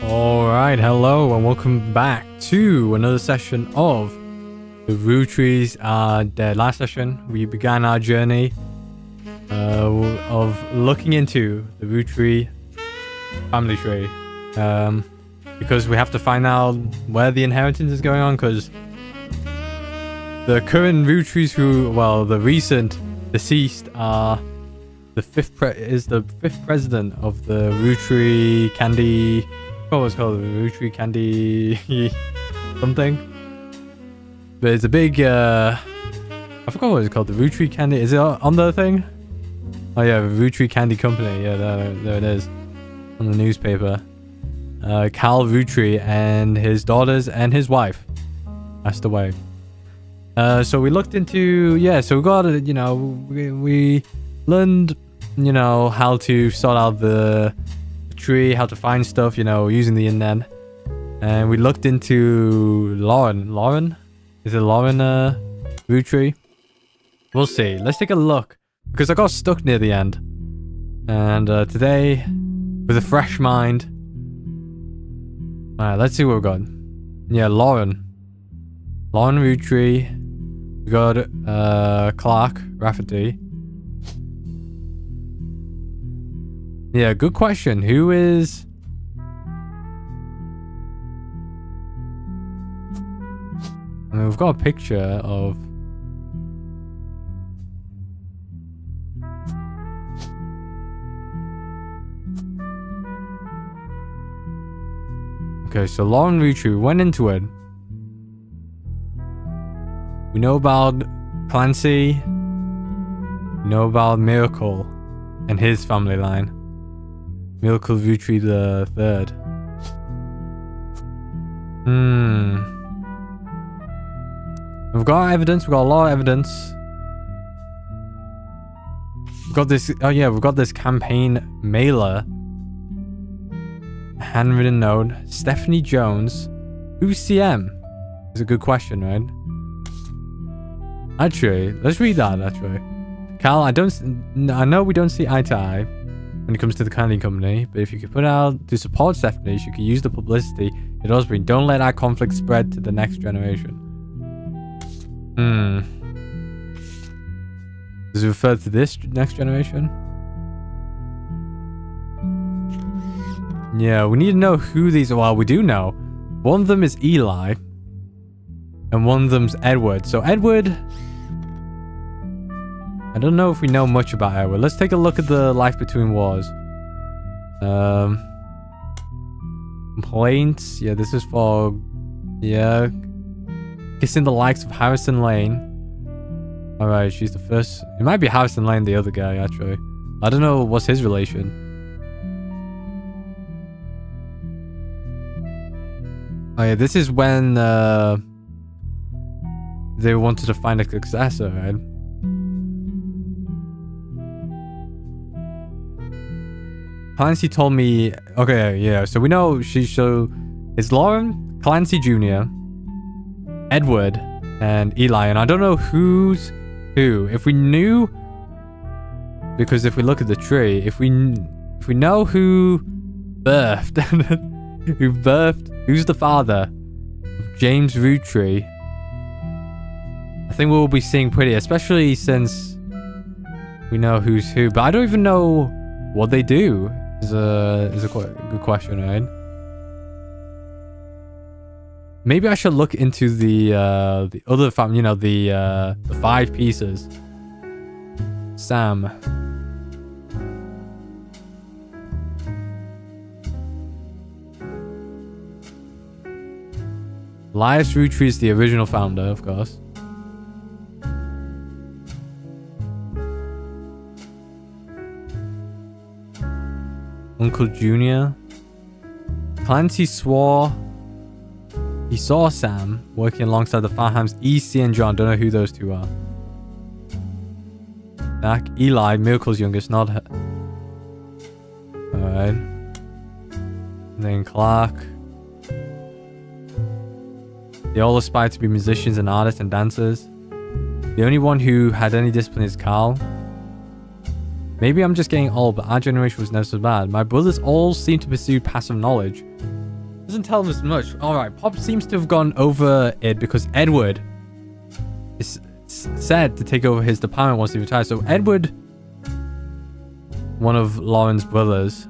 Alright, hello and welcome back to another session of the Rootrees. The last session, we began our journey of looking into the Roottree family tree. Because we have to find out where the inheritance is going on, because the current Rootrees the recent deceased are the fifth president of the Roottree Candy. What was it called? The Roottree Candy something. But it's a big I forgot what it's called. The Roottree Candy. Is it on the thing? Oh yeah, the Roottree Candy Company. Yeah, there it is on the newspaper. Cal Roottree and his daughters and his wife passed away. So we looked into so we got we learned how to sort out the tree, how to find stuff, using the internet. And we looked into Lauren? Is it Lauren Roottree? We'll see. Let's take a look, because I got stuck near the end. And today, with a fresh mind, alright, let's see what we've got. Yeah, Lauren Roottree. We got Clark Rafferty. Yeah, good question. Who is... I mean, we've got a picture of... Okay, so Lauren Roottree, we went into it. We know about Clancy. We know about Miracle and his family line. Miracle Roottree the third. We've got evidence. We've got a lot of evidence. We've got this. Oh yeah, we've got this campaign mailer. Handwritten note. Stephanie Jones. Who's CM? It's a good question, right? Actually, let's read that. Actually, Cal, I know we don't see eye to eye when it comes to the candy company, but if you could put out to support Stephanie, she could use the publicity it does bring. Don't let our conflict spread to the next generation. Does it refer to this next generation? Yeah, we need to know who these are. Well, we do know. One of them is Eli, and one of them's Edward. So Edward... I don't know if we know much about Edward. Let's take a look at the Life Between Wars. Complaints. Yeah, this is for... Yeah. Kissing the likes of Harrison Lane. Alright, she's the first... It might be Harrison Lane, the other guy, actually. I don't know what's his relation. Oh yeah, this is when they wanted to find a successor, right? Clancy told me... Okay, yeah, so we know it's Lauren, Clancy Jr., Edward, and Eli, and I don't know who's who. If we knew... Because if we look at the tree, if we know who birthed... who's the father of James Roottree, I think we'll be seeing pretty, especially since we know who's who. But I don't even know what they do. Is a quite good question, right? Maybe I should look into the other family, the 5 pieces. Sam. Elias Roottree is the original founder, of course. Uncle Junior. Clancy swore he saw Sam working alongside the Farhams, E.C. and John. Don't know who those two are. Zach, Eli, Miracle's youngest, not her. Alright. Then Clark. They all aspire to be musicians and artists and dancers. The only one who had any discipline is Carl. Maybe I'm just getting old, but our generation was never so bad. My brothers all seem to pursue passive knowledge. Doesn't tell us much. Alright, Pop seems to have gone over it because Edward is said to take over his department once he retires. So Edward, one of Lauren's brothers,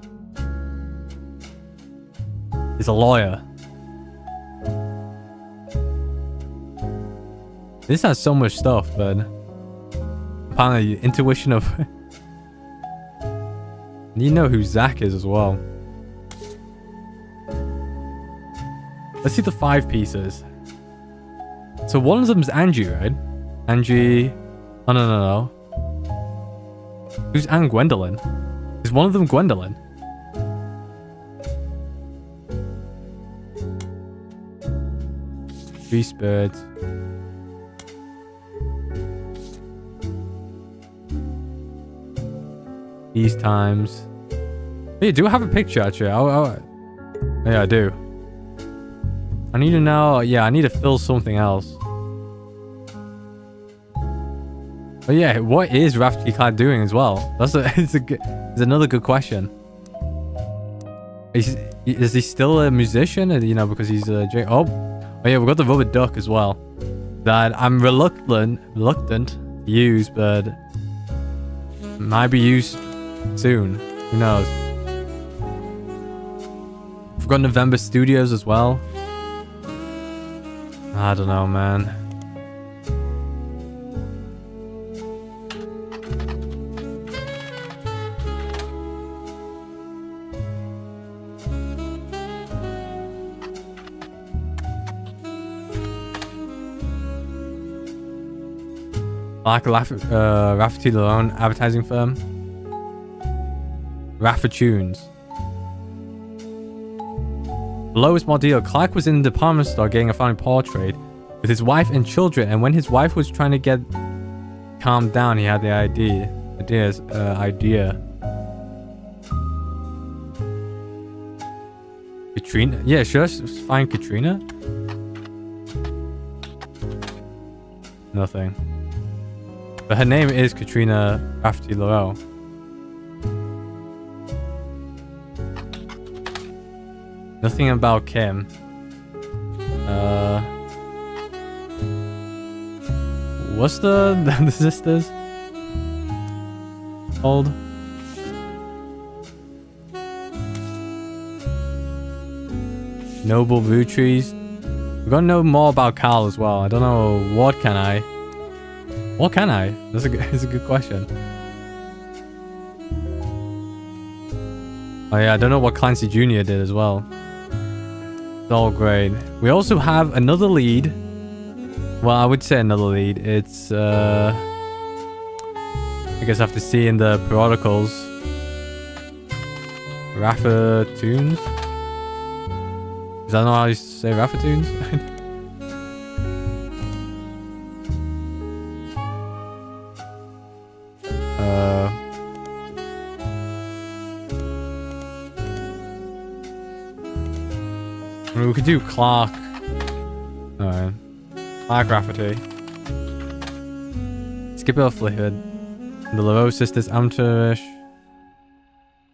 is a lawyer. This has so much stuff, but apparently intuition of... You know who Zach is as well. Let's see the 5 pieces. So one of them's Angie, right? Angie... Oh, no. Who's Anne Gwendolyn? Is one of them Gwendolyn? Three spirits. These times. Hey, do I have a picture actually? Yeah, I do. I need to know. Yeah, I need to fill something else. But yeah, what is Rafty Clad doing as well? It's another good question. Is he still a musician? You know, because he's a oh yeah, we've got the rubber duck as well. That I'm reluctant to use, but might be used soon. Who knows? We've got November Studios as well. I don't know, man. Like Rafferty Lalone advertising firm. Raffertunes. Lowest Mordillo. Clark was in the department store getting a fine portrait with his wife and children, and when his wife was trying to get calmed down, he had the idea. Katrina? Yeah, should I find Katrina? Nothing. But her name is Katrina Rafferty Laurel. Nothing about Kim. What's the sisters called? Noble Rootrees. We're gonna know more about Carl as well. I don't know. What can I? That's a good question. Oh yeah, I don't know what Clancy Jr. did as well. It's all great. We also have another lead. Well, I would say another lead. It's I guess I have to see in the periodicals. Raffertunes? Is that not how you say Raffertunes? I mean, we could do Clark. Alright. Clark Rafferty. Skip off Flickard. The LaRoe sisters, amateurish.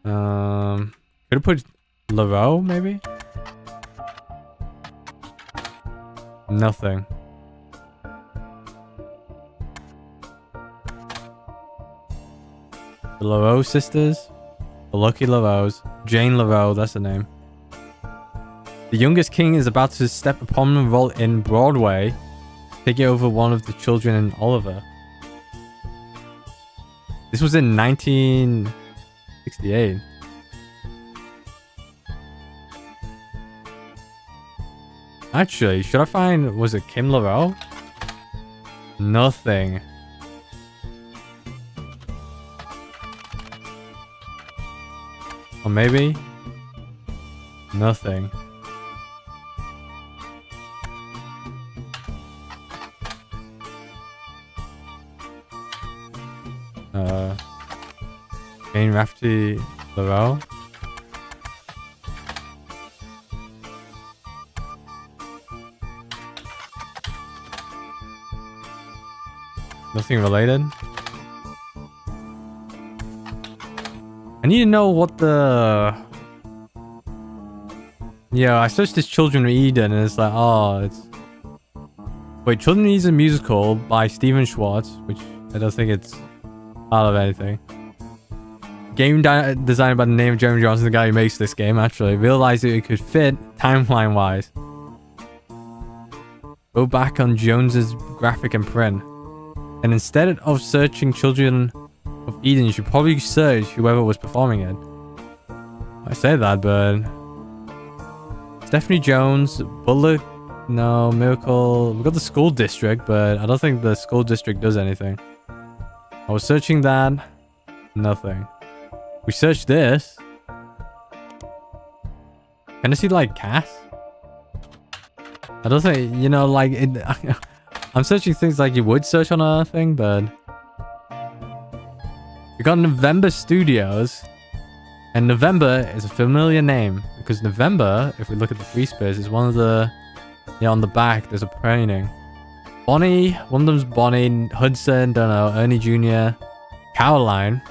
Could have put LaRoe, maybe? Nothing. The LaRoe sisters? The Lucky LaRoes. Jane LaRoe, that's the name. The youngest king is about to step a prominent role in Broadway, taking over one of the children in Oliver. This was in 1968. Actually, should I find... Was it Kim LaRoe? Nothing. Or maybe... Nothing. Jane Rafferty LaRoe. Nothing related. I need to know what the... Yeah, I searched this Children of Eden and it's like, oh, it's... Wait, Children of Eden is a musical by Steven Schwartz, which I don't think it's out of anything. Game designed by the name of Jeremy Johnson, the guy who makes this game, actually. Realized that it could fit timeline-wise. Go back on Jones's graphic and print. And instead of searching Children of Eden, you should probably search whoever was performing it. I say that, but... Stephanie Jones, Bullock, no, Miracle. We got the school district, but I don't think the school district does anything. I was searching that. Nothing. We searched this. Can I see, like, Cass? I don't think, you know, like, I'm searching things like you would search on a thing, but... We got November Studios. And November is a familiar name. Because November, if we look at the free space, is one of the... Yeah, on the back, there's a painting. Bonnie, one of them's Bonnie. Hudson, don't know. Ernie Jr. Caroline.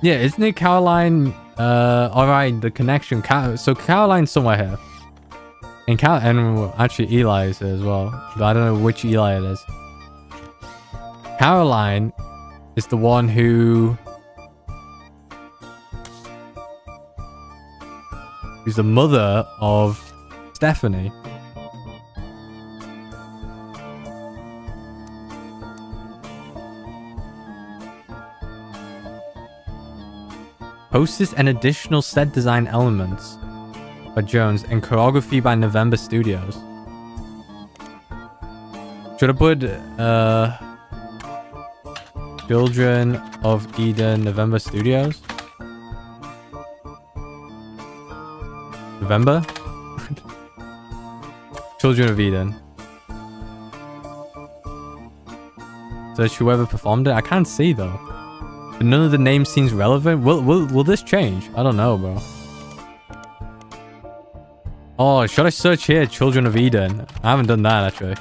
Yeah, isn't it Caroline? Alright, the connection. So Caroline's somewhere here. And actually Eli is here as well. But I don't know which Eli it is. Caroline is the one who's the mother of Stephanie. Hostess and additional set design elements by Jones and choreography by November Studios. Should I put Children of Eden November Studios? November? Children of Eden. Search whoever performed it. I can't see though. But none of the names seems relevant. Will this change? I don't know, bro. Oh, should I search here? Children of Eden. I haven't done that actually.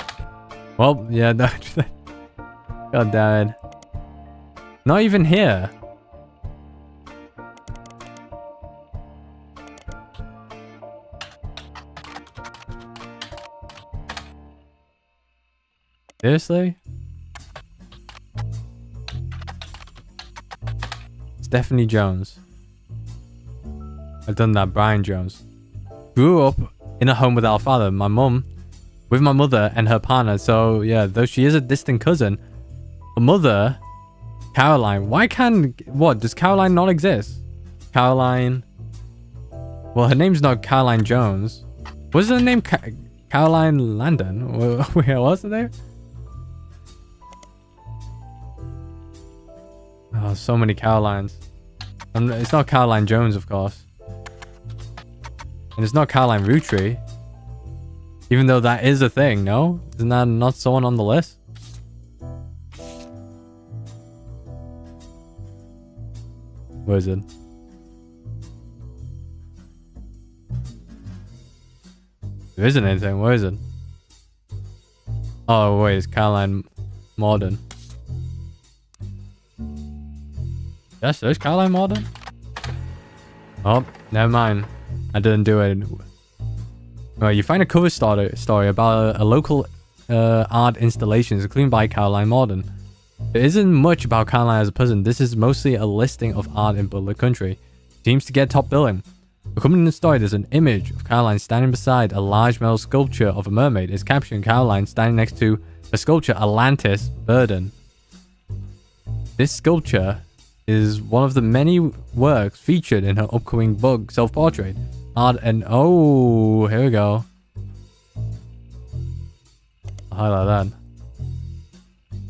Well, yeah, no. God damn it. Not even here. Seriously? Stephanie Jones. I've done that. Brian Jones. Grew up in a home without a father. My mum, with my mother and her partner. So yeah, though she is a distant cousin, her mother, Caroline. Why can't... What? Does Caroline not exist? Caroline... Well, her name's not Caroline Jones. What's her name? Caroline Landon? Wait, what's her name? Oh, so many Carolines. And it's not Caroline Jones, of course. And it's not Caroline Roottree. Even though that is a thing, no? Isn't that not someone on the list? Where is it? There isn't anything. Where is it? Oh, wait. It's Caroline Morden. Yes, there's Caroline Morden. Oh, never mind. I didn't do it. Right, you find a cover story about a local art installations, including by Caroline Morden. There isn't much about Caroline as a person. This is mostly a listing of art in Butler Country. Seems to get top billing. Accompanying the story, there's an image of Caroline standing beside a large metal sculpture of a mermaid. It's captioned Caroline standing next to a sculpture Atlantis Burden. This sculpture is one of the many works featured in her upcoming book, Self-Portrait. Art and... Oh, here we go. I'll highlight that.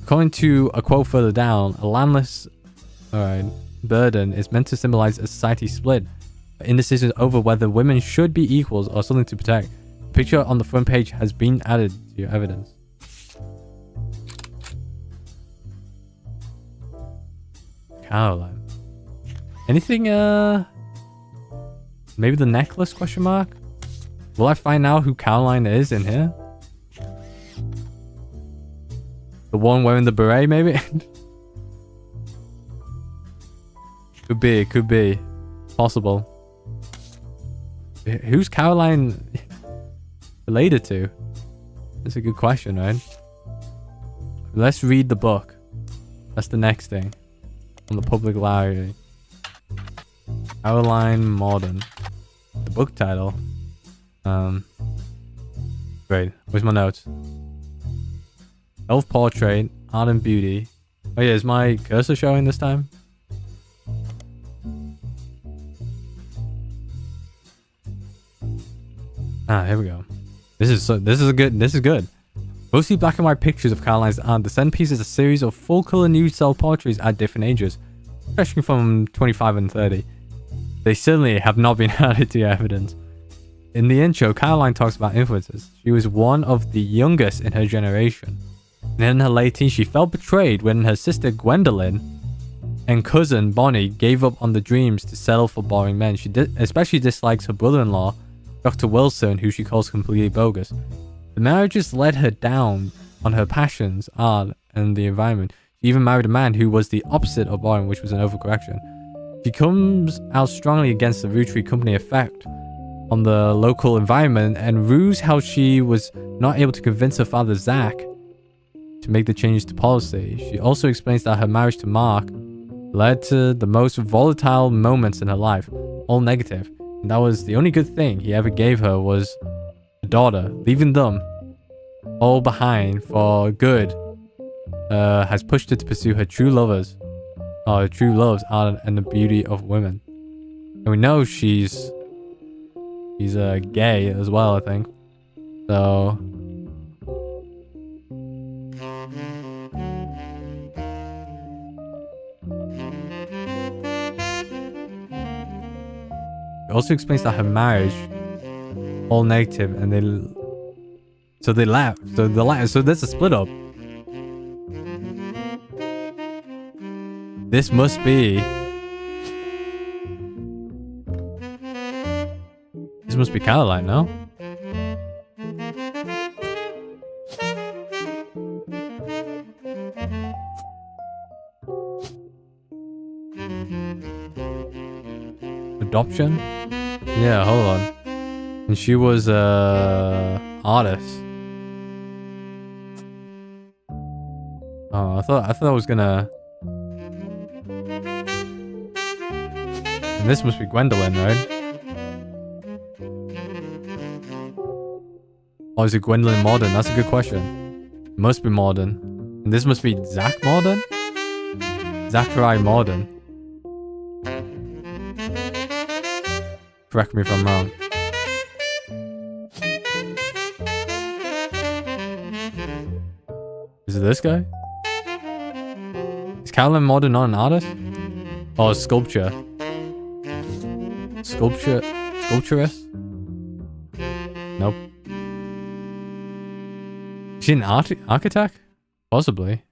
According to a quote further down, a landless burden is meant to symbolize a society split. Indecision over whether women should be equals or something to protect. The picture on the front page has been added to your evidence. Caroline. Anything, maybe the necklace, question mark? Will I find out who Caroline is in here? The one wearing the beret, maybe? Could be. Possible. Who's Caroline related to? That's a good question, right? Let's read the book. That's the next thing. On the public library. Caroline Morden. The book title. Wait, where's my notes? Self-portrait, art and beauty. Oh yeah, is my cursor showing this time? Ah, here we go. This is good. Mostly black and white pictures of Caroline's art. The centerpiece is a series of full-color nude self-portraits at different ages, ranging from 25 and 30. They certainly have not been added to evidence. In the intro, Caroline talks about influences. She was one of the youngest in her generation. And in her late teens, she felt betrayed when her sister Gwendolyn and cousin Bonnie gave up on the dreams to settle for boring men. She especially dislikes her brother-in-law, Dr. Wilson, who she calls completely bogus. The marriages led her down on her passions, art, and the environment. She even married a man who was the opposite of boring, which was an overcorrection. She comes out strongly against the Roottree company effect on the local environment and rues how she was not able to convince her father Zach to make the changes to policy. She also explains that her marriage to Mark led to the most volatile moments in her life, all negative. And that was the only good thing he ever gave her was a daughter. Leaving them all behind for good has pushed her to pursue her true loves, art and the beauty of women. And we know she's gay as well, I think. So it also explains that her marriage all negative and they left. So there's a split up. This must be Caroline, no? Adoption? Yeah, hold on. And she was artist. Oh, I thought I was gonna. And this must be Gwendolyn, right? Or is it Gwendolyn Morden? That's a good question. It must be Morden. And this must be Zach Morden? Zachary Morden. Correct me if I'm wrong. Is it this guy? Is Caroline Morden not an artist? Oh, sculpture. Sculpturist? Nope. Is she an architect? Possibly.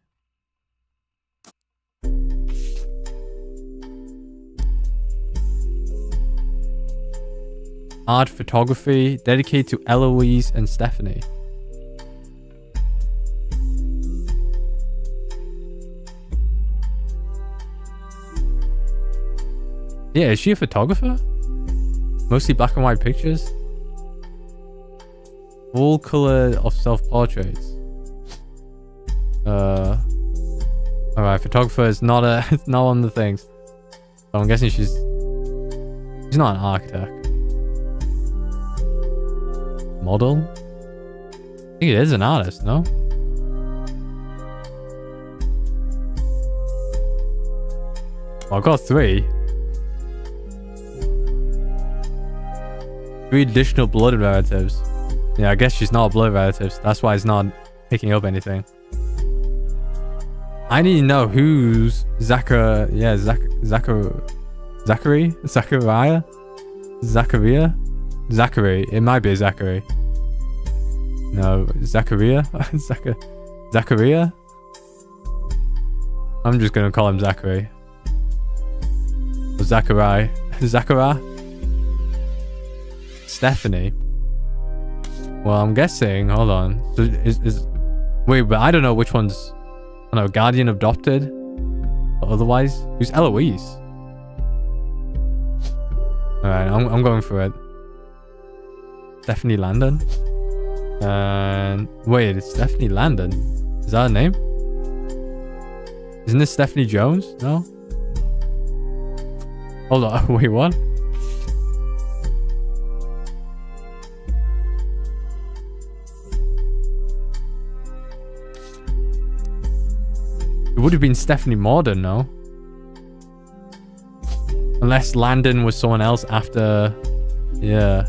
Art photography dedicated to Eloise and Stephanie. Yeah, is she a photographer? Mostly black and white pictures. Full color of self-portraits. Alright, photographer is not one of the things. So I'm guessing she's not an architect. Model? I think it is an artist, no? Well, I've got three. Three additional blood relatives. Yeah, I guess she's not a blood relative. So that's why it's not picking up anything. I need to know who's Zachary. Yeah, Zachary? Zachary. It might be Zachary. No, Zachariah? Zachariah? I'm just gonna call him Zachary. Or Zachariah. Stephanie. Well, I'm guessing. Hold on. So wait, but I don't know which one's. I don't know. Guardian adopted. Or otherwise, who's Eloise? All right, I'm going for it. Stephanie Landon. And wait, it's Stephanie Landon. Is that her name? Isn't this Stephanie Jones? No? Hold on. Wait, what? It would have been Stephanie Morden, no? Unless Landon was someone else after... Yeah.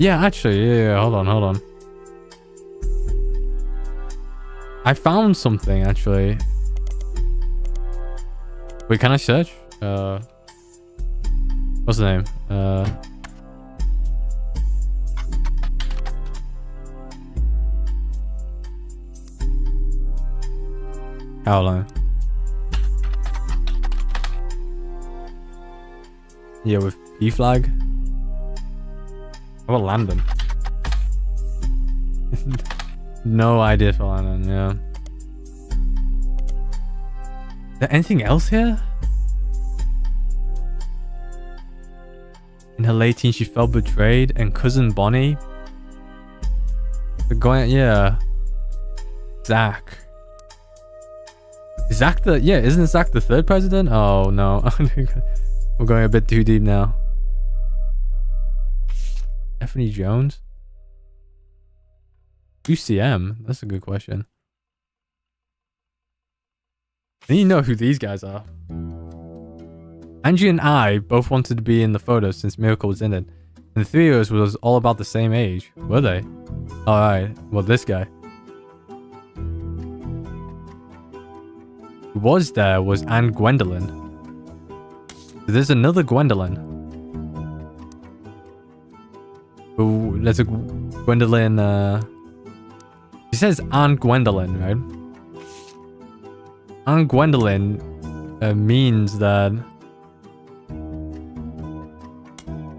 Yeah, actually, yeah, hold on. I found something, actually. Wait, can I search? What's the name? Caroline. Yeah, with P flag. How about Landon? No idea for Landon, yeah. Is there anything else here? In her late teens, she felt betrayed, and cousin Bonnie. They're going, yeah. Zach. Is Zach the, yeah, isn't Zach the third president? Oh no. We're going a bit too deep now. Stephanie Jones? UCM? That's a good question. I need to know who these guys are. Angie and I both wanted to be in the photo since Miracle was in it. And the three of us was all about the same age. Were they? Alright. Well, this guy. Who was there was Anne Gwendolyn. There's another Gwendolyn. Oh, there's a Gwendolyn, She says Aunt Gwendolyn, right? Aunt Gwendolyn means that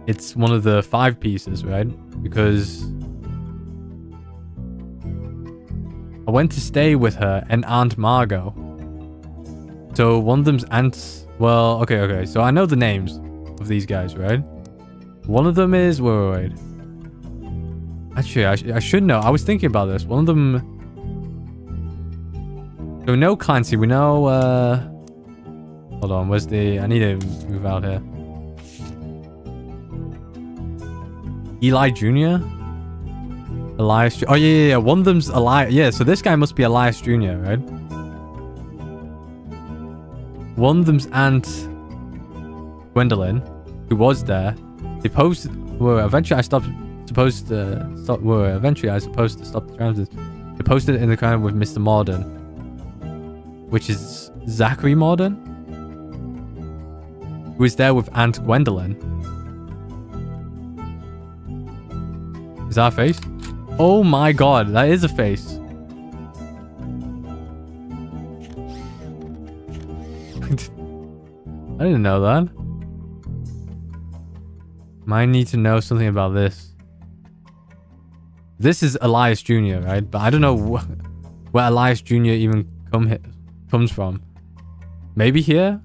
it's one of the 5 pieces, right? Because I went to stay with her and Aunt Margot. So one of them's Aunt... Well, okay. So I know the names of these guys, right? One of them is... Wait. Actually, I should know. I was thinking about this. One of them... So we know Clancy. We know... Hold on. Where's the... I need to move out here. Eli Jr.? Elias... Oh, yeah. One of them's Elias... Yeah, so this guy must be Elias Jr., right? One of them's Aunt Gwendolyn, who was there. They posted... Well, eventually I stopped... Eventually I was supposed to stop the transits. They posted it in the crowd with Mr. Morden. Which is Zachary Morden? Who was there with Aunt Gwendolyn. Is that a face? Oh my god, that is a face. I didn't know that. Might need to know something about this. This is Elias Jr., right? But I don't know where Elias Jr. even comes from. Maybe here?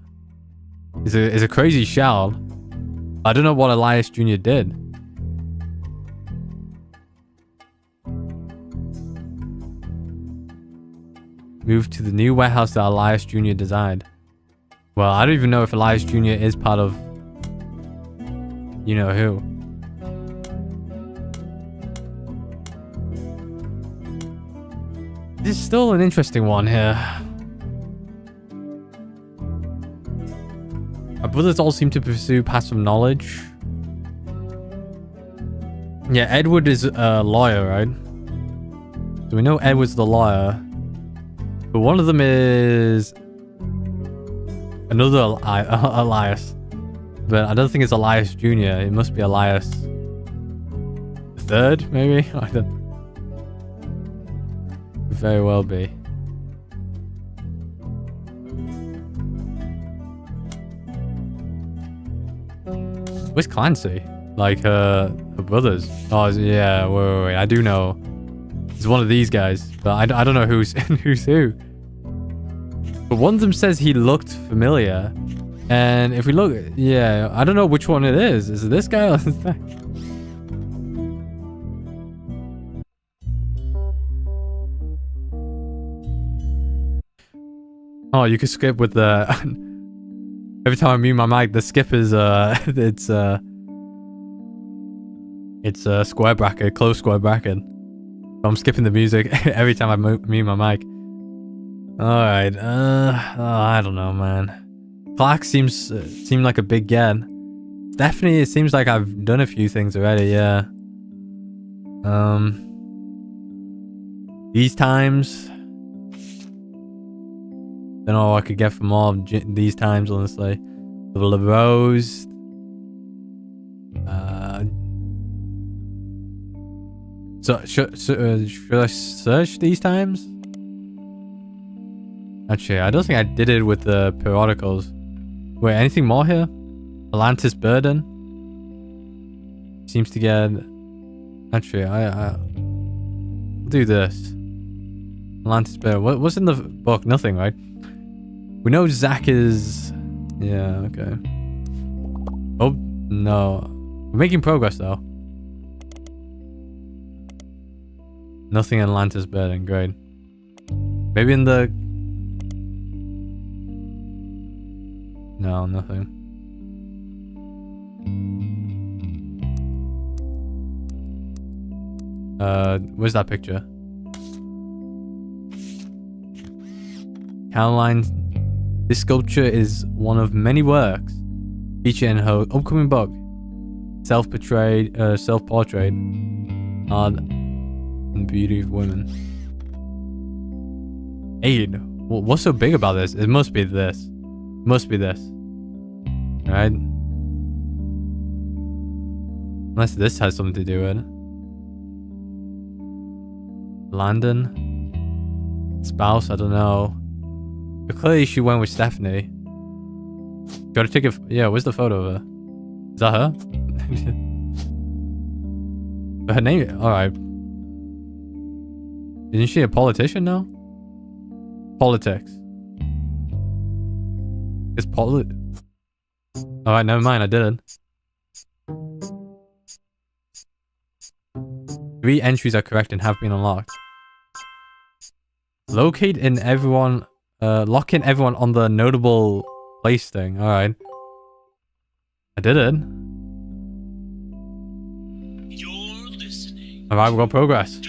It's a crazy shout. I don't know what Elias Jr. did. Moved to the new warehouse that Elias Jr. designed. Well, I don't even know if Elias Jr. is part of... You know who. This is still an interesting one here. Our brothers all seem to pursue passive knowledge. Yeah, Edward is a lawyer, right? So we know Edward's the lawyer. But one of them is... Another Elias. But I don't think it's Elias Jr. It must be Elias... the third, maybe? I don't... Very well be. Where's Clancy? Like her brothers. Oh yeah, wait. I do know. It's one of these guys, but I don't know who's who. But one of them says he looked familiar, and if we look, yeah, I don't know which one it is. Is it this guy or is that? Oh, you can skip with the... Every time I mute my mic, the skip is, it's a square bracket, closed square bracket. So I'm skipping the music every time I mute my mic. Alright, I don't know, man. Clark seem like a big get. Definitely, it seems like I've done a few things already, yeah. These times... Don't know what I could get from all of these times, honestly. The Rose. So, should I search these times? Actually, I don't think I did it with the periodicals. Wait, anything more here? Atlantis Burden? Seems to get... Actually, I'll do this. Atlantis Burden. What's in the book? Nothing, right? We know Zach is... Yeah, okay. Oh, no. We're making progress, though. Nothing in Atlantis Burden. Great. Maybe in the... No, nothing. Where's that picture? Caroline, this sculpture is one of many works featured in her upcoming book, self-portrait, Art and Beauty of Women. Hey, what's so big about this? It must be this. Must be this. Right? Unless this has something to do with it. Landon? Spouse? I don't know. But clearly she went with Stephanie. Gotta take a... Yeah, where's the photo of her? Is that her? But her name... Alright. Isn't she a politician now? Politics. It's Alright, never mind, I didn't. 3 entries are correct and have been unlocked. Lock in everyone on the notable place thing. Alright. I did it. You're listening. Alright, we got progress.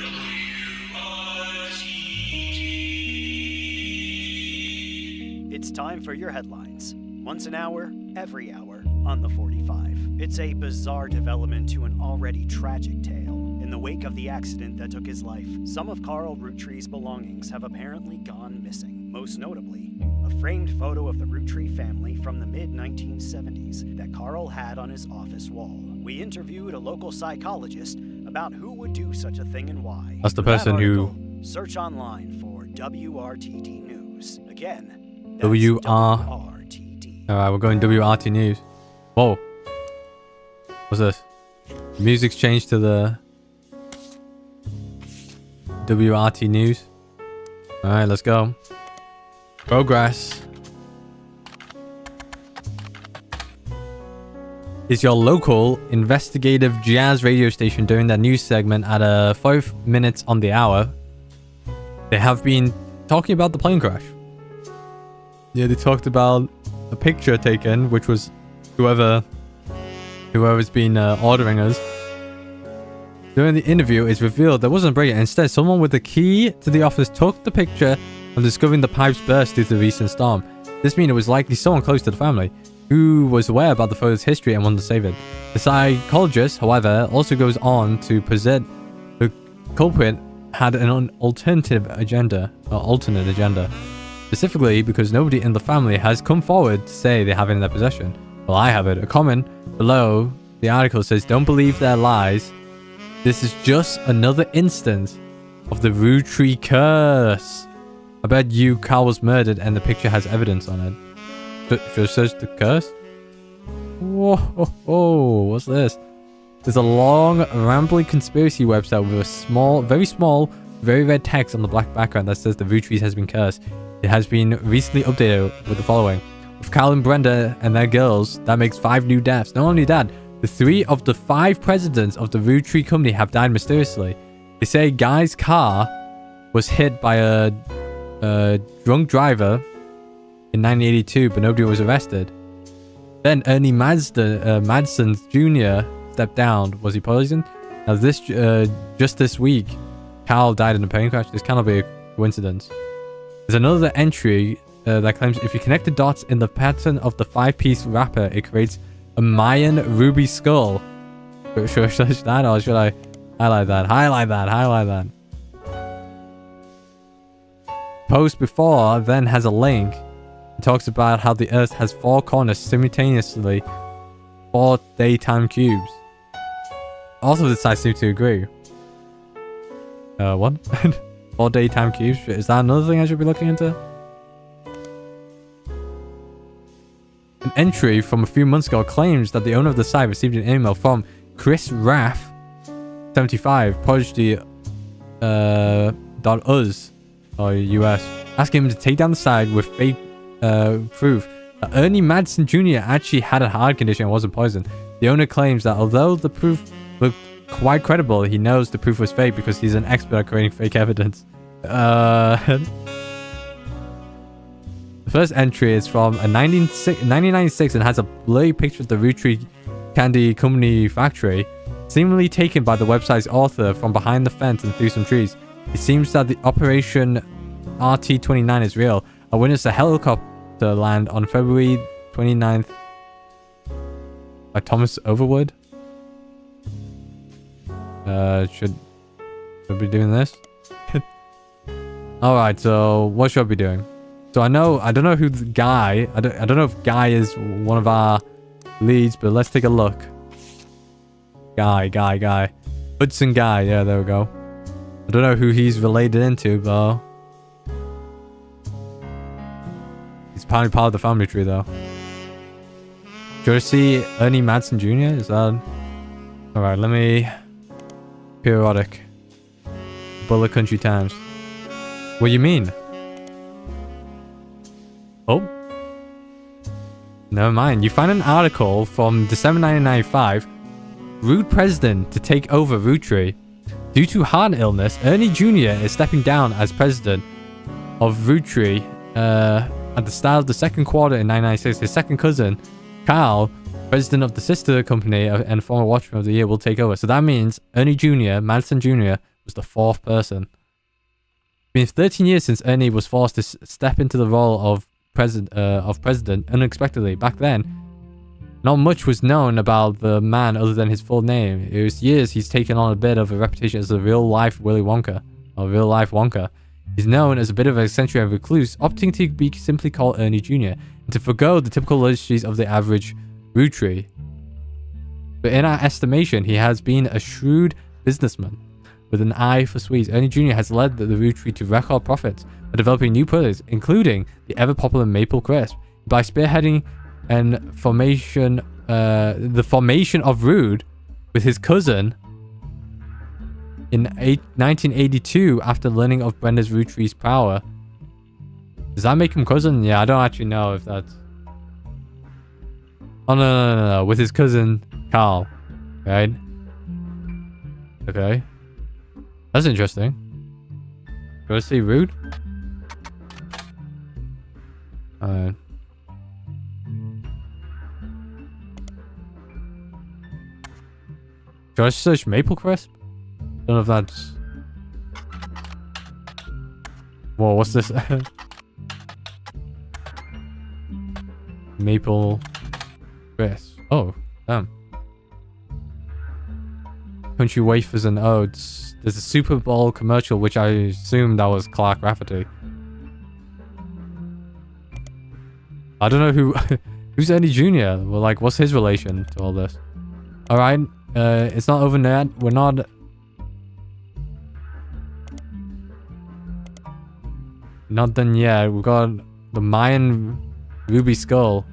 It's time for your headlines. Once an hour, every hour, on the 45. It's a bizarre development to an already tragic tale. In the wake of the accident that took his life, some of Carl Roottree's belongings have apparently gone missing. Most notably, a framed photo of the Roottree family from the mid-1970s that Carl had on his office wall. We interviewed a local psychologist about who would do such a thing and why. That's the person who... Search online for WRTD News. Again, WRTD. Alright, we're going WRT News. Whoa. What's this? Music's changed to the... WRT News. Alright, let's go. Progress. Is your local investigative jazz radio station during that news segment at 5 minutes on the hour. They have been talking about the plane crash. Yeah, they talked about a picture taken, which was whoever's been ordering us. During the interview, it's revealed there wasn't a break. Instead, someone with the key to the office took the picture and discovering the pipes burst due to the recent storm. This means it was likely someone close to the family who was aware about the photo's history and wanted to save it. The psychologist, however, also goes on to present the culprit had an alternate agenda, specifically because nobody in the family has come forward to say they have it in their possession. Well, I have it. A comment below the article says, "Don't believe their lies. This is just another instance of the Roottree curse. I bet you Carl was murdered and the picture has evidence on it." Should I search the curse? Whoa, what's this? There's a long, rambling conspiracy website with a small, very red text on the black background that says the Rootrees has been cursed. It has been recently updated with the following. With Carl and Brenda and their girls, that makes 5 new deaths. Not only that, the 3 of the 5 presidents of the Roottree company have died mysteriously. They say Guy's car was hit by a drunk driver in 1982, but nobody was arrested. Then Ernie Madsen Jr. stepped down. Was he poisoned? Now just this week, Carl died in a plane crash. This cannot be a coincidence. There's another entry that claims if you connect the dots in the pattern of the 5-piece wrapper, it creates a Mayan ruby skull. Should I search that, or should I highlight that? Highlight that. Post before then has a link. It talks about how the Earth has 4 corners simultaneously, 4 daytime cubes. Also, this side seems to agree. What? 4 daytime cubes? Is that another thing I should be looking into? An entry from a few months ago claims that the owner of the site received an email from Chris Raff, 75, Prodigy .us, or US, asking him to take down the site with fake proof that Ernie Madsen Jr. actually had a heart condition and wasn't poisoned. The owner claims that although the proof looked quite credible, he knows the proof was fake because he's an expert at creating fake evidence. The first entry is from a 1996 and has a blurry picture of the Roottree Candy Company factory, seemingly taken by the website's author from behind the fence and through some trees. It seems that the Operation RT-29 is real. I witnessed a helicopter land on February 29th by Thomas Overwood. Should we be doing this? Alright, so what should I be doing? So I don't know who the guy, I don't know if Guy is one of our leads, but let's take a look. Guy. Hudson Guy, yeah, there we go. I don't know who he's related into, but he's apparently part of the family tree, though. Do you see Ernie Madsen Jr.? Is that... Alright, let me... Periodic. Bullet Country Times. What do you mean? Oh. Never mind. You find an article from December 1995. Rude president to take over Roottree. Due to heart illness, Ernie Jr. is stepping down as president of Roottree at the start of the second quarter in 1996. His second cousin, Carl, president of the sister company and former Watchman of the Year, will take over. So that means Ernie Jr., Madsen Jr., was the 4th person. It's been 13 years since Ernie was forced to step into the role of president unexpectedly. Back then, not much was known about the man other than his full name. It was years he's taken on a bit of a reputation as a real-life Willy Wonka, or real-life Wonka. He's known as a bit of an eccentric and recluse, opting to be simply called Ernie Jr. and to forgo the typical luxuries of the average Roottrie. But in our estimation, he has been a shrewd businessman with an eye for sweets. Ernie Jr. has led the Roottree to record profits by developing new products, including the ever-popular Maple Crisp. By spearheading the formation of Rude with his cousin in 1982 after learning of Brenda's Rootree's power. Does that make him cousin? Yeah, I don't actually know if that's... Oh, no. With his cousin, Carl. Right? Okay. That's interesting. Do I see Rude? Alright. Should I search Maple Crisp? Don't know if that's... Whoa, what's this? Maple Crisp. Oh, damn. Country wafers and oats. There's a Super Bowl commercial, which I assume that was Clark Rafferty. I don't know who... who's Eddie Jr.? Well, like, what's his relation to all this? Alright, it's not over yet. We're not... Not done yet. We've got the Mayan Ruby Skull.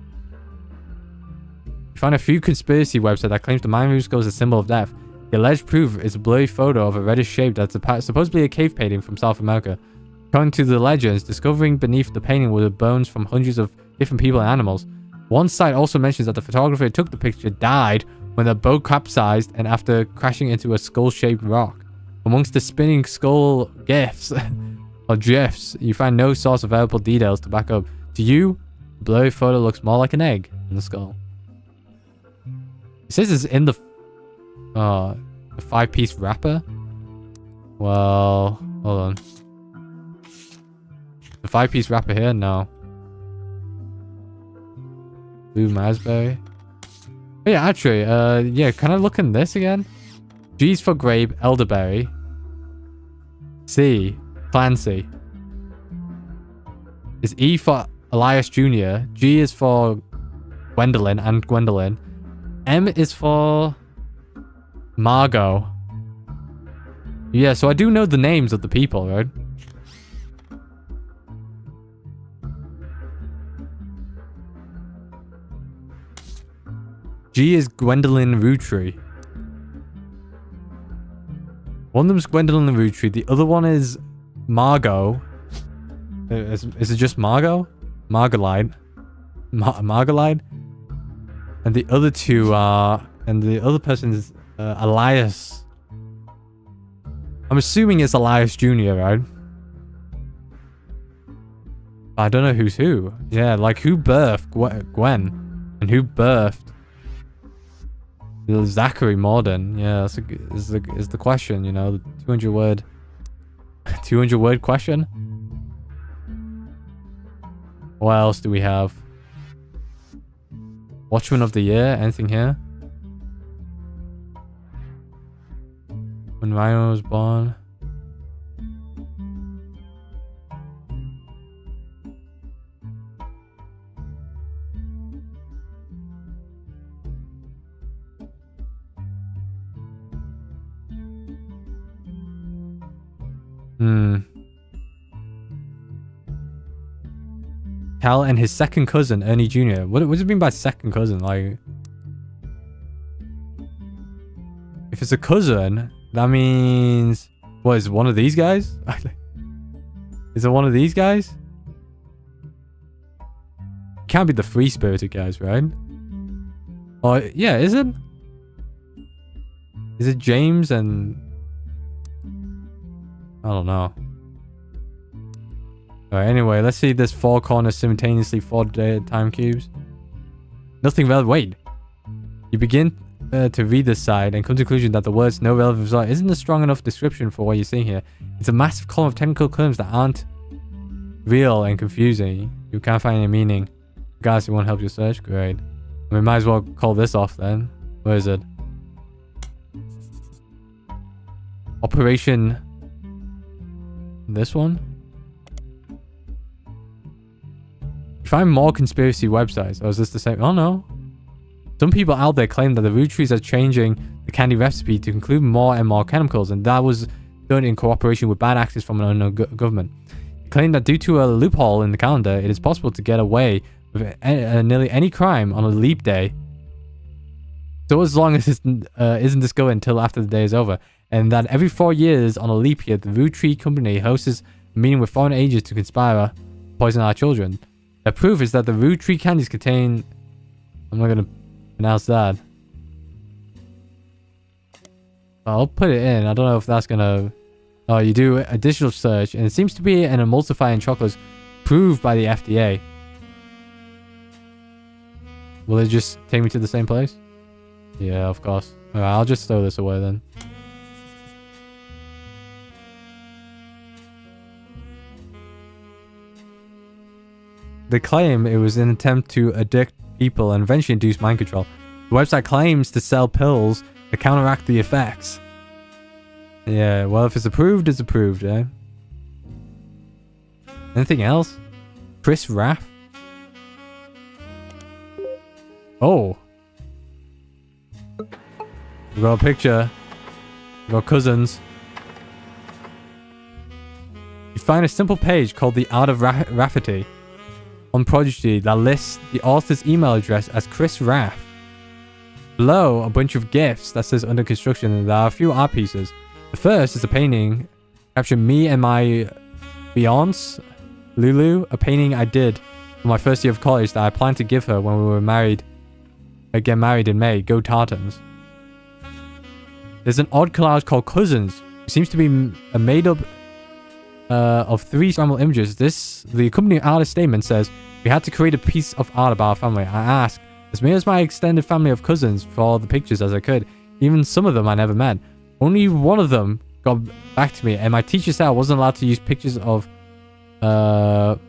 We found a few conspiracy websites that claims the Mayan Ruby Skull is a symbol of death. The alleged proof is a blurry photo of a reddish shape that's supposedly a cave painting from South America. According to the legends, discovering beneath the painting were the bones from hundreds of different people and animals. One site also mentions that the photographer who took the picture died when the boat capsized and after crashing into a skull-shaped rock. Amongst the spinning skull gifs or gifs, you find no source of available details to back up. Do you Blurry photo looks more like an egg in the skull. It says it's in the 5-piece wrapper. Well, hold on. The 5-piece wrapper here? No. Blue raspberry. Oh, yeah, actually, yeah, can I look in this again? G's for grape, elderberry. C, Clancy. Is E for Elias Jr. G is for Gwendolyn and Gwendolyn. M is for Margot. Yeah, so I do know the names of the people, right? G is Gwendolyn Roottree. One of them's Gwendolyn Roottree. The other one is Margot. Is it just Margot? Margoline. Margoline? And the other two are... And the other person is Elias. I'm assuming it's Elias Jr., right? I don't know who's who. Yeah, like who birthed Gwen? And who birthed Zachary Morden? Yeah, that's is the question, you know, the 200 word question. What else do we have? Watchman of the Year? Anything here? When Rhino was born. Cal and his second cousin, Ernie Jr. What does it mean by second cousin? Like, if it's a cousin, that means... What, is it one of these guys? Is it one of these guys? Can't be the free-spirited guys, right? Oh, yeah, is it? Is it James and... I don't know. Alright, anyway, let's see this 4 corners simultaneously 4 time cubes. Nothing relevant. Wait. You begin to read this side and come to the conclusion that the words no relevant result isn't a strong enough description for what you're seeing here. It's a massive column of technical terms that aren't real and confusing. You can't find any meaning. Guys, it won't help your search? Great. We might as well call this off then. Where is it? Operation... This one? Find more conspiracy websites. Oh, is this the same? Oh, no. Some people out there claim that the Rootrees are changing the candy recipe to include more and more chemicals, and that was done in cooperation with bad actors from an unknown government. They claim that due to a loophole in the calendar, it is possible to get away with nearly any crime on a leap day. So as long as it isn't discovered until after the day is over. And that every 4 years on a leap year, the Roottrees company hosts a meeting with foreign agents to conspire to poison our children. The proof is that the Roottree candies contain... I'm not going to pronounce that. I'll put it in. I don't know if that's going to... Oh, you do additional search, and it seems to be an emulsifying chocolates proved by the FDA. Will it just take me to the same place? Yeah, of course. Alright, I'll just throw this away then. They claim it was an attempt to addict people and eventually induce mind control. The website claims to sell pills to counteract the effects. Yeah, well, if it's approved, eh? Anything else? Chris Raff? Oh. We got a picture. We got cousins. You find a simple page called The Art of Rafferty on Prodigy that lists the author's email address as Chris Raff. Below, a bunch of gifts that says under construction, and there are a few art pieces. The first is a painting capturing me and my fiance, Lulu, a painting I did for my first year of college that I planned to give her when we were married. Get married in May. Go Tartans. There's an odd collage called Cousins. It seems to be made up of 3 scrambled images. The accompanying artist statement says, We had to create a piece of art about our family. I asked as many as my extended family of cousins for all the pictures as I could. Even some of them I never met. Only one of them got back to me, and my teacher said I wasn't allowed to use pictures of Raina,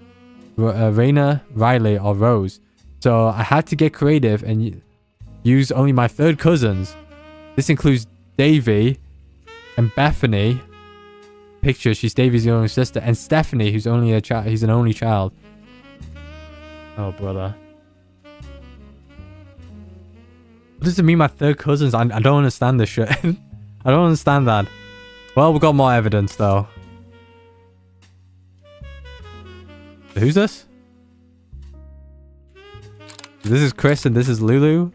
Riley, or Rose. So I had to get creative and use only my third cousins. This includes Davy and Bethany. Picture, she's Davy's younger sister, and Stephanie, who's only a child. He's an only child. Oh, brother. What does it mean, my third cousins? I don't understand this shit. I don't understand that. Well, we got more evidence, though. Who's this? This is Chris and this is Lulu.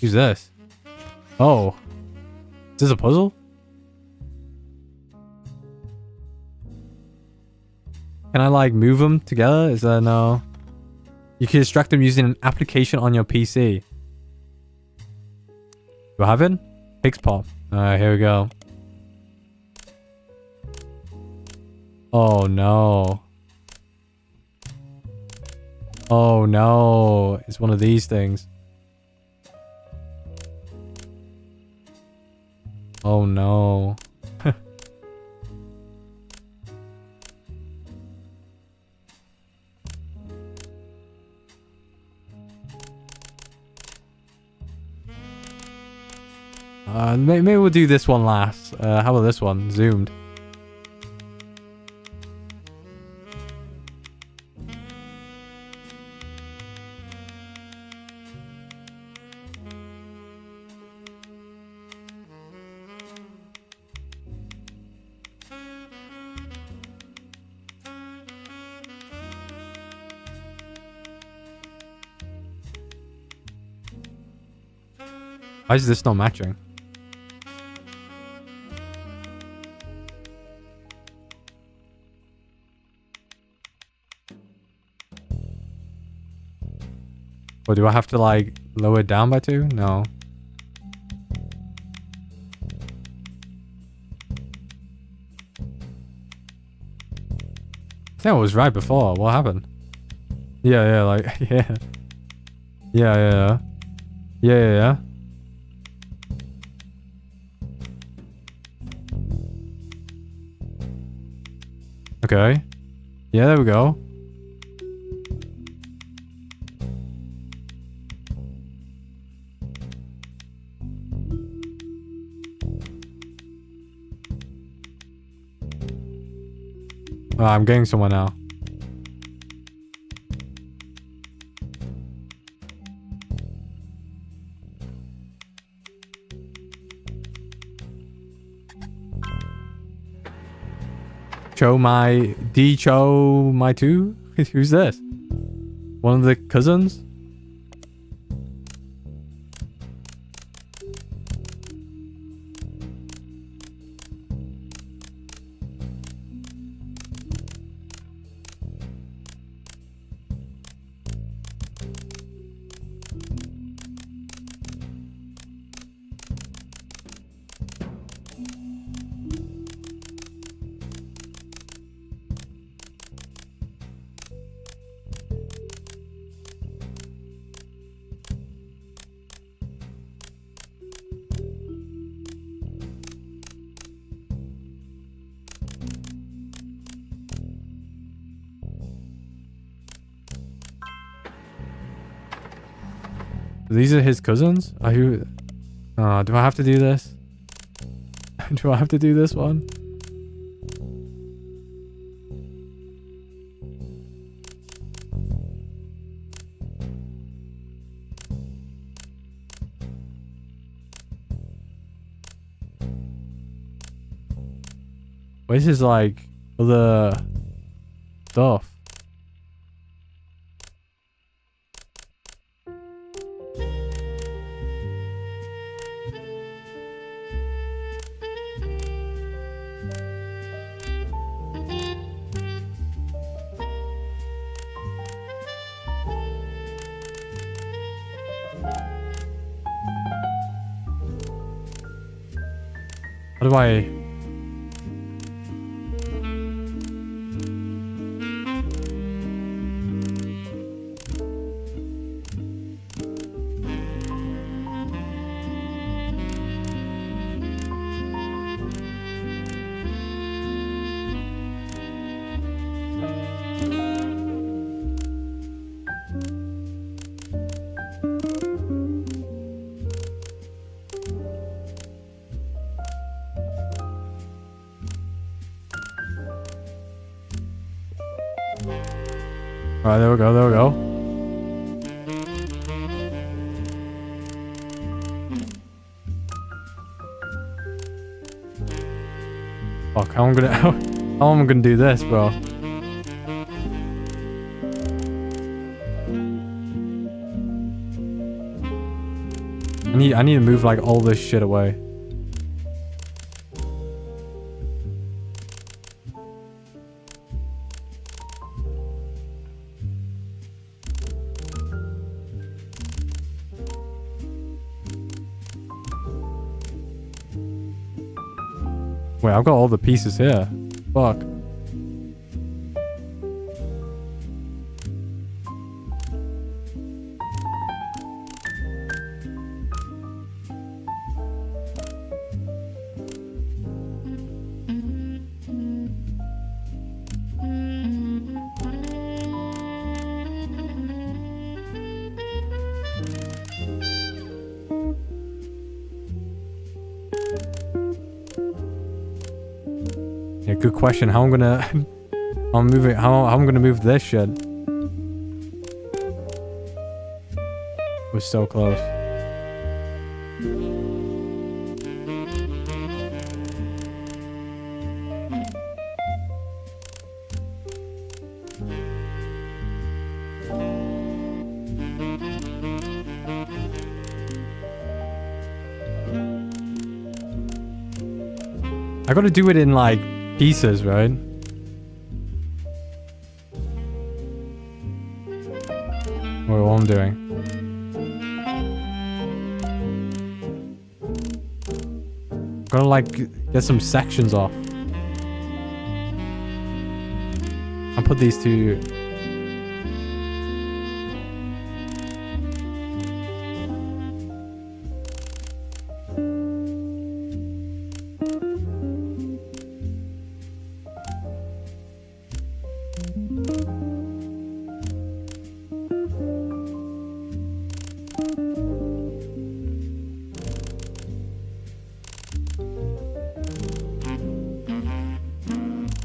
Who's this? Oh. Is this a puzzle? Can I, like, move them together? Is there no... You can extract them using an application on your PC. Do I have it? Pixpop. Alright, here we go. Oh, no. Oh, no. It's one of these things. Oh, no. Maybe we'll do this one last. How about this one? Zoomed. Why is this not matching? Or do I have to, like, lower it down by 2? No. I think I was right before. What happened? Yeah, like, yeah. Yeah. Okay. Yeah, there we go. Oh, I'm getting somewhere now. Cho my two? Who's this? One of the cousins? These are his cousins? Are you... do I have to do this? Do I have to do this one? Where's his, like, other stuff? How do I... Alright, there we go, there we go. Fuck, how am I gonna... How am I gonna do this, bro? I need to move like all this shit away. Wait, I've got all the pieces here. Fuck. Yeah, good question. How I'm gonna... I'm moving... How I'm gonna move this shit? We're so close. I gotta do it in like pieces, right? Wait, what I'm doing? Gotta like get some sections off. I'll put these two.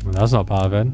That's not part of it.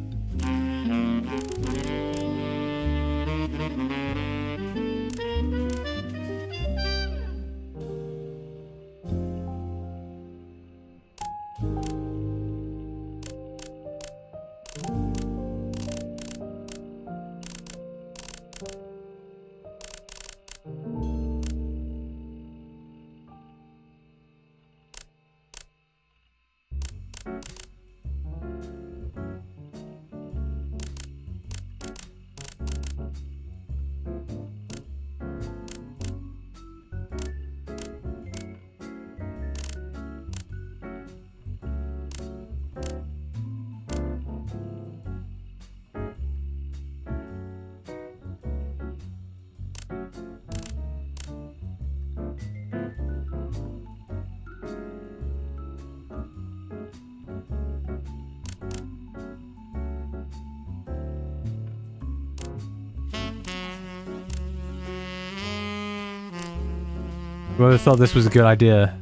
Whoever thought this was a good idea.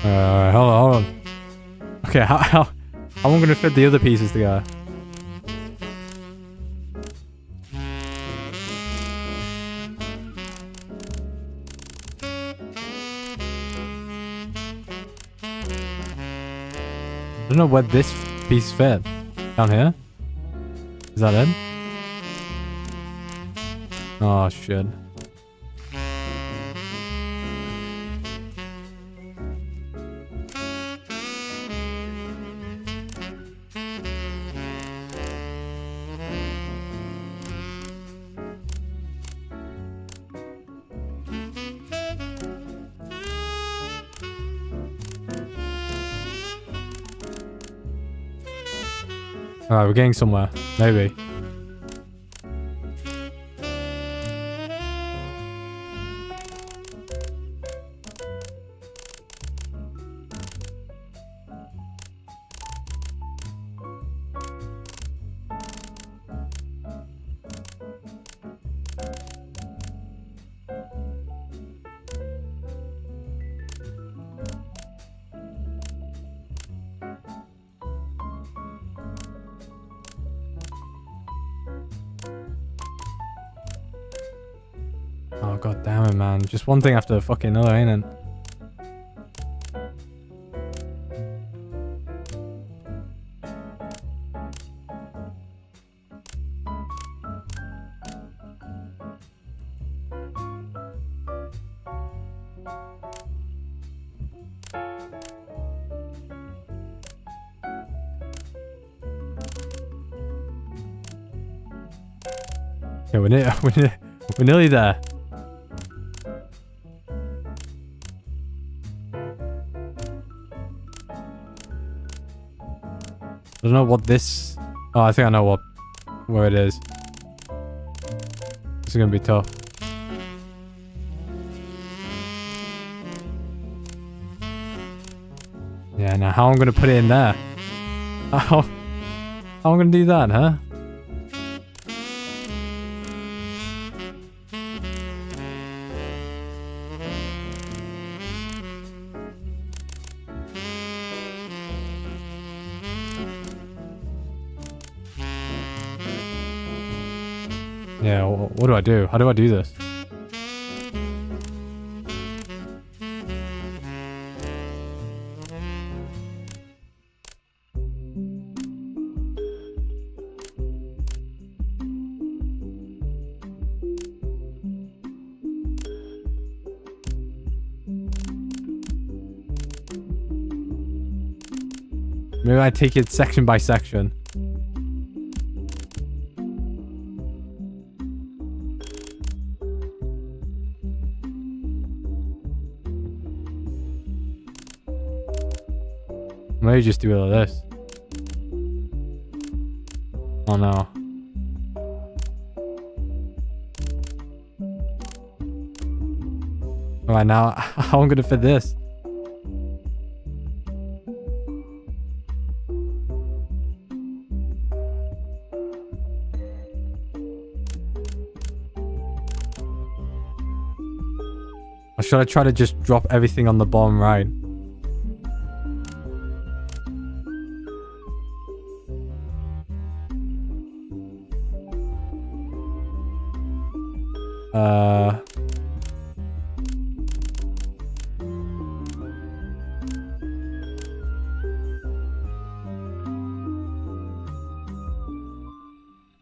Alright, hold on. Okay, how am I gonna fit the other pieces together? I don't know where this piece fit. Down here? Is that it? Oh shit. Alright, we're getting somewhere. Maybe. god damn it, man. Just one thing after the fucking another, ain't it? Yeah, we're nearly there. I don't know what this... Oh, I think I know where it is. This is gonna be tough. Yeah, now how I'm gonna put it in there? How I'm gonna do that, huh? Yeah, what do I do? How do I do this? Maybe I take it section by section. Maybe just do it like this. Oh no. Alright, now how am I gonna fit this? Or should I try to just drop everything on the bottom right?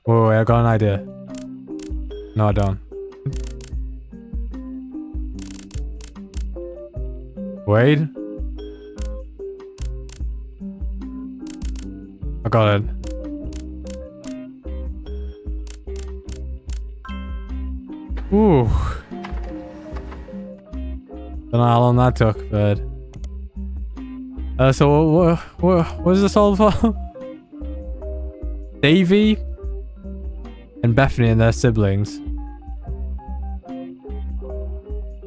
Oh, I got an idea. No, I don't. Wait. I got it. Ooh. Don't know how long that took, but... so what is this all for? Davy and Bethany and their siblings.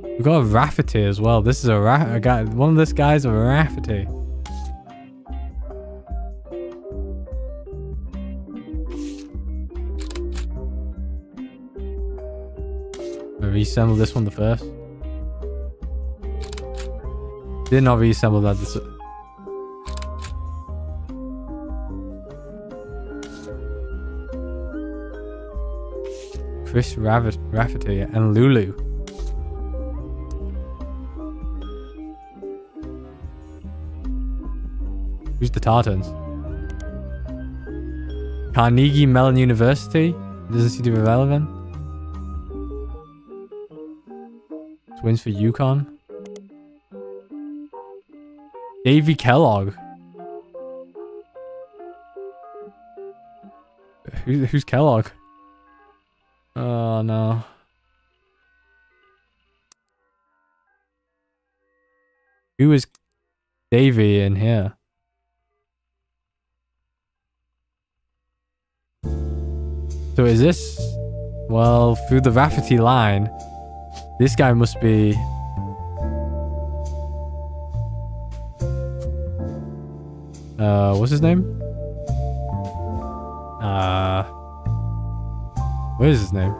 We've got a Rafferty as well. This is a guy. One of this guy's a Rafferty. I reassemble this one the first. Did not reassemble that. Chris Rafferty and Lulu. Who's the Tartans? Carnegie Mellon University? Doesn't seem to be relevant. Twins for Yukon. Davy Kellogg. Who's Kellogg? Oh no. Who is Davy in here? So is this... Well, through the Rafferty line, this guy must be... what's his name? What is his name?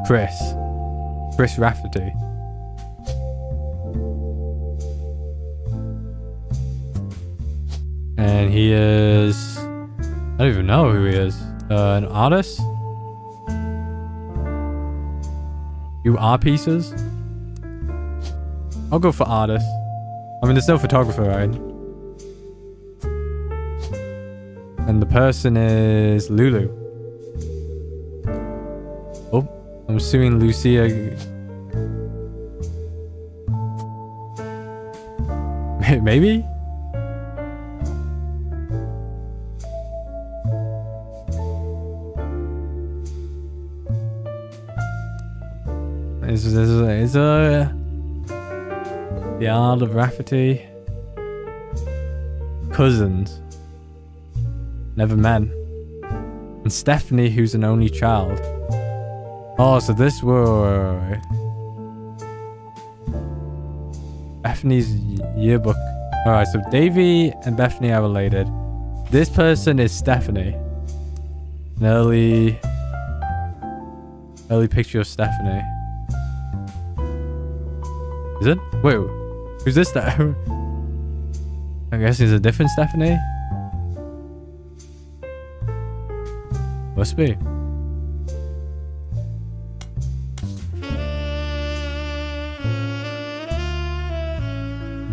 Chris Rafferty. And he is... I don't even know who he is. An artist? Do art pieces? I'll go for artist. I mean, there's no photographer, right? And the person is Lulu. Oh, I'm assuming Lucia. Maybe? Is the Art of Rafferty. Cousins. Never met. And Stephanie, who's an only child. Oh, so this were Bethany's yearbook. Alright, so Davy and Bethany are related. This person is Stephanie. An early picture of Stephanie. Is it? Wait, who's this? I guess it's a different Stephanie. Must be.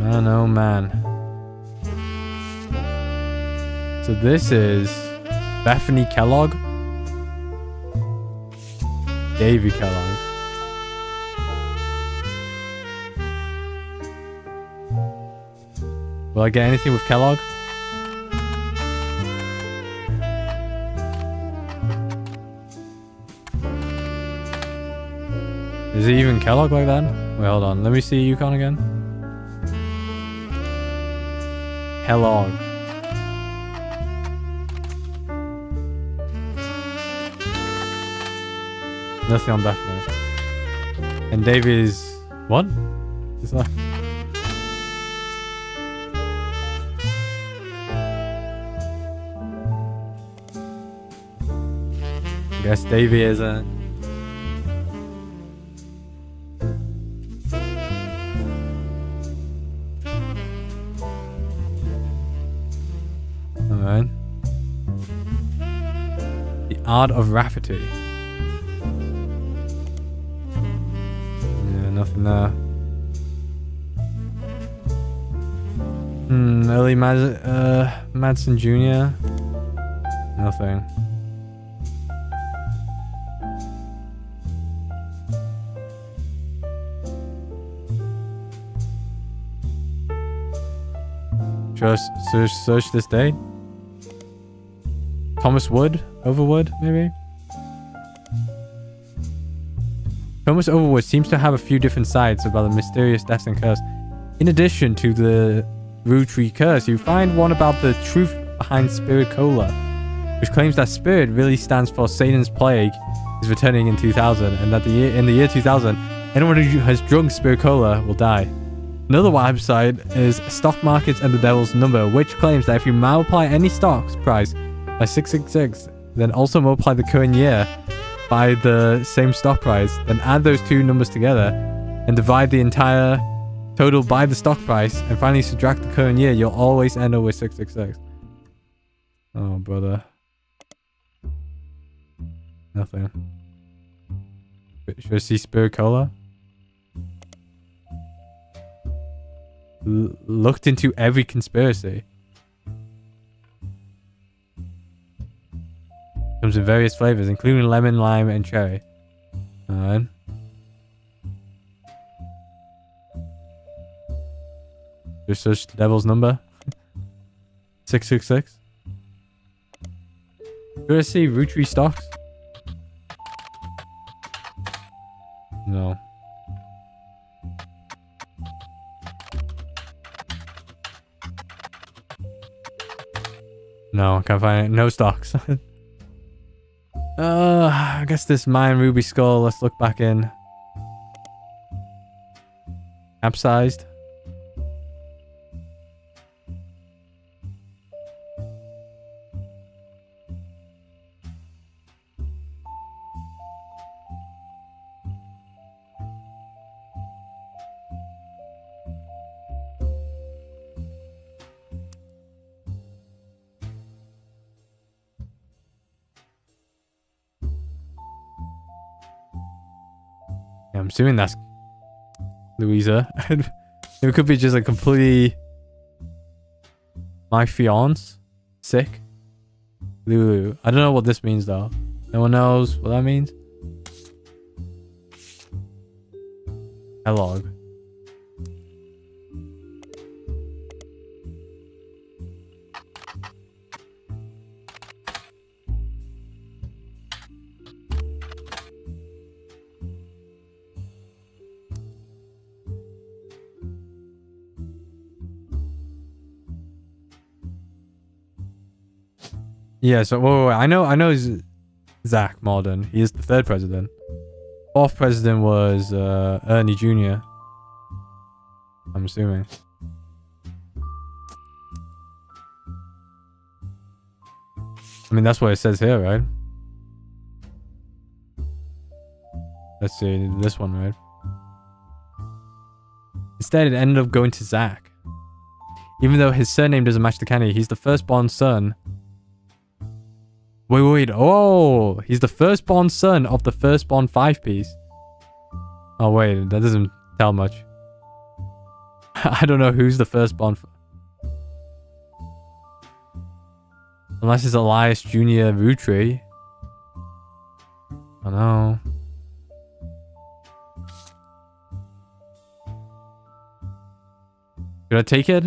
Man, oh man. So this is Bethany Kellogg. Davy Kellogg. Will I get anything with Kellogg? Is it even Kellogg like that? Wait, hold on. Let me see Yukon again. Kellogg. Nothing on Bethany. And Davy's... What? Is that... I guess Davy is a... Alright. The Art of Rafferty. Yeah, nothing there. Early Madsen Jr. Nothing. Just search this date. Thomas Wood? Overwood, maybe? Thomas Overwood seems to have a few different sides about the mysterious deaths and curse. In addition to the Roottree curse, you find one about the truth behind Spirit Cola, which claims that Spirit really stands for Satan's plague is returning in 2000, and that in the year 2000, anyone who has drunk Spirit Cola will die. Another website is Stock Markets and the Devil's Number, which claims that if you multiply any stock's price by 666, then also multiply the current year by the same stock price, then add those two numbers together and divide the entire total by the stock price, and finally subtract the current year, you'll always end up with 666. Oh, brother. Nothing. Should I see Spirit Cola? Looked into every conspiracy. Comes in various flavors, including lemon, lime, and cherry. Alright. Just search the devil's number. 666. Do I see Roottree stocks? No. No, I can't find it. No stocks. I guess this Mayan Ruby Skull. Let's look back in. Capsized. Yeah, I'm assuming that's Louisa. It could be just a completely... My fiance. Sick. Lulu. I don't know what this means though. No one knows what that means. Log. Yeah, so wait, I know Zach Marden. He is the 3rd president. 4th president was Ernie Jr. I'm assuming. I mean, that's what it says here, right? Let's see, this one, right? Instead, it ended up going to Zach. Even though his surname doesn't match the Kennedy, he's the firstborn son. Wait. Oh, he's the firstborn son of the firstborn 5-piece. Oh, wait. That doesn't tell much. I don't know who's the firstborn. Unless it's Elias Jr. Roottree. I don't know. Should I take it?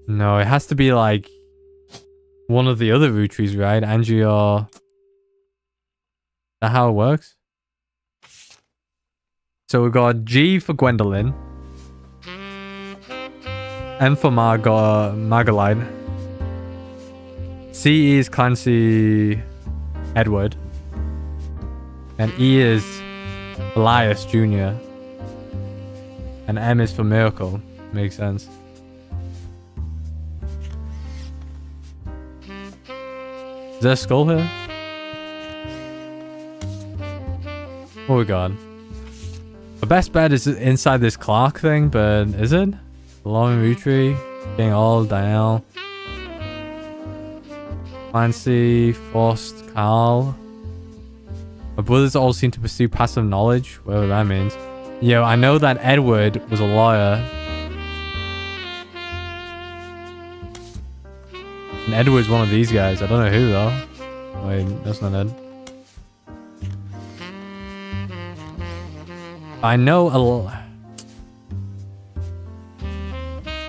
No, it has to be like one of the other Roottrees, right? Angie or... Is that how it works? So we got G for Gwendolyn. M for Margaline. C is Clancy Edward. And E is Elias Jr. And M is for Miracle. Makes sense. Is there a skull here? What we got? The best bet is inside this Clark thing, but is it? Lauren Roottree, getting all Dial. Clancy, Forced, Carl. My brothers all seem to pursue passive knowledge, whatever that means. Yo, I know that Edward was a lawyer. And Edward's one of these guys. I don't know who though. Wait, that's not Ed. I know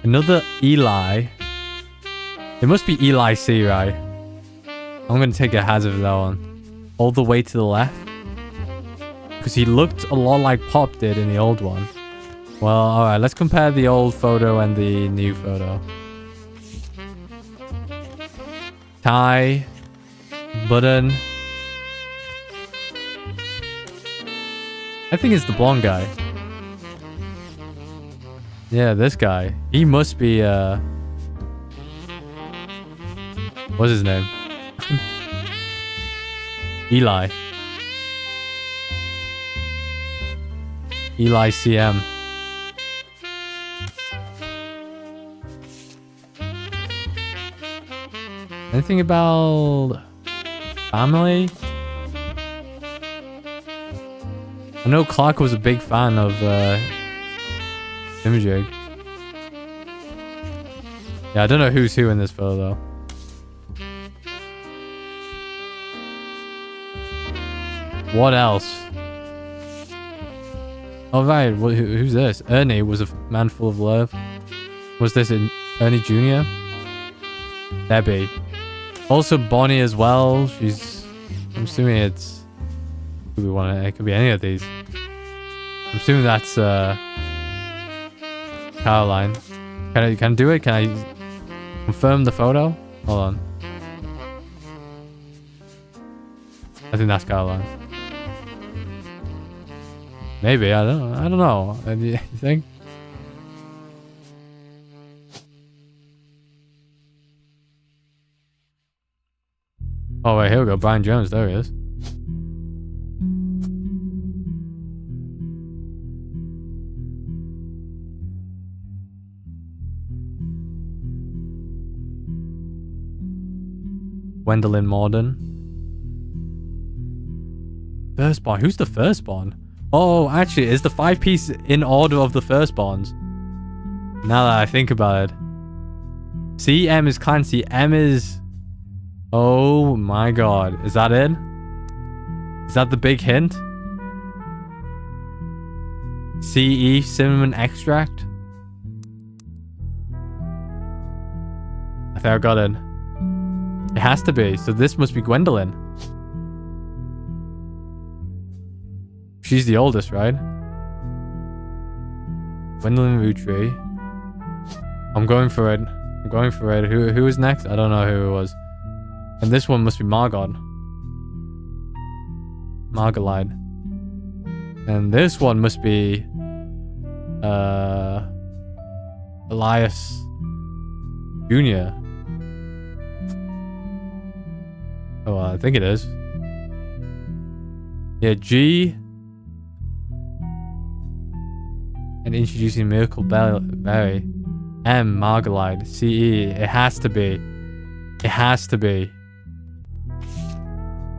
another Eli. It must be Eli C, right? I'm gonna take a hazard for that one. All the way to the left. Because he looked a lot like Pop did in the old one. Well, alright, let's compare the old photo and the new photo. Tie. Button. I think it's the blonde guy. Yeah, this guy. He must be, what's his name? Eli. Eli CM. Anything about family? I know Clark was a big fan of Imjig. Yeah, I don't know who's who in this photo though. What else? Oh right, who's this? Ernie was a man full of love. Was this Ernie Jr.? Debbie. Also Bonnie as well. She's... I'm assuming it's... It could be any of these. I'm assuming that's Caroline. Can I do it? Can I confirm the photo? Hold on. I think that's Caroline. Maybe, I don't know. You think? Oh wait, here we go. Brian Jones, there he is. Gwendolyn Morden. Firstborn. Who's the firstborn? Oh, actually, is the 5-piece in order of the firstborns? Now that I think about it. C, M is Clancy. M is... Oh my god. Is that it? Is that the big hint? CE, cinnamon extract? I think I got it. It has to be. So this must be Gwendolyn. She's the oldest, right? Gwendolyn Roottree. I'm going for it. I'm going for it. Who is next? I don't know who it was. And this one must be Margot. Margolide. And this one must be Elias Jr. Oh, I think it is. Yeah, G. And introducing Miracle Berry. M, Margolide. CE. It has to be. It has to be.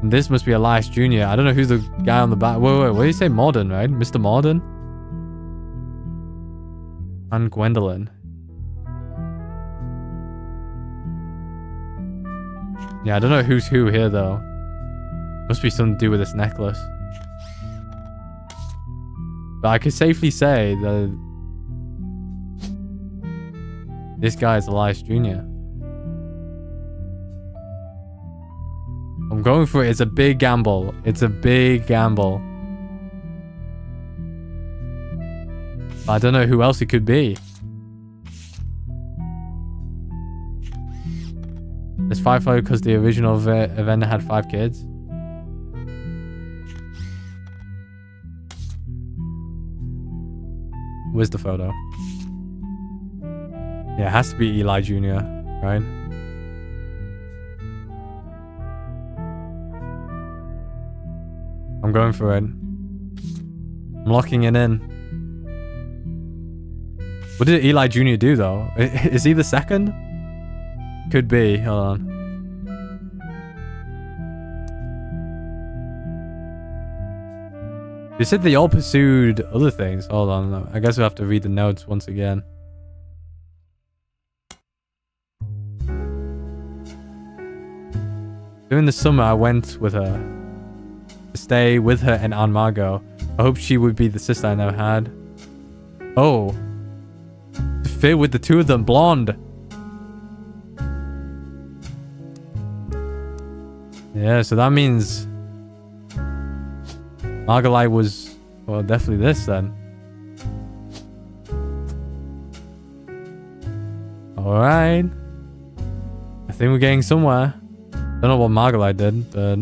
And this must be Elias Jr. I don't know who's the guy on the back. Wait. What do you say? Morden, right? Mr. Morden? And Gwendolyn. Yeah, I don't know who's who here, though. Must be something to do with this necklace. But I could safely say that this guy is Elias Jr. I'm going for it. It's a big gamble. It's a big gamble. But I don't know who else it could be. There's 5 photos because the original event had 5 kids. Where's the photo? Yeah, it has to be Eli Jr., right? I'm going for it. I'm locking it in. What did Eli Jr. do, though? Is he the second? Could be. Hold on. They said they all pursued other things. Hold on. I guess we'll have to read the notes once again. During the summer, I went with her. To stay with her and Aunt Margot. I hoped she would be the sister I never had. Oh. To fit with the two of them. Blonde. Yeah, so that means Margolite was, well, definitely this then. Alright. I think we're getting somewhere. Don't know what Margolite did, but...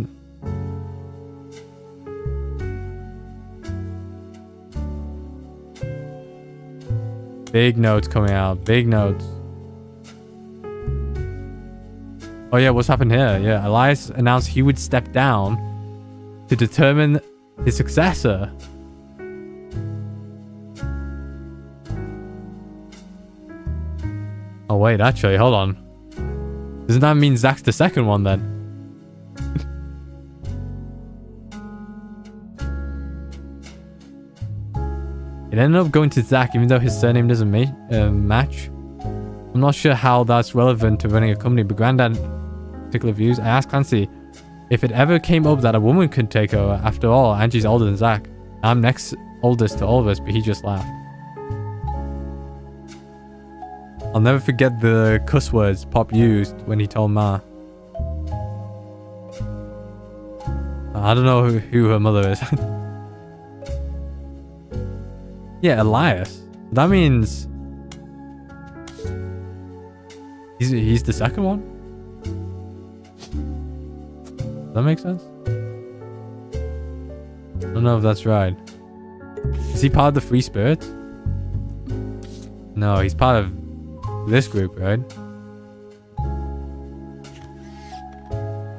Big notes coming out. Big notes. Oh yeah, what's happened here? Yeah, Elias announced he would step down to determine his successor. Oh wait, actually, hold on. Doesn't that mean Zach's the second one then? It ended up going to Zach even though his surname doesn't match. I'm not sure how that's relevant to running a company, but Granddad particular views. I asked Clancy if it ever came up that a woman could take over. After all, Angie's older than Zach. I'm next oldest to all of us, but he just laughed. I'll never forget the cuss words Pop used when he told Ma. I don't know who her mother is. Yeah, Elias. That means he's the second one? Does that make sense? I don't know if that's right. Is he part of the Free Spirits? No, he's part of this group, right?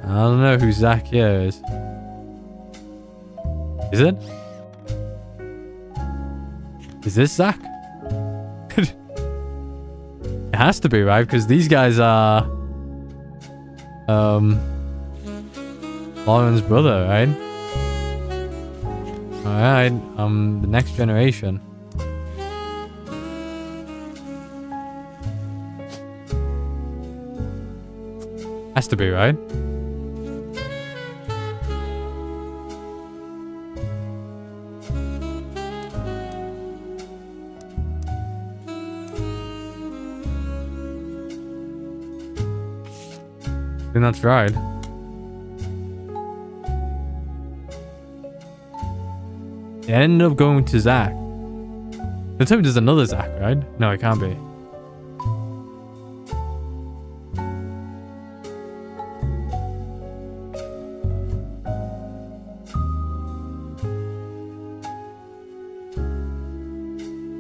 I don't know who Zach here is. Is it? Is this Zach? It has to be, right? Because these guys are... Lauren's brother, right? Alright, the next generation. Has to be, right? I think that's right. It ended up going to Zach. Don't tell me there's another Zach, right? No, it can't be.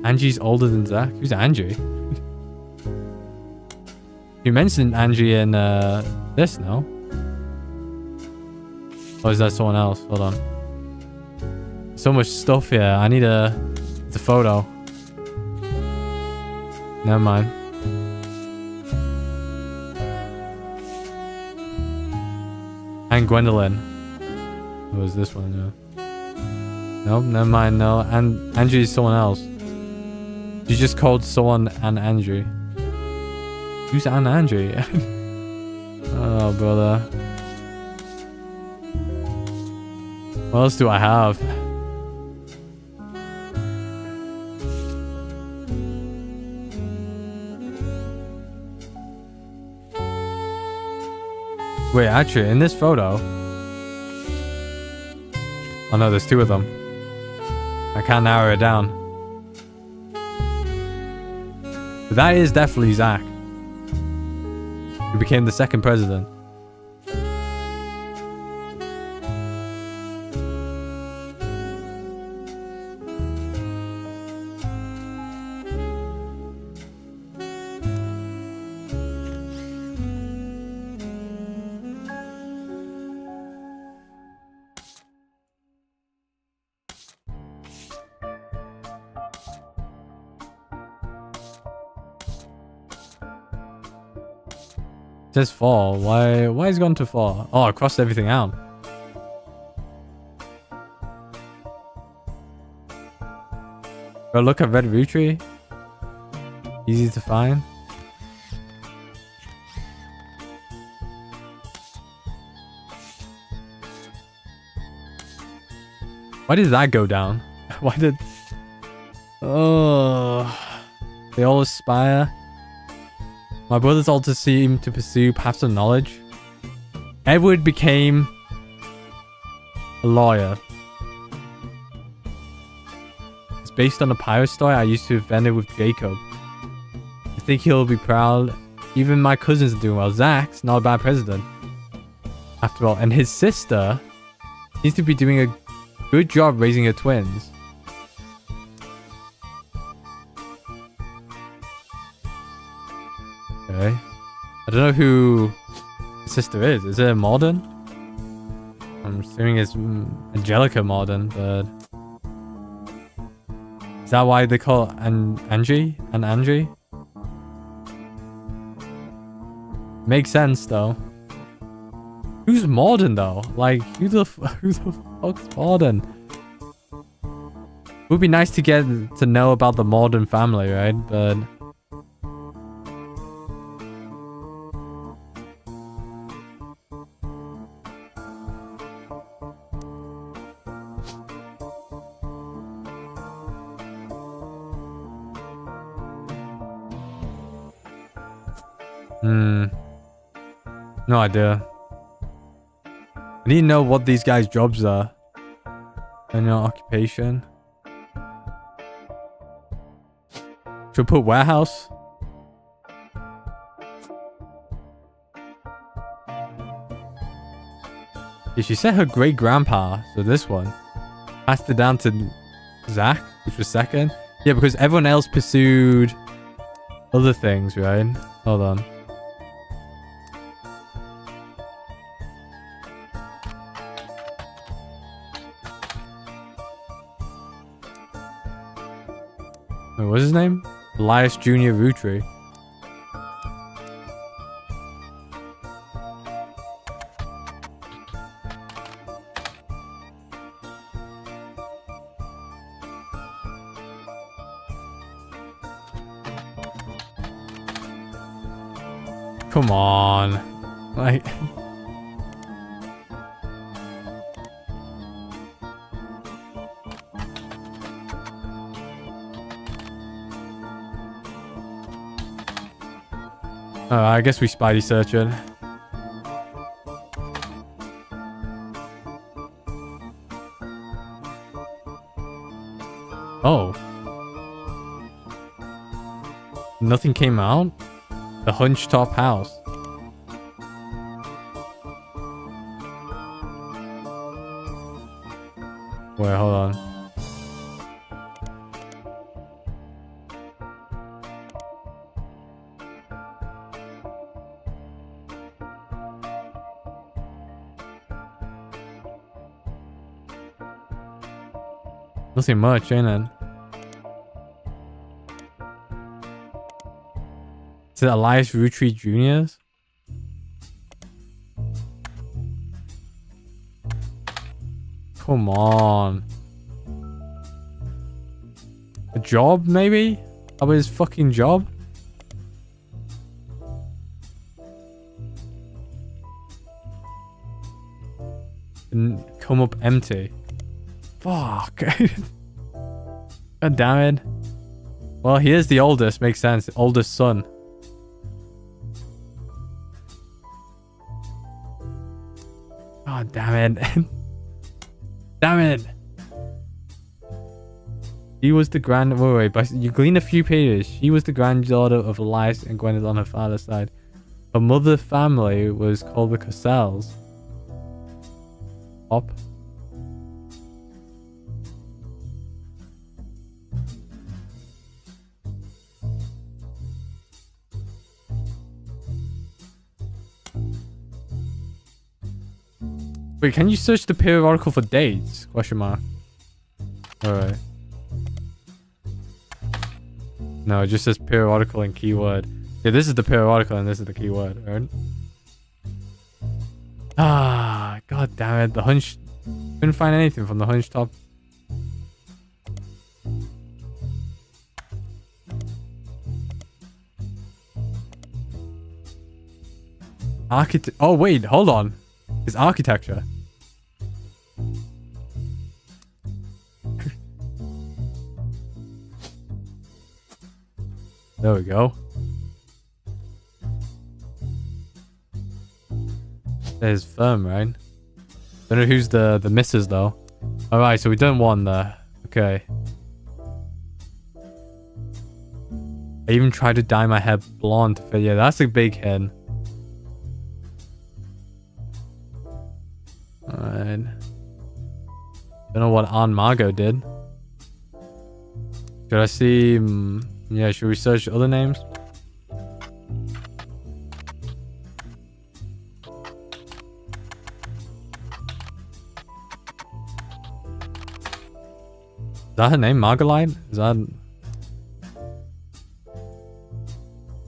Angie's older than Zach? Who's Angie? You mentioned Angie in this, no? Or is that someone else? Hold on. So much stuff here. I need it's a photo. Never mind. And Gwendolyn. Who was this one? Yeah. Nope, never mind. No, and Angie is someone else. You just called someone Anne Andrew. Who's Anne Andrew? Oh, brother. What else do I have? Wait, actually, in this photo... Oh no, there's two of them. I can't narrow it down. But that is definitely Zach. Who became the second president. It says fall. Why is it gone to fall? Oh, I crossed everything out. Go look at red Roottree. Easy to find. Why did that go down? Why did... Oh... They all aspire. My brothers all to seem to pursue paths of knowledge. Edward became a lawyer. It's based on a pirate story I used to have vended with Jacob. I think he'll be proud. Even my cousins are doing well. Zach's not a bad president. After all. And his sister seems to be doing a good job raising her twins. Okay. I don't know who his sister is. Is it Malden? I'm assuming it's Angelica Malden, but... Is that why they call it Angie? And Angie? Makes sense, though. Who's Malden, though? Like, who the fuck's Malden? It would be nice to get to know about the Malden family, right? But... No idea. I need to know what these guys' jobs are. And your occupation. Should we put warehouse? Yeah, she said her great grandpa, so this one passed it down to Zach, which was second. Yeah, because everyone else pursued other things, right? Hold on. Wait, what's his name? Elias Jr. Roottree. Come on. Like... Oh, I guess we Spidey search it. Oh. Nothing came out? The hunched top house. Wait, hold on. Nothing much, ain't it? Is it Elias Roottree Jr.'s? Come on. A job, maybe? How about his fucking job? And come up empty. Fuck. God damn it. Well, he is the oldest. Makes sense. Oldest son. God damn it. Damn it. He was the wait, but you glean a few pages. She was the granddaughter of Elias and Gwyneth on her father's side. Her mother's family was called the Cossells. Up. Wait, can you search the periodical for dates? Question mark. Alright. No, it just says periodical and keyword. Yeah, this is the periodical and this is the keyword, right? Ah, god damn it. The hunch... Couldn't find anything from the hunch top. Oh, wait, hold on. It's architecture. There we go. There's firm, right? Don't know who's the missus though. Alright, so we done one there. Okay. I even tried to dye my hair blonde to fit. Yeah, that's a big head. Alright. Don't know what Aunt Margot did. Should I see... yeah, should we search other names? Is that her name? Margolite? Is that...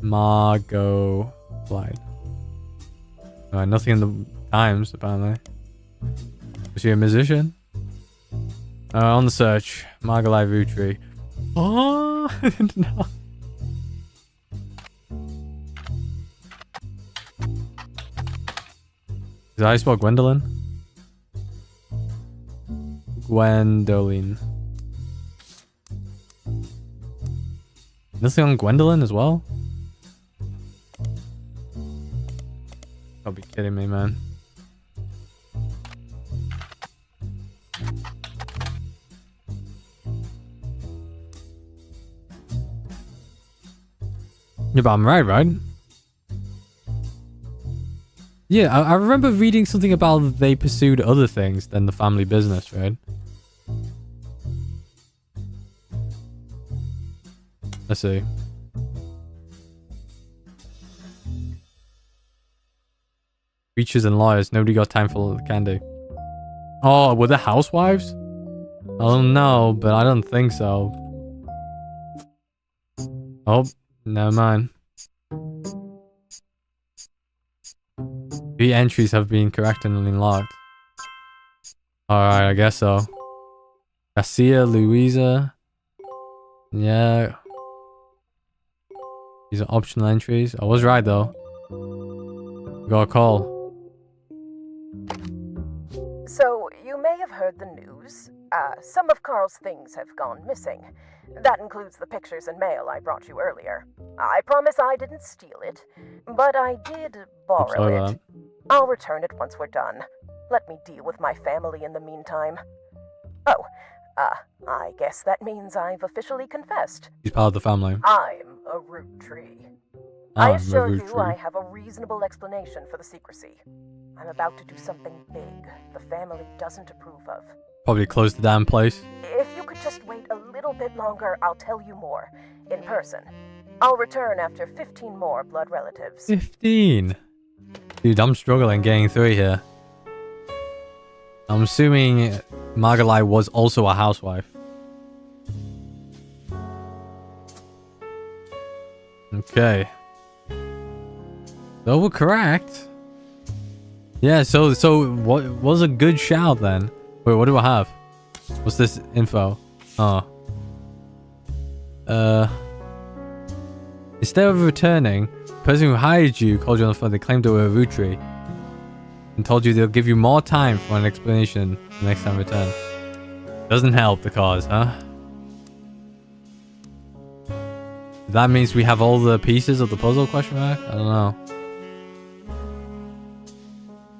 Margolite. Alright, nothing in the Times, apparently. Was she a musician? On the search. Margolite Roottree. Oh, no. Is that how you spell Gwendolyn? Gwendoline. Nothing on Gwendolyn as well? I'll be kidding me, man. Yeah, but I'm right? Yeah, I remember reading something about they pursued other things than the family business, right? Let's see. Preachers and lawyers, nobody got time for candy. Oh, were they housewives? I don't know, but I don't think so. Oh, never mind. 3 entries have been corrected and locked. Alright, I guess so. Garcia, Louisa. Yeah. These are optional entries. I was right though. We got a call. So, you may have heard the news. Some of Carl's things have gone missing. That includes the pictures and mail I brought you earlier. I promise I didn't steal it, but I did borrow it. I'll return it once we're done. Let me deal with my family in the meantime. Oh, I guess that means I've officially confessed. He's part of the family. I'm a Roottrees. I assure you I have a reasonable explanation for the secrecy. I'm about to do something big the family doesn't approve of. Probably close the damn place. If you could just wait a little bit longer, I'll tell you more. In person. I'll return after 15 more blood relatives. 15? Dude, I'm struggling getting through here. I'm assuming Margalai was also a housewife. Okay. So we're correct. Yeah, so what was a good shout then? Wait, what do I have? What's this info? Oh. Instead of returning, the person who hired you called you on the phone. They claimed they were a Roottree and told you they'll give you more time for an explanation the next time you return. Doesn't help the cause, huh? That means we have all the pieces of the puzzle, question mark? I don't know.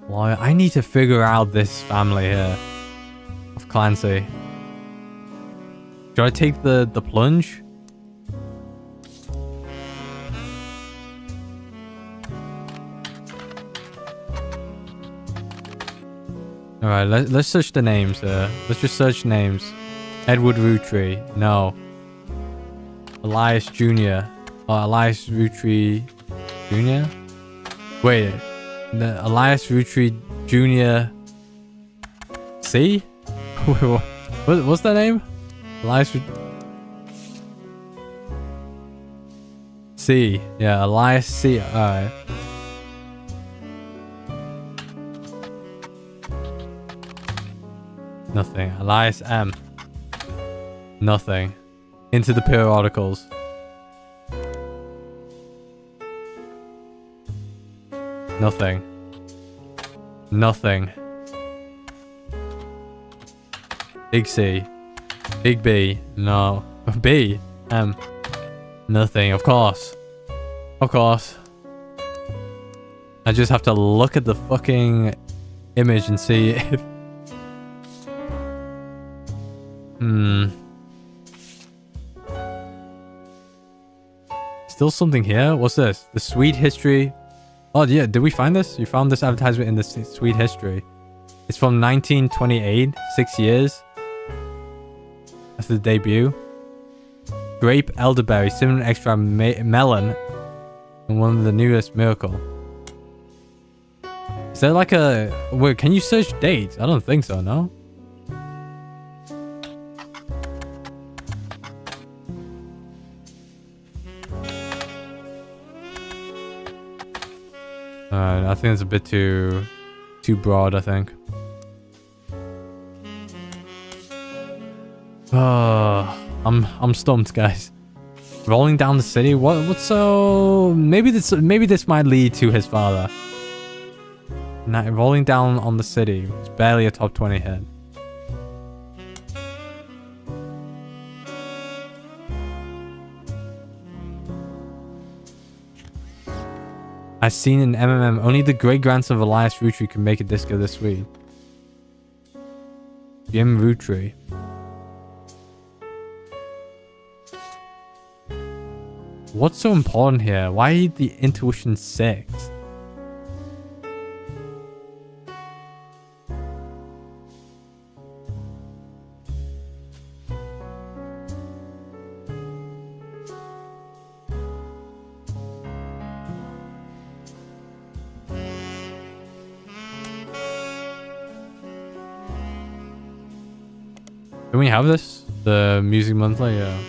Well, I need to figure out this family here of Clancy. Should I take the plunge? Alright, let's search the names here. Let's just search names. Edward Roottree. No. Elias Jr. Oh, Elias Roottree Jr.? Wait. Elias Roottree Jr. C? What's that name? Elias C. Yeah, Elias C. Alright. Nothing. Elias M. Nothing. Into the periodicals. Nothing. Nothing. Big C. Big B. No. B. M. Nothing. Of course. Of course. I just have to look at the fucking image and see if... Still something here? What's this? The Sweet History. Oh yeah, did we find this? You found this advertisement in the Sweet History. It's from 1928. 6 years. That's the debut. Grape, elderberry, cinnamon extra, melon, and one of the newest miracle. Is there like a... Wait, can you search dates? I don't think so, no? Alright, I think it's a bit too broad, I think. Oh, I'm stumped, guys. Rolling down the city. What's so... Maybe this might lead to his father. Rolling down on the city. It's barely a top 20 hit. I've seen in MMM, only the great-grandson of Elias Roottree can make a disco this sweet. Jim Roottree. What's so important here? Why the intuition 6? Can we have this? The Music Monthly? Yeah.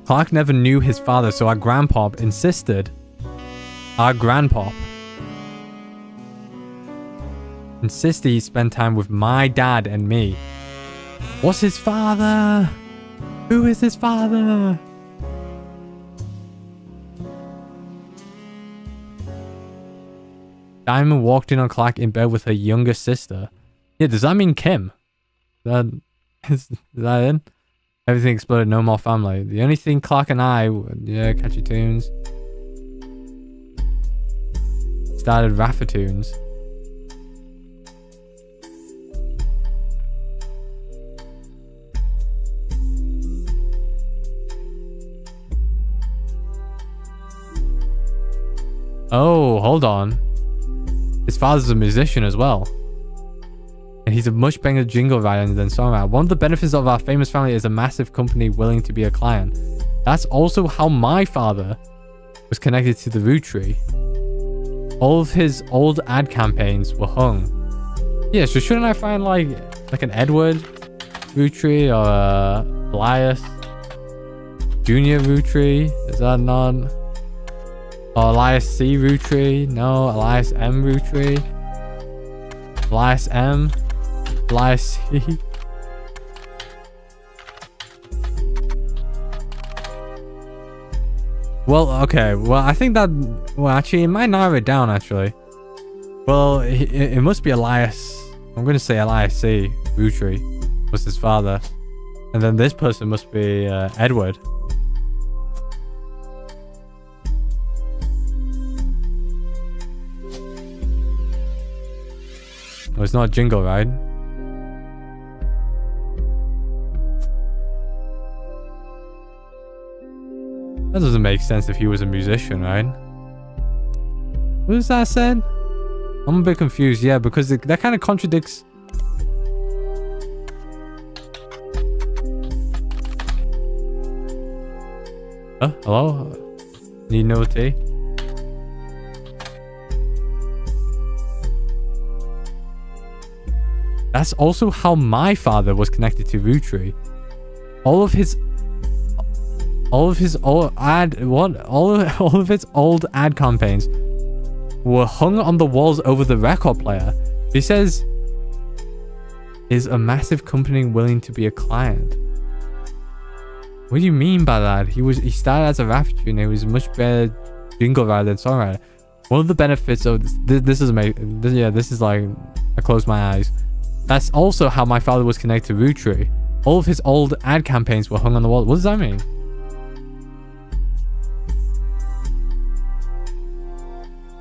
Clark never knew his father, so our grandpop insisted. Our grandpop insisted he spend time with my dad and me. What's his father? Who is his father? Diamond walked in on Clark in bed with her younger sister. Yeah, does that mean Kim? Is that in? Everything exploded, no more family. The only thing Clark and I... Yeah, catchy tunes. Started Raffatoons. Oh, hold on. His father's a musician as well. And he's a much better jingle writer than songwriter. One of the benefits of our famous family is a massive company willing to be a client. That's also how my father was connected to the Roottree. All of his old ad campaigns were hung. Yeah, so shouldn't I find like an Edward Roottree or Elias Junior Roottree? Is that not? Or Elias C Roottree? No, Elias M Roottree. Elias M. Elias C. Well, okay. Well, I think that... Well, actually, it might narrow it down, actually. Well, it must be Elias... I'm going to say Elias C. Roottree was his father. And then this person must be Edward. Oh, it's not Jingle, right? That doesn't make sense if he was a musician, right? What does that said? I'm a bit confused, yeah, because that kind of contradicts... Hello? Need no tea? That's also how my father was connected to Roottree. All of his old ad campaigns were hung on the walls over the record player. He says, is a massive company willing to be a client? What do you mean by that? He started as a rapper and he was much better jingle writer than songwriter. One of the benefits of this is like, I close my eyes. That's also how my father was connected to Roottree. All of his old ad campaigns were hung on the wall. What does that mean?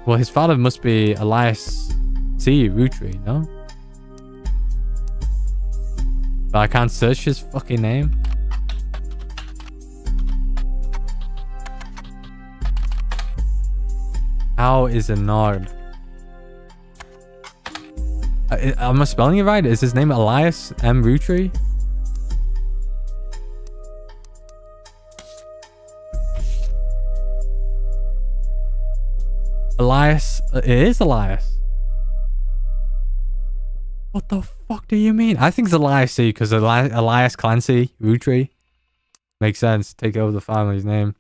Well, his father must be Elias C. Roottree, no? But I can't search his fucking name. How is it not? Am I spelling it right? Is his name Elias M. Roottree? Elias. It is Elias. What the fuck do you mean? I think it's Elias C because Elias Clancy Roottree makes sense. Take over the family's name.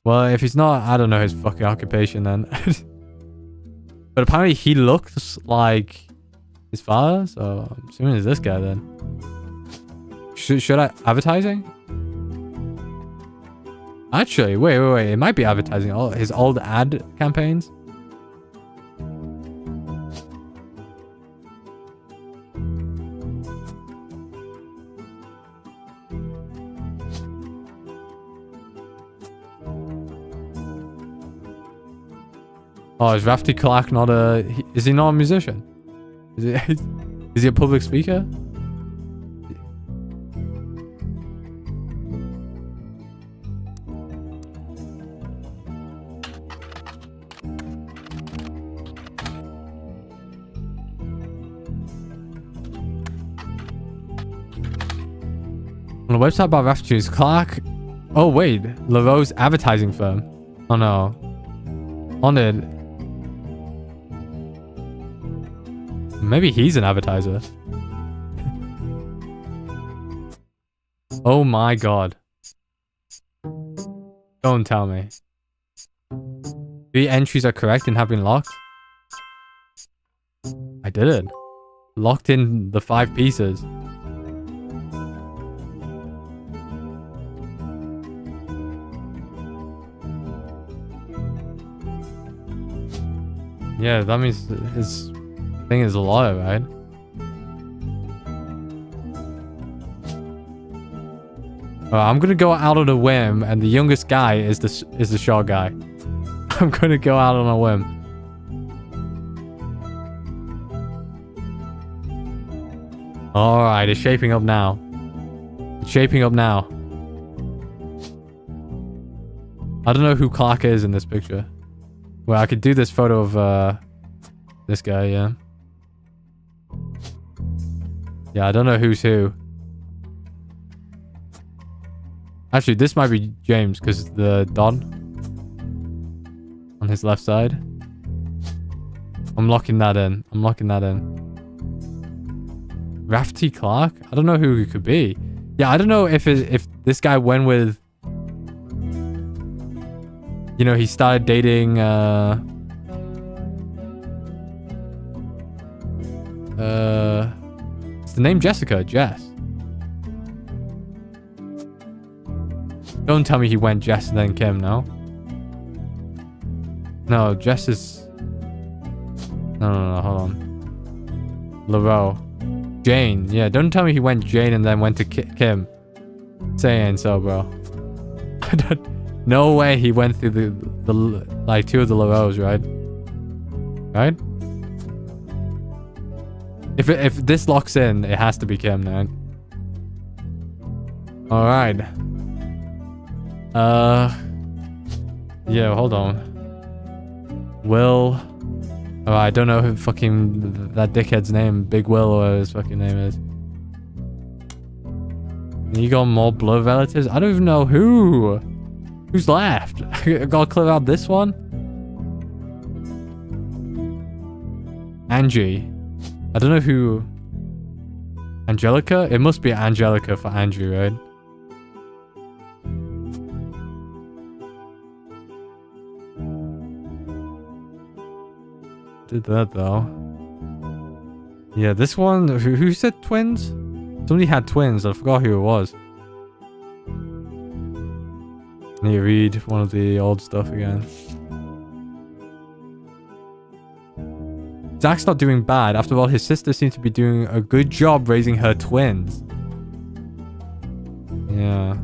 Well, if he's not, I don't know his fucking occupation then. But apparently he looks like his father, so I'm assuming it's this guy then. Should I... Advertising? Actually, wait. It might be advertising. All his old ad campaigns. Oh, is Rafty Clark not a... Is he not a musician? Is he a public speaker? On the website about Roottrees, Clark... Oh, wait. LaRoe's advertising firm. Oh, no. On it... Maybe he's an advertiser. Oh my god. Don't tell me. 3 entries are correct and have been locked. I did it. Locked in the 5 pieces. Yeah, that means his thing is a lawyer, right? I'm gonna go out on a whim, and the youngest guy is the short guy. I'm gonna go out on a whim. Alright, it's shaping up now. It's shaping up now. I don't know who Clark is in this picture. Well, I could do this photo of this guy, yeah. Yeah, I don't know who's who. Actually, this might be James, because the dot on his left side. I'm locking that in. I'm locking that in. Rafferty Clark? I don't know who he could be. Yeah, I don't know if this guy went with... You know, he started dating... It's the name Jessica, Jess. Don't tell me he went Jess and then Kim, no? No, Jess is... No, hold on. Laurel. Jane. Yeah, don't tell me he went Jane and then went to Kim. Saying so, bro. I don't... No way he went through the like, two of the Laurels, right? Right? If this locks in, it has to be Kim, man. Alright. Yeah, hold on. Will... Oh, I don't know who fucking that dickhead's name, Big Will, or his fucking name is. You got more blood relatives? I don't even know who. Who's left? I gotta clear out this one. Angie. I don't know who. Angelica? It must be Angelica for Andrew, right? Did that though. Yeah, this one. Who said twins? Somebody had twins. I forgot who it was. I need to read one of the old stuff again. Zach's not doing bad. After all, his sister seems to be doing a good job raising her twins. Yeah.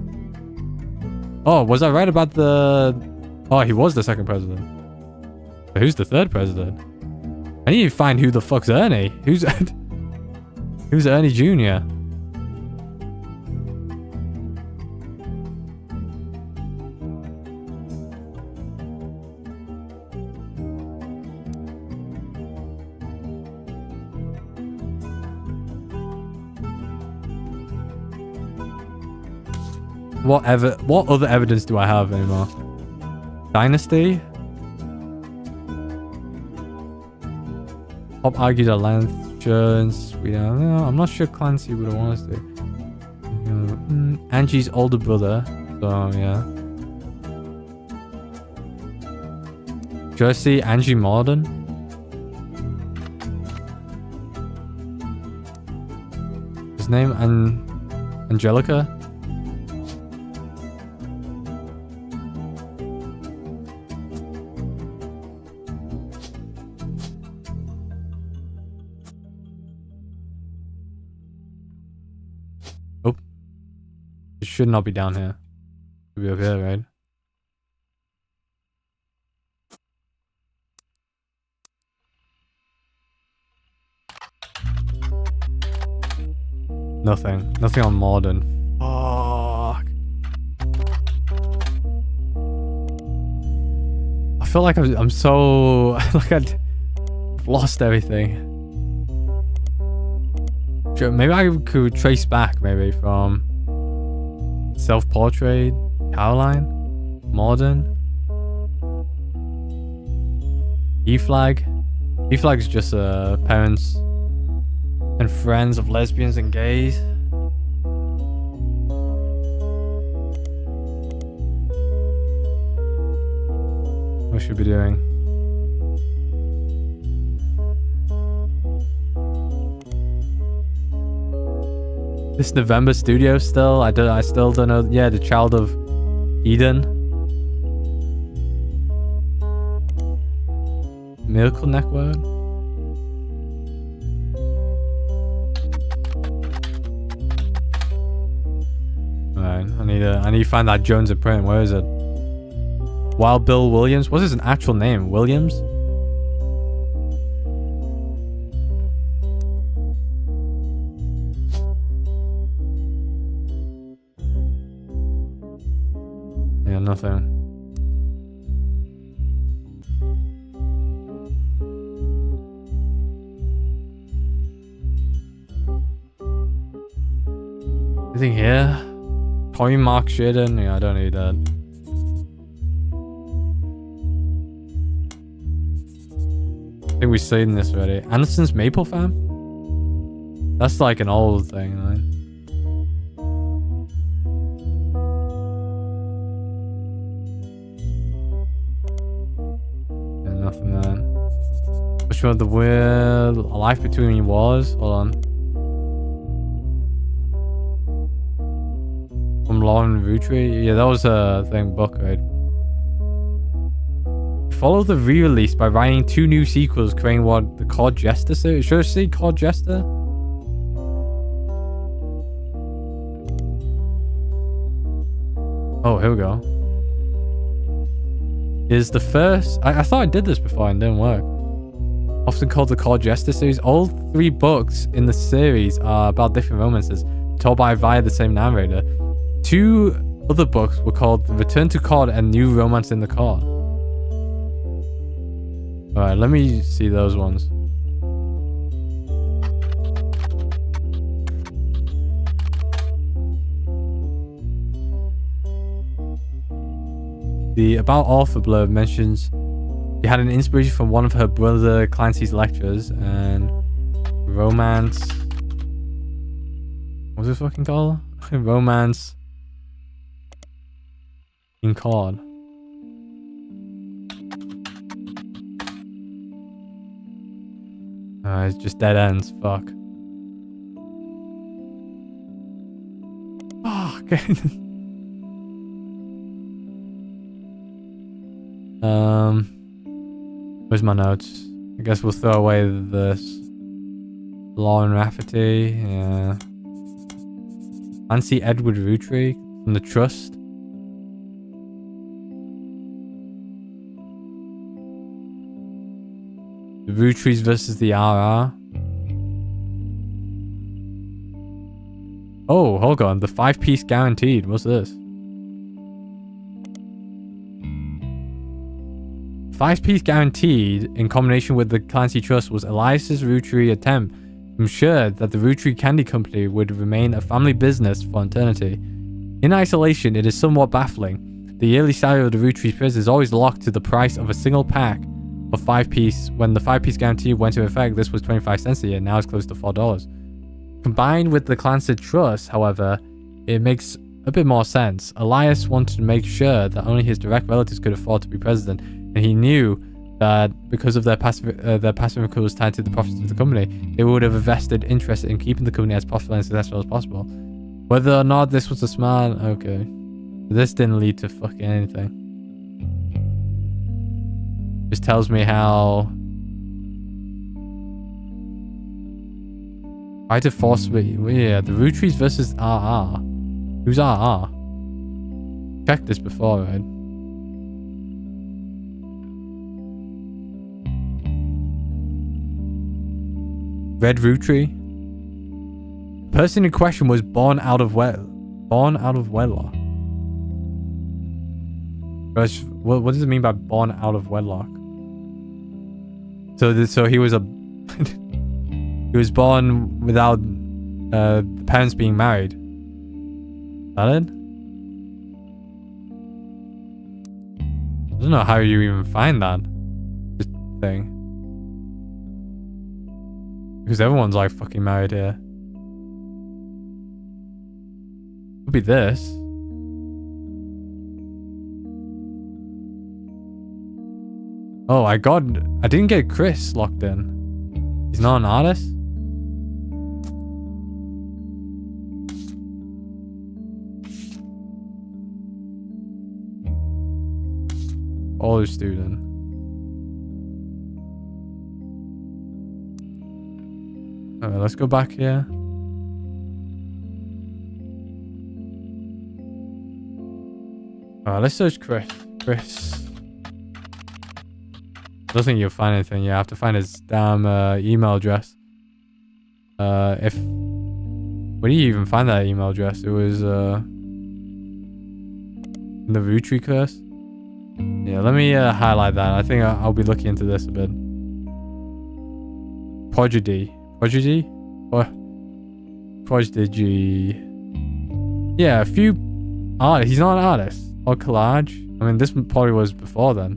Oh, was I right about the... Oh, he was the second president. But who's the third president? I need to find who the fuck's Ernie. Who's Ernie Jr.? What other evidence do I have anymore? Dynasty? Pop argues at length. We don't know. I'm not sure Clancy would want us to. Angie's older brother. So, yeah. Should I see Angie Morden? His name? Angelica? Should not be down here. Should be up here, right? Nothing. Nothing on modern. Fuck. I feel like I'm so... like I've lost everything. Maybe I could trace back, maybe, from... Self-portrait, Caroline, Modern, E-Flag. E-Flag is just parents and friends of lesbians and gays. What should we be doing? This November studio still? I still don't know. Yeah, the Child of Eden. Miracle Network. Alright, I need to find that Jones in print. Where is it? Wild Bill Williams? What is his actual name? Williams? Yeah, nothing. Anything here? Toy Mark Shadon? Yeah, I don't need that. I think we've seen this already. Anderson's Maple Farm? That's like an old thing, right? Yeah, nothing there. Which one of the weird Life Between Wars? Hold on. From Lauren Roottree? Yeah, that was a thing book, right? Follow the re-release by writing 2 new sequels creating what the Cod Jester series. Should I see Cod Jester? Oh, here we go. Is the first... I thought I did this before and it didn't work. Often called the Cod Jester series. All 3 books in the series are about different romances, told by via the same narrator. 2 other books were called Return to Cod and New Romance in the Cod. Alright, let me see those ones. The About Author blurb mentions she had an inspiration from one of her brother Clancy's lectures and romance. What's this fucking called? Romance in Cod. It's just dead ends. Fuck. Oh, okay. Where's my notes? I guess we'll throw away this. Lauren Rafferty. Yeah. Fancy Edward Roottree from the Trust. The Rootrees versus the RR. Oh, hold on. The 5-piece guaranteed. What's this? 5-piece guaranteed in combination with the Clancy Trust was Elias's Roottree attempt to ensure that the Roottree Candy Company would remain a family business for eternity. In isolation, it is somewhat baffling. The yearly salary of the Roottree prize is always locked to the price of a single pack of 5-piece. When the 5-piece guarantee went into effect, this was 25 cents a year. Now it's close to $4. Combined with the Clancy Trust, however, it makes a bit more sense. Elias wanted to make sure that only his direct relatives could afford to be president, and he knew that because of their passive income was tied to the profits of the company, they would have a vested interest in keeping the company as profitable and successful as possible. Whether or not this was a smart... Okay. This didn't lead to fucking anything. This tells me how... Try to forcibly... Yeah, the Rootrees versus RR. Who's RR? Checked this before, right? Red Roottree. The person in question was born out of wedlock. What does it mean by born out of wedlock? So he was a he was born without the parents being married. Is that it? I don't know how you even find that this thing. Because everyone's like fucking married here. Could be this. Oh, I didn't get Chris locked in. He's not an artist? Older student. Alright, let's go back here. Alright, let's search Chris. I don't think you'll find anything. You have to find his damn email address. Where do you even find that email address? It was in the Roottree curse. Yeah, let me highlight that. I think I'll be looking into this a bit. Prodigy. Yeah, a few art. He's not an artist. Or collage. I mean, this probably was before then.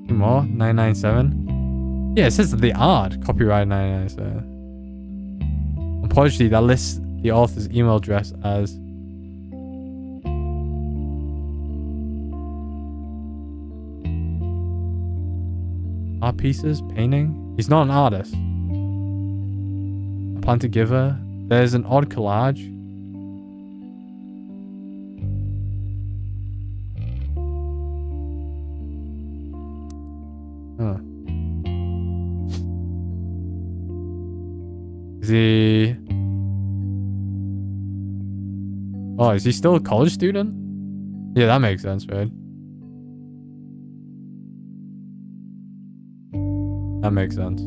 Two more. 997. Yeah, it says the art. Copyright 997. On Prodigy, that lists the author's email address as art pieces, painting. He's not an artist. I plan to give her. There's an odd collage. Huh. Is he... Oh, is he still a college student? Yeah, that makes sense, right? That makes sense.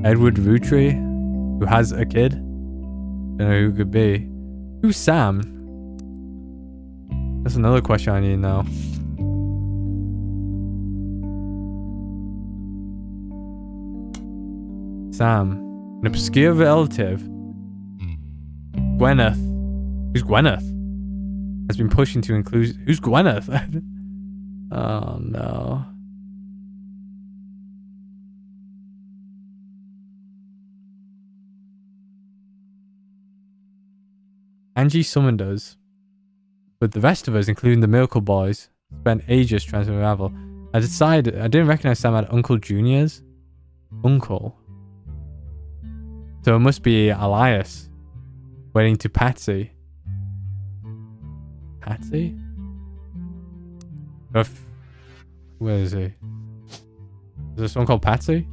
Edward Roottree, who has a kid. Don't know who it could be. Who's Sam? That's another question I need to know. Sam, an obscure relative. Gwyneth. Who's Gwyneth? Has been pushing to include... Who's Gwyneth? Oh, no. Angie summoned us. But the rest of us, including the Miracle Boys, spent ages trying to unravel. I decided... I didn't recognize Sam as Uncle Junior's. Uncle. So it must be Elias. Waiting to Patsy. Patsy? Where is he? Is there someone called Patsy?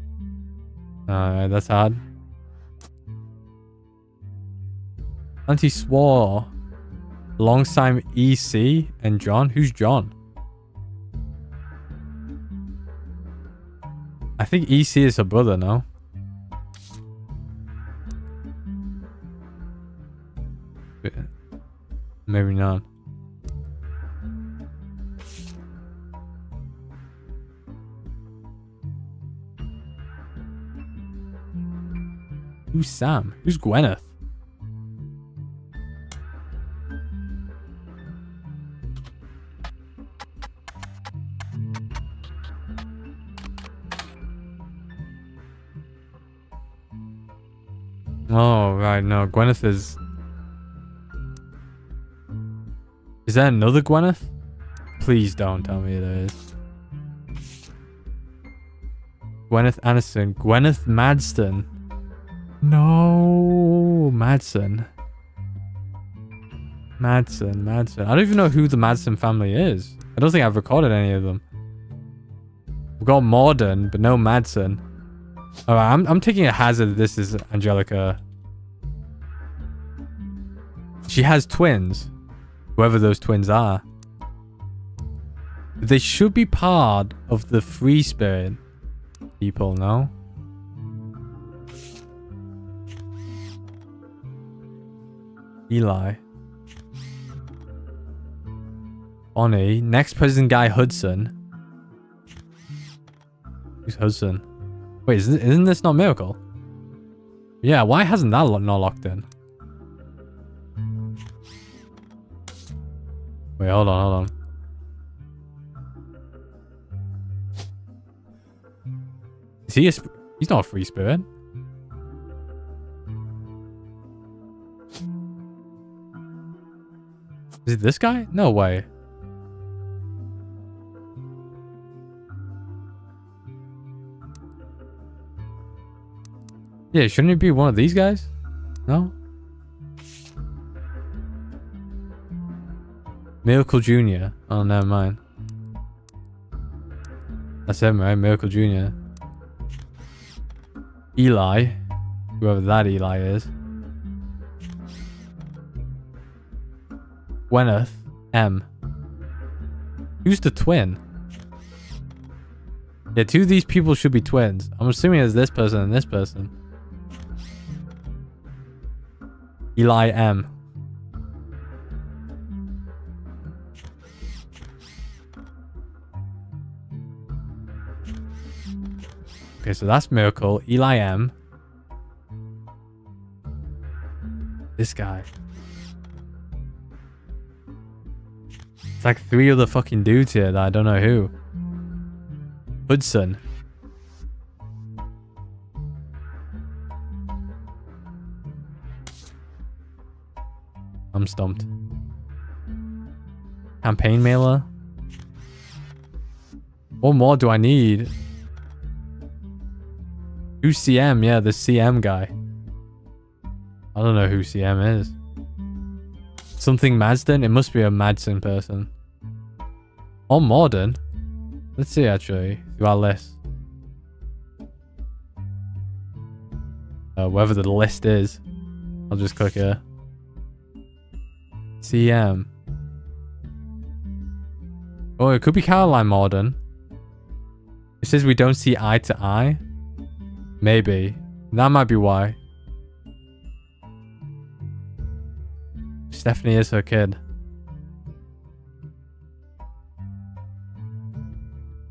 That's hard. Auntie swore alongside EC and John. Who's John? I think EC is her brother, no? Maybe not. Who's Sam? Who's Gwyneth? Oh, right, no. Gwyneth is... Is that another Gwyneth? Please don't tell me there is. Gwyneth Aniston. Gwyneth Madston. No, Madsen. I don't even know who the Madsen family is. I don't think I've recorded any of them. We've got Morden, but no Madsen. Alright, I'm taking a hazard that this is Angelica. She has twins. Whoever those twins are. They should be part of the free spirit people, no? Eli. Bonnie. Next president guy Hudson. Who's Hudson? Wait, isn't this not Miracle? Yeah, why hasn't that not locked in? Wait, hold on. Is he he's not a free spirit. Is it this guy? No way. Yeah, shouldn't it be one of these guys? No? Miracle Jr. Oh, never mind. That's him, right? Miracle Jr. Eli. Whoever that Eli is. Gwyneth M. Who's the twin? Yeah, two of these people should be twins. I'm assuming it's this person and this person. Eli M. Okay, so that's Miracle. Eli M. This guy. It's like 3 other fucking dudes here that I don't know who. Hudson. I'm stumped. Campaign mailer. What more do I need? Who's CM? Yeah, the CM guy. I don't know who CM is. Something Madsden? It must be a Madsen person. Or Morden. Let's see actually. Through our list. Whatever the list is. I'll just click here. CM. Oh, it could be Caroline Morden. It says we don't see eye to eye. Maybe. That might be why. Stephanie is her kid.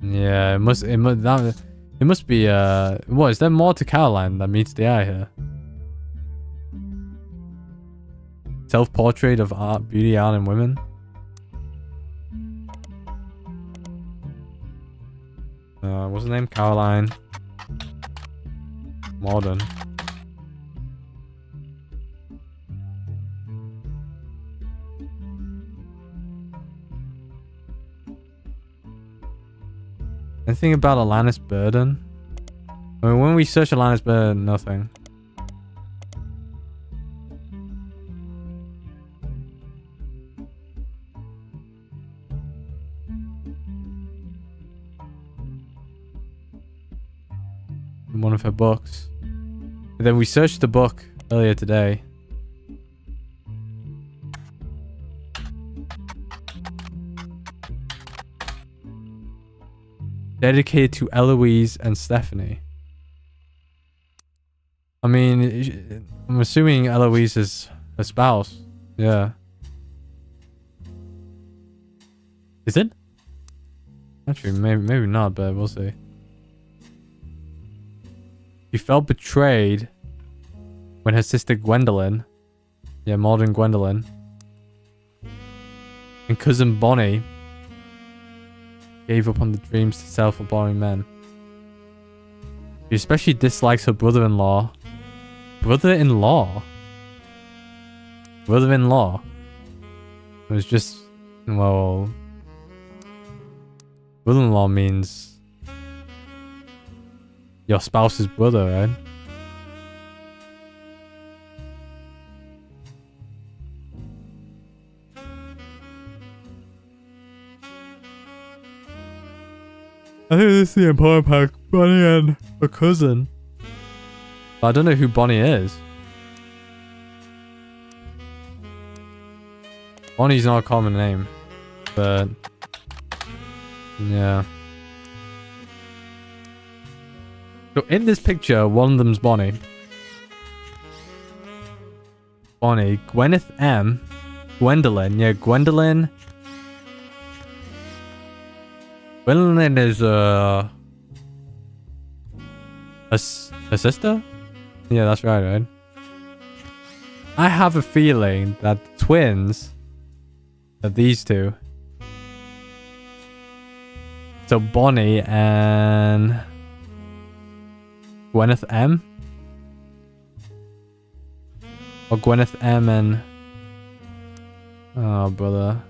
Yeah, it must be what, is there more to Caroline that meets the eye here? Self-portrait of art, beauty, art, and women. What's her name? Caroline Morden. Anything about Alanis Burden? I mean, when we search Alanis Burden, nothing. In one of her books. And then we searched the book earlier today. Dedicated to Eloise and Stephanie. I mean, I'm assuming Eloise is a spouse. Yeah. Is it? Actually, maybe not, but we'll see. She felt betrayed when her sister Gwendolyn, yeah, modern Gwendolyn, and cousin Bonnie gave up on the dreams to sell for borrowing men. She especially dislikes her brother-in-law. Brother-in-law? Brother-in-law. It was just, well... Brother-in-law means... your spouse's brother, right? I think this is the important part. Bonnie and her cousin. But I don't know who Bonnie is. Bonnie's not a common name. But... yeah. So in this picture, one of them's Bonnie. Bonnie. Gwyneth M. Gwendolyn. Yeah, Gwendolyn. Gwendolyn is her sister? Yeah, that's right? I have a feeling that the twins are these two. So Bonnie and Gwyneth M? Or Gwyneth M and... oh, brother.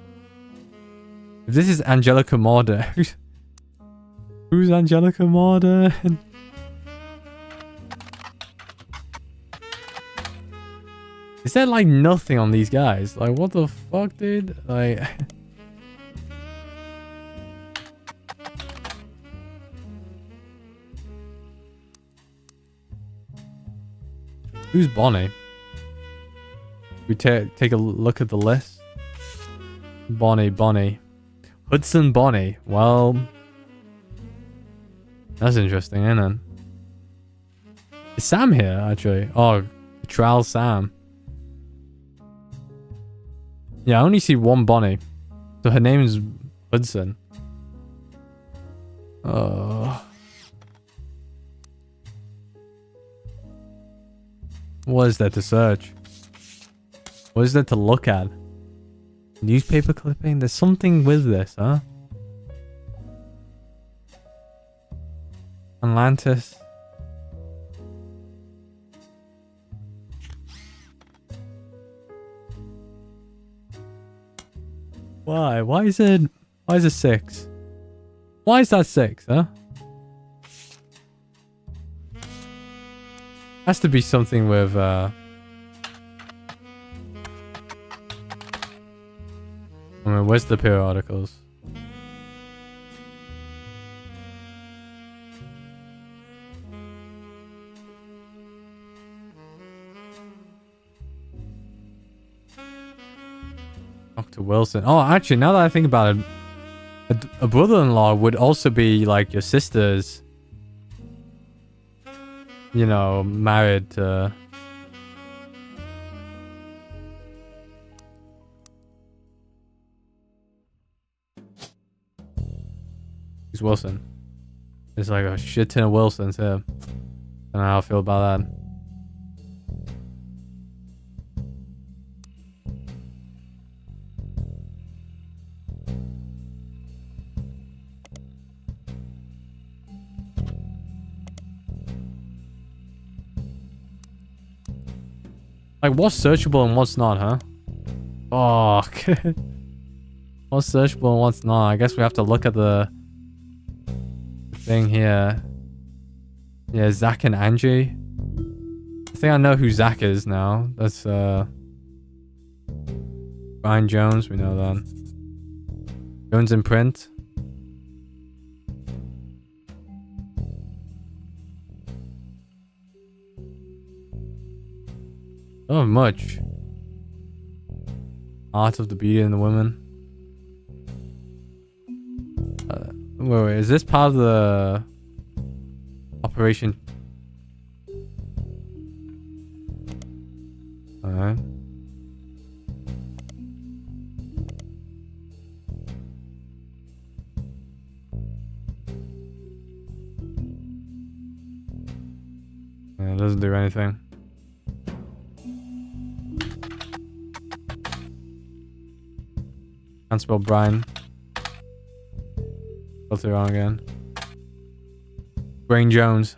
If this is Angelica Morden... who's Angelica Morden? Is there like nothing on these guys? Like, what the fuck, dude? Like... Who's Bonnie? We take a look at the list. Bonnie. Hudson Bonnie. Well, that's interesting, isn't it? Is Sam here, actually? Oh, Trial Sam. Yeah, I only see one Bonnie. So her name is Hudson. What is there to search? What is there to look at? Newspaper clipping? There's something with this, huh? Atlantis. Why? Why is it 6? Why is that 6, huh? Has to be something with I mean, where's the periodicals? Dr. Wilson. Oh, actually, now that I think about it, a brother-in-law would also be like your sister's, you know, married to... Who's Wilson? There's like a shit ton of Wilsons here. I don't know how I feel about that. Like, what's searchable and what's not, huh? Oh, what's searchable and what's not? I guess we have to look at the thing here. Yeah, Zach and Angie. I think I know who Zach is now. That's Brian Jones, we know that. Jones in print. Not much. Art of the Beauty and the Women. Wait, is this part of the operation? Alright. Yeah, it doesn't do anything. Can't spell Brian. Spelled it wrong again. Brain Jones.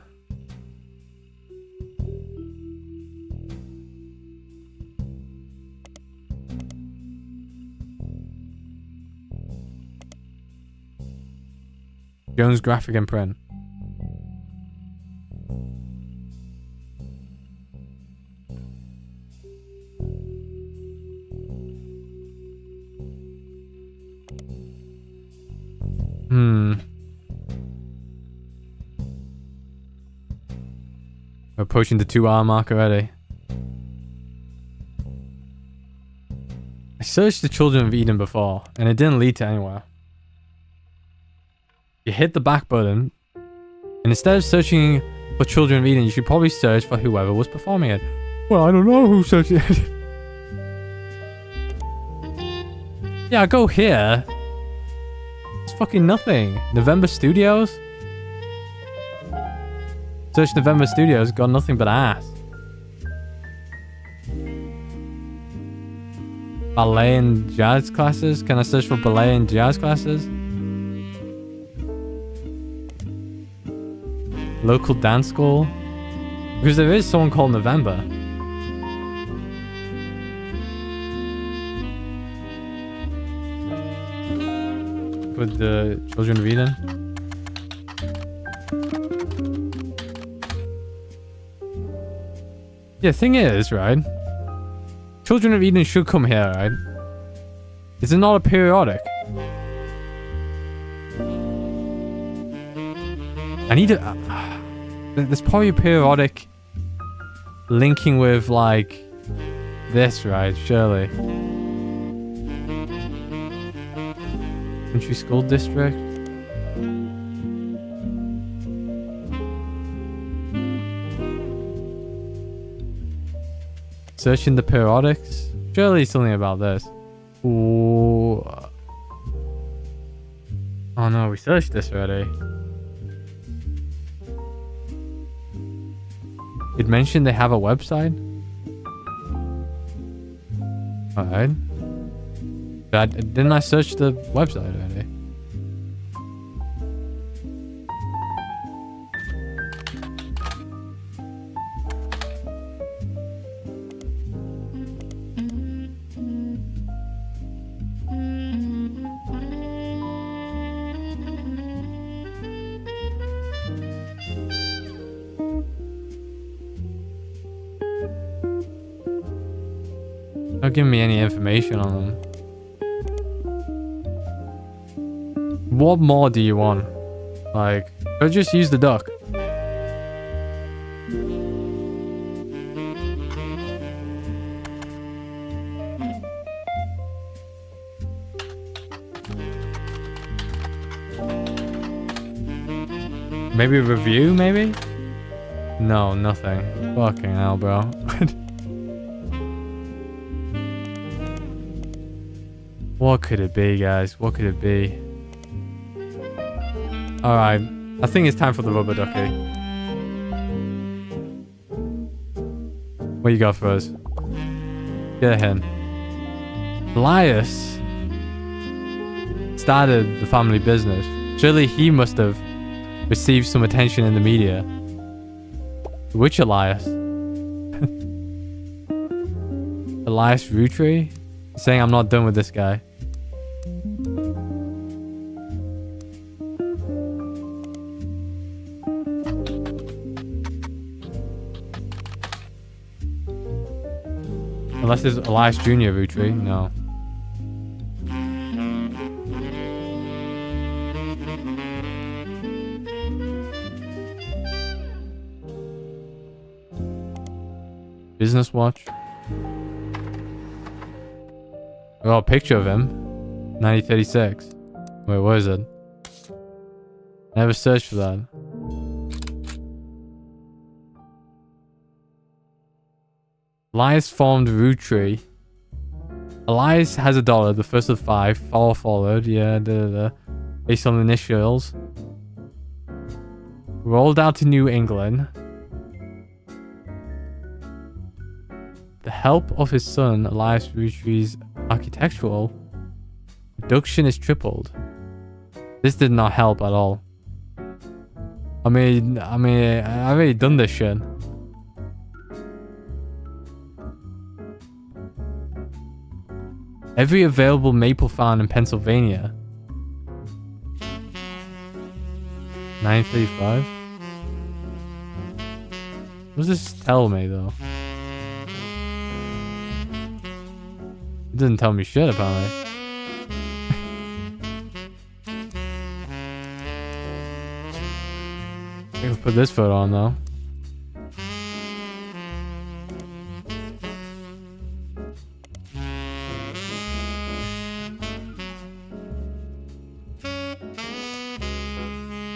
Jones Graphic and Print. We're approaching the 2-hour mark already. I searched the Children of Eden before, and it didn't lead to anywhere. You hit the back button, and instead of searching for Children of Eden, you should probably search for whoever was performing it. Well, I don't know who searched it. Yeah, go here. It's fucking nothing. November Studios? Search November Studios, got nothing but ass. Ballet and jazz classes? Can I search for ballet and jazz classes? Local dance school? Because there is someone called November. With the Children of Eden. Yeah, thing is, right? Children of Eden should come here, right? Is it not a periodic? I need to... there's probably a periodic linking with like this, right? Surely. Country School District. Searching the periodics. Surely something about this. Ooh. Oh no, we searched this already. It mentioned they have a website. Alright. Didn't I search the website already? Not giving me any information on them. What more do you want? Like, go just use the duck. Maybe a review, maybe? No, nothing. Fucking hell, bro. What could it be, guys? What could it be? Alright. I think it's time for the rubber ducky. What you got for us? Get a hint. Elias started the family business. Surely he must have received some attention in the media. Which Elias? Elias Roottree? Saying I'm not done with this guy. Unless it's Elias Jr. Roottree. No. Business watch. Oh, a picture of him. 1936. Wait, what is it? Never searched for that. Elias formed Roottrees. Elias has a dollar, the first of 5. Followed. Yeah, based on the initials. Rolled out to New England. The help of his son, Elias Rootree's architectural production is tripled. This did not help at all. I mean, I've already done this shit. Every available maple found in Pennsylvania. 935? What does this tell me, though? It doesn't tell me shit, apparently. I can put this photo on, though.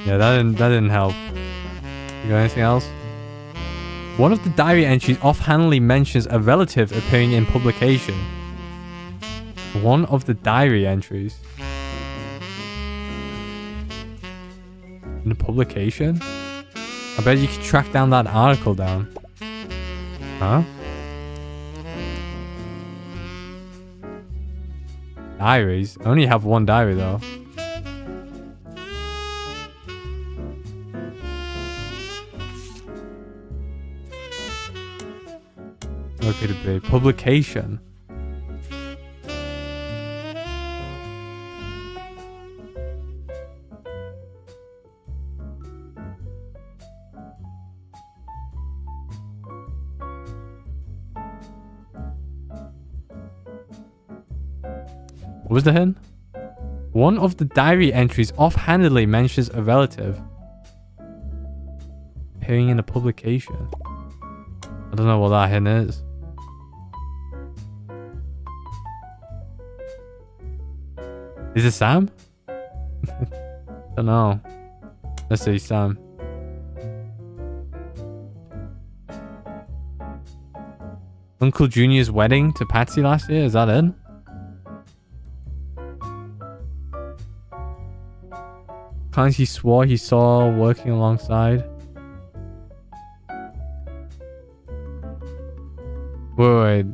Yeah, that didn't help. You got anything else? One of the diary entries offhandedly mentions a relative appearing in publication. One of the diary entries? In a publication? I bet you could track down that article down. Huh? Diaries? I only have one diary though. What could it be? Publication. What was the hint? One of the diary entries offhandedly mentions a relative appearing in a publication. I don't know what that hint is. Is it Sam? Don't know. Let's see, Sam. Uncle Junior's wedding to Patsy last year? Is that it? Clancy swore he saw working alongside. Wait.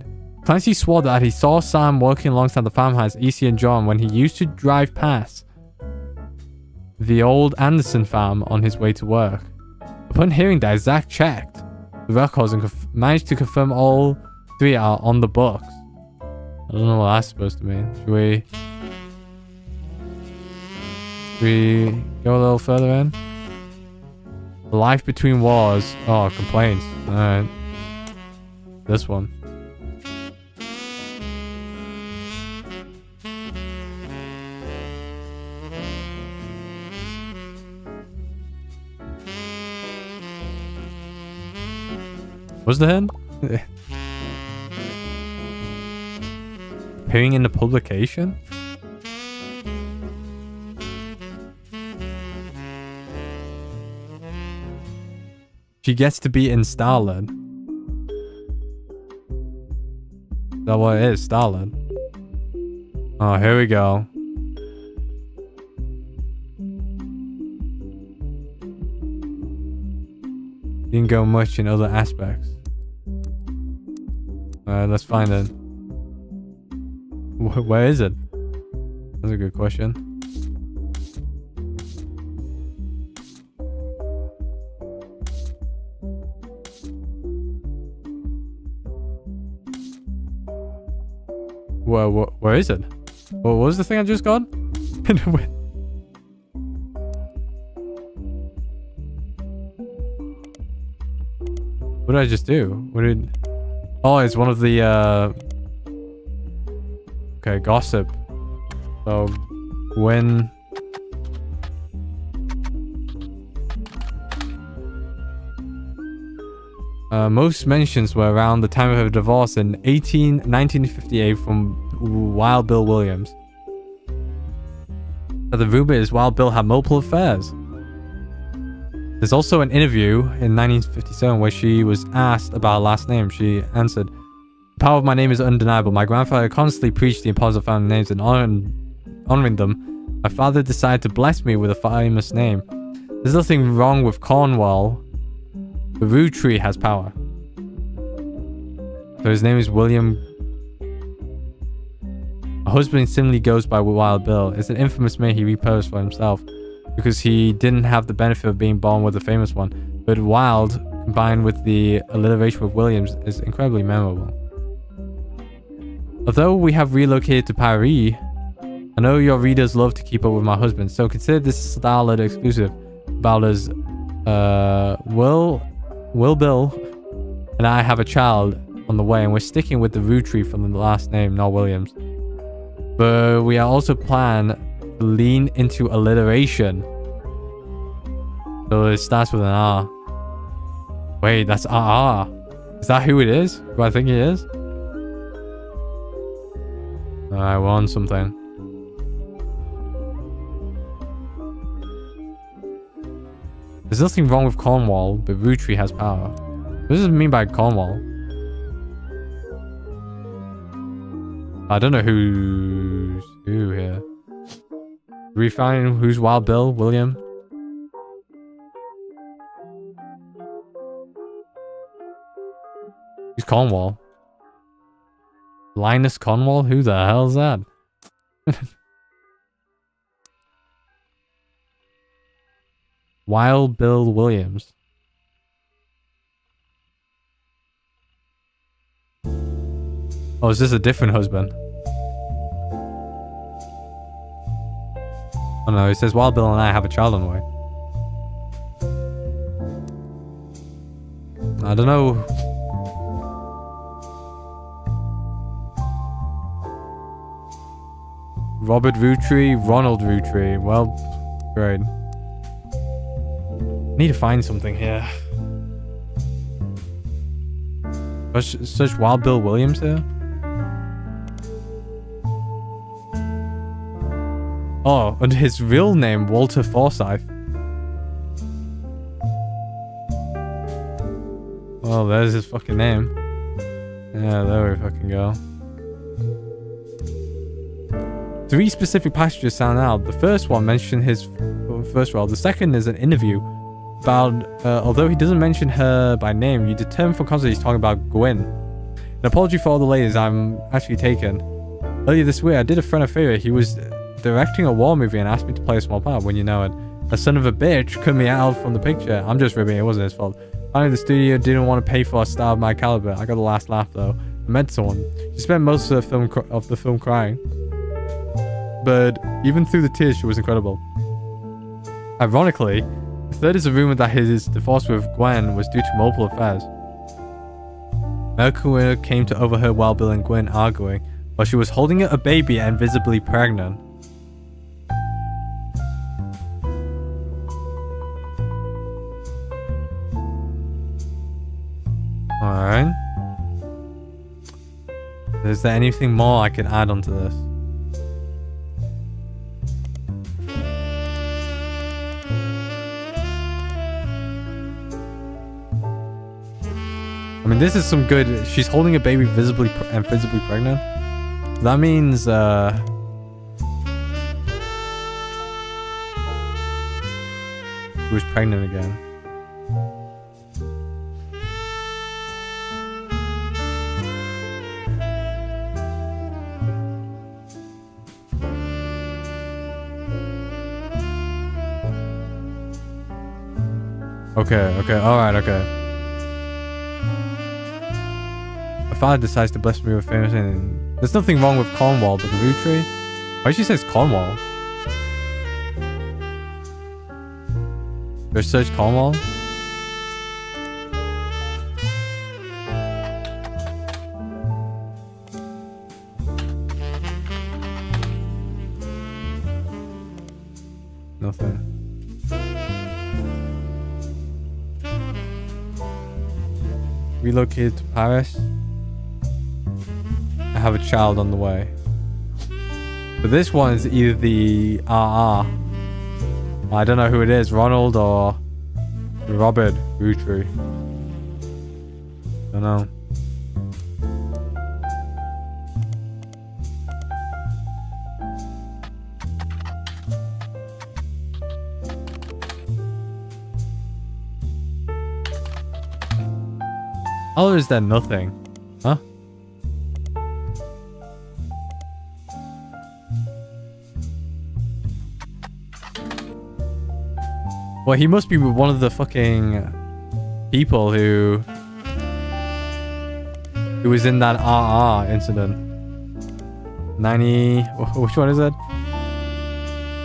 Clancy swore that he saw Sam working alongside the farmhouse, EC and John, when he used to drive past the old Anderson farm on his way to work. Upon hearing that, Zach checked the records and managed to confirm all three are on the books. I don't know what that's supposed to mean. Should we go a little further in? Life between wars. Oh, complaints. Alright. This one. What's the hint? Appearing in the publication? She gets to be in Starland. Is that what it is? Starland? Oh, here we go. Didn't go much in other aspects. Alright, let's find it. Where is it? That's a good question. Where is it? What was the thing I just got? What did I just do? What did... Oh, it's one of the, Okay, gossip. So, when... most mentions were around the time of her divorce in 1958 from Wild Bill Williams. The rumor is Wild Bill had multiple affairs. There's also an interview in 1957 where she was asked about her last name. She answered, "The power of my name is undeniable. My grandfather constantly preached the importance of family names and honoring them. My father decided to bless me with a famous name. There's nothing wrong with Cornwall. The Roottree has power." So his name is William. My husband similarly goes by Wild Bill. It's an infamous name he repurposed for himself because he didn't have the benefit of being born with a famous one. But Wild, combined with the alliteration with Williams, is incredibly memorable. Although we have relocated to Paris, I know your readers love to keep up with my husband, so consider this Starlet exclusive about us. Will Bill and I have a child on the way, and we're sticking with the Roottree from the last name, not Williams. But we are also plan to lean into alliteration. So it starts with an R. Wait, that's RR. Is that who it is? Who I think it is? Alright, we're on something. There's nothing wrong with Cornwall, but Roottree has power. What does it mean by Cornwall? I don't know who's who here. Do we find who's Wild Bill? William? Who's Cornwall? Linus Cornwall? Who the hell is that? Wild Bill Williams. Oh, is this a different husband? Oh no, it says Wild Bill and I have a child on the way. I don't know. Robert Roottree, Ronald Roottree. Well, great. Need to find something here. Search Wild Bill Williams here. Oh, and his real name, Walter Forsyth. Well, there's his fucking name. Yeah, there we fucking go. 3 specific passages sound out. The first one mentioned his first role. The second is an interview about, although he doesn't mention her by name, you determine from context he's talking about Gwen. An apology for all the ladies, I'm actually taken. Earlier this week, I did a friend a favor. He was directing a war movie and asked me to play a small part. When you know it, a son of a bitch cut me out from the picture. I'm just ribbing, it wasn't his fault. Finally, the studio didn't want to pay for a star of my caliber. I got the last laugh though. I met someone. She spent most of the film crying. But even through the tears, she was incredible. Ironically, the third is a rumor that his divorce with Gwen was due to multiple affairs. Mercury came to overhear Wild Bill and Gwen arguing while she was holding a baby and visibly pregnant. Alright. Is there anything more I can add onto this? I mean, this is some good... She's holding a baby visibly pregnant. That means, she was pregnant again. Okay, alright, okay. My father decides to bless me with famous and there's nothing wrong with Cornwall, but the Roottree? Why she says Cornwall? Just search Cornwall? Nothing. Relocated to Paris. I have a child on the way. But this one is either the RR. I don't know who it is, Ronald or Robert Roottrees. Don't know. Oh, is there nothing? Huh? Well, he must be one of the fucking people who was in that RR incident. 90... Which one is it?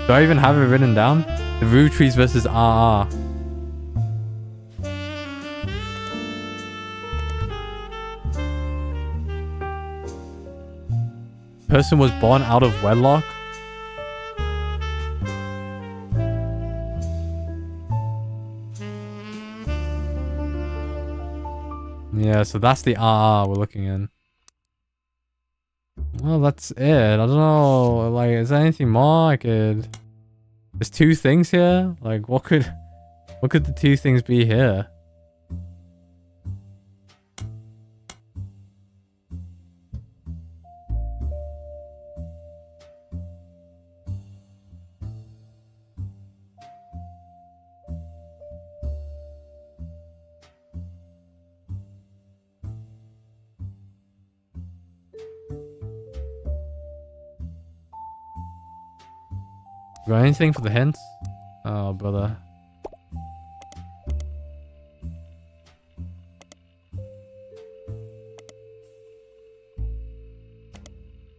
Do I even have it written down? The Rootrees versus RR. Person was born out of wedlock. Yeah, so that's the RR we're looking in. Well, that's it. I don't know. Like, is there anything more I could... There's 2 things here? Like, what could the 2 things be here? Got anything for the hints? Oh, brother.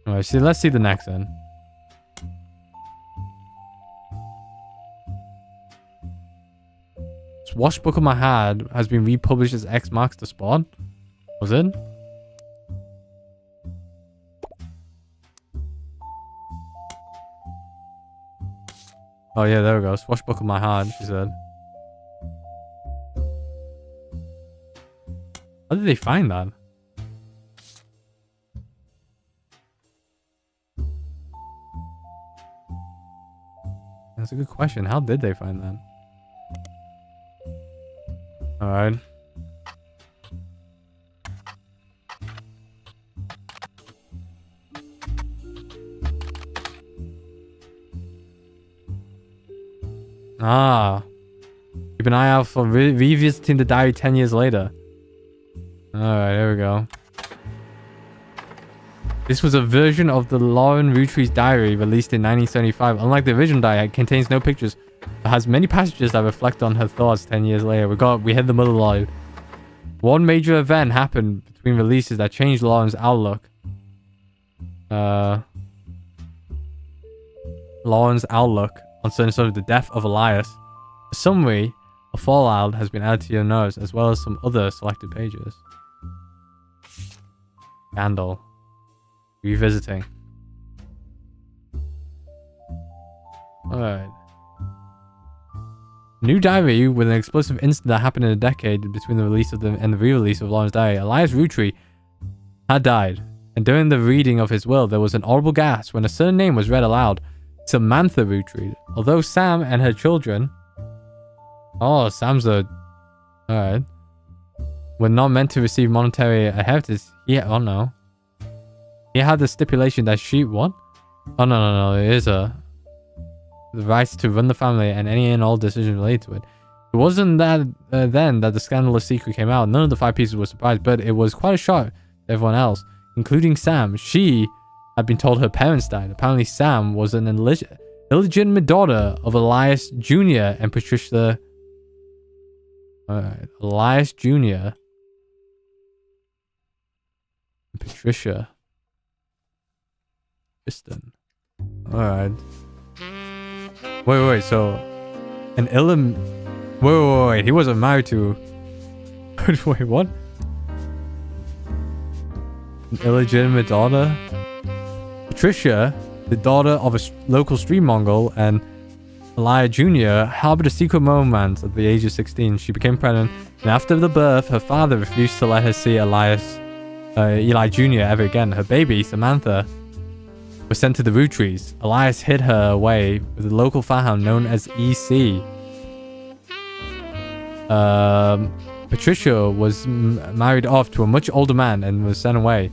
Alright, so let's see the next one. Swashbuckle My Had has been republished as X marks the spot. Was it? Oh yeah, there we go. Swashbuckle My Heart, she said. How did they find that? That's a good question. How did they find that? Alright. Ah. Keep an eye out for revisiting the diary 10 years later. Alright, there we go. This was a version of the Lauren Rootree's diary released in 1975. Unlike the original diary, it contains no pictures, but has many passages that reflect on her thoughts 10 years later. We hit the mother lode. One major event happened between releases that changed Lauren's outlook. Lauren's outlook on certain sort of the death of Elias. A summary of fallout has been added to your notes, as well as some other selected pages. Scandal. Revisiting. Alright. New diary with an explosive incident that happened in a decade between the release of and the re-release of Lauren's diary. Elias Roottree had died, and during the reading of his will, there was an audible gasp when a certain name was read aloud. Samantha Roottree. Although Sam and her children... Oh, Sam's a... Alright. Were not meant to receive monetary inheritance. Oh no. He had the stipulation that she... What? Oh no. It is the right to run the family and any and all decisions related to it. It wasn't that then that the scandalous secret came out. None of the 5 pieces were surprised, but it was quite a shock to everyone else, including Sam. She had been told her parents died. Apparently Sam was an illegitimate daughter of Elias Jr. and Patricia... Alright, Elias Jr. and Patricia. Kristen. Alright. Wait, so... Wait, he wasn't married to... Wait, what? An illegitimate daughter? Patricia, the daughter of a local street Mongol, and Elias Jr. harbored a secret romance at the age of 16. She became pregnant, and after the birth, her father refused to let her see Eli Jr. ever again. Her baby, Samantha, was sent to the Roottrees. Elias hid her away with a local farmhound known as EC. Patricia was married off to a much older man and was sent away.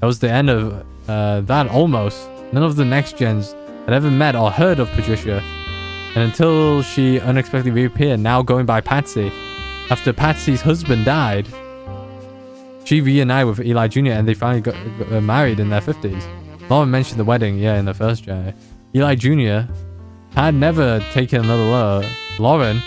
That was the end of that almost. None of the next gens had ever met or heard of Patricia. And until she unexpectedly reappeared, now going by Patsy. After Patsy's husband died, she reunited with Eli Jr. and they finally got married in their 50s. Lauren mentioned the wedding, in the first January. Eli Jr. had never taken another love. Lauren,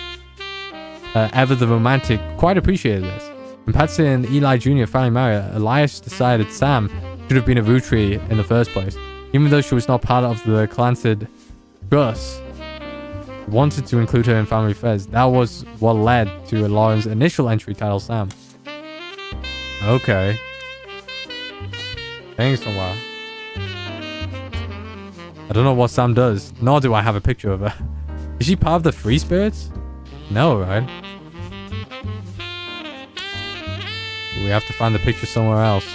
ever the romantic, quite appreciated this. When Patsy and Eli Jr. finally married, Elias decided Sam should have been a Roottree in the first place. Even though she was not part of the Clansed Trust, wanted to include her in family affairs. That was what led to Lauren's initial entry titled Sam. Okay. Thanks a while. I don't know what Sam does, nor do I have a picture of her. Is she part of the Free Spirits? No, right? We have to find the picture somewhere else.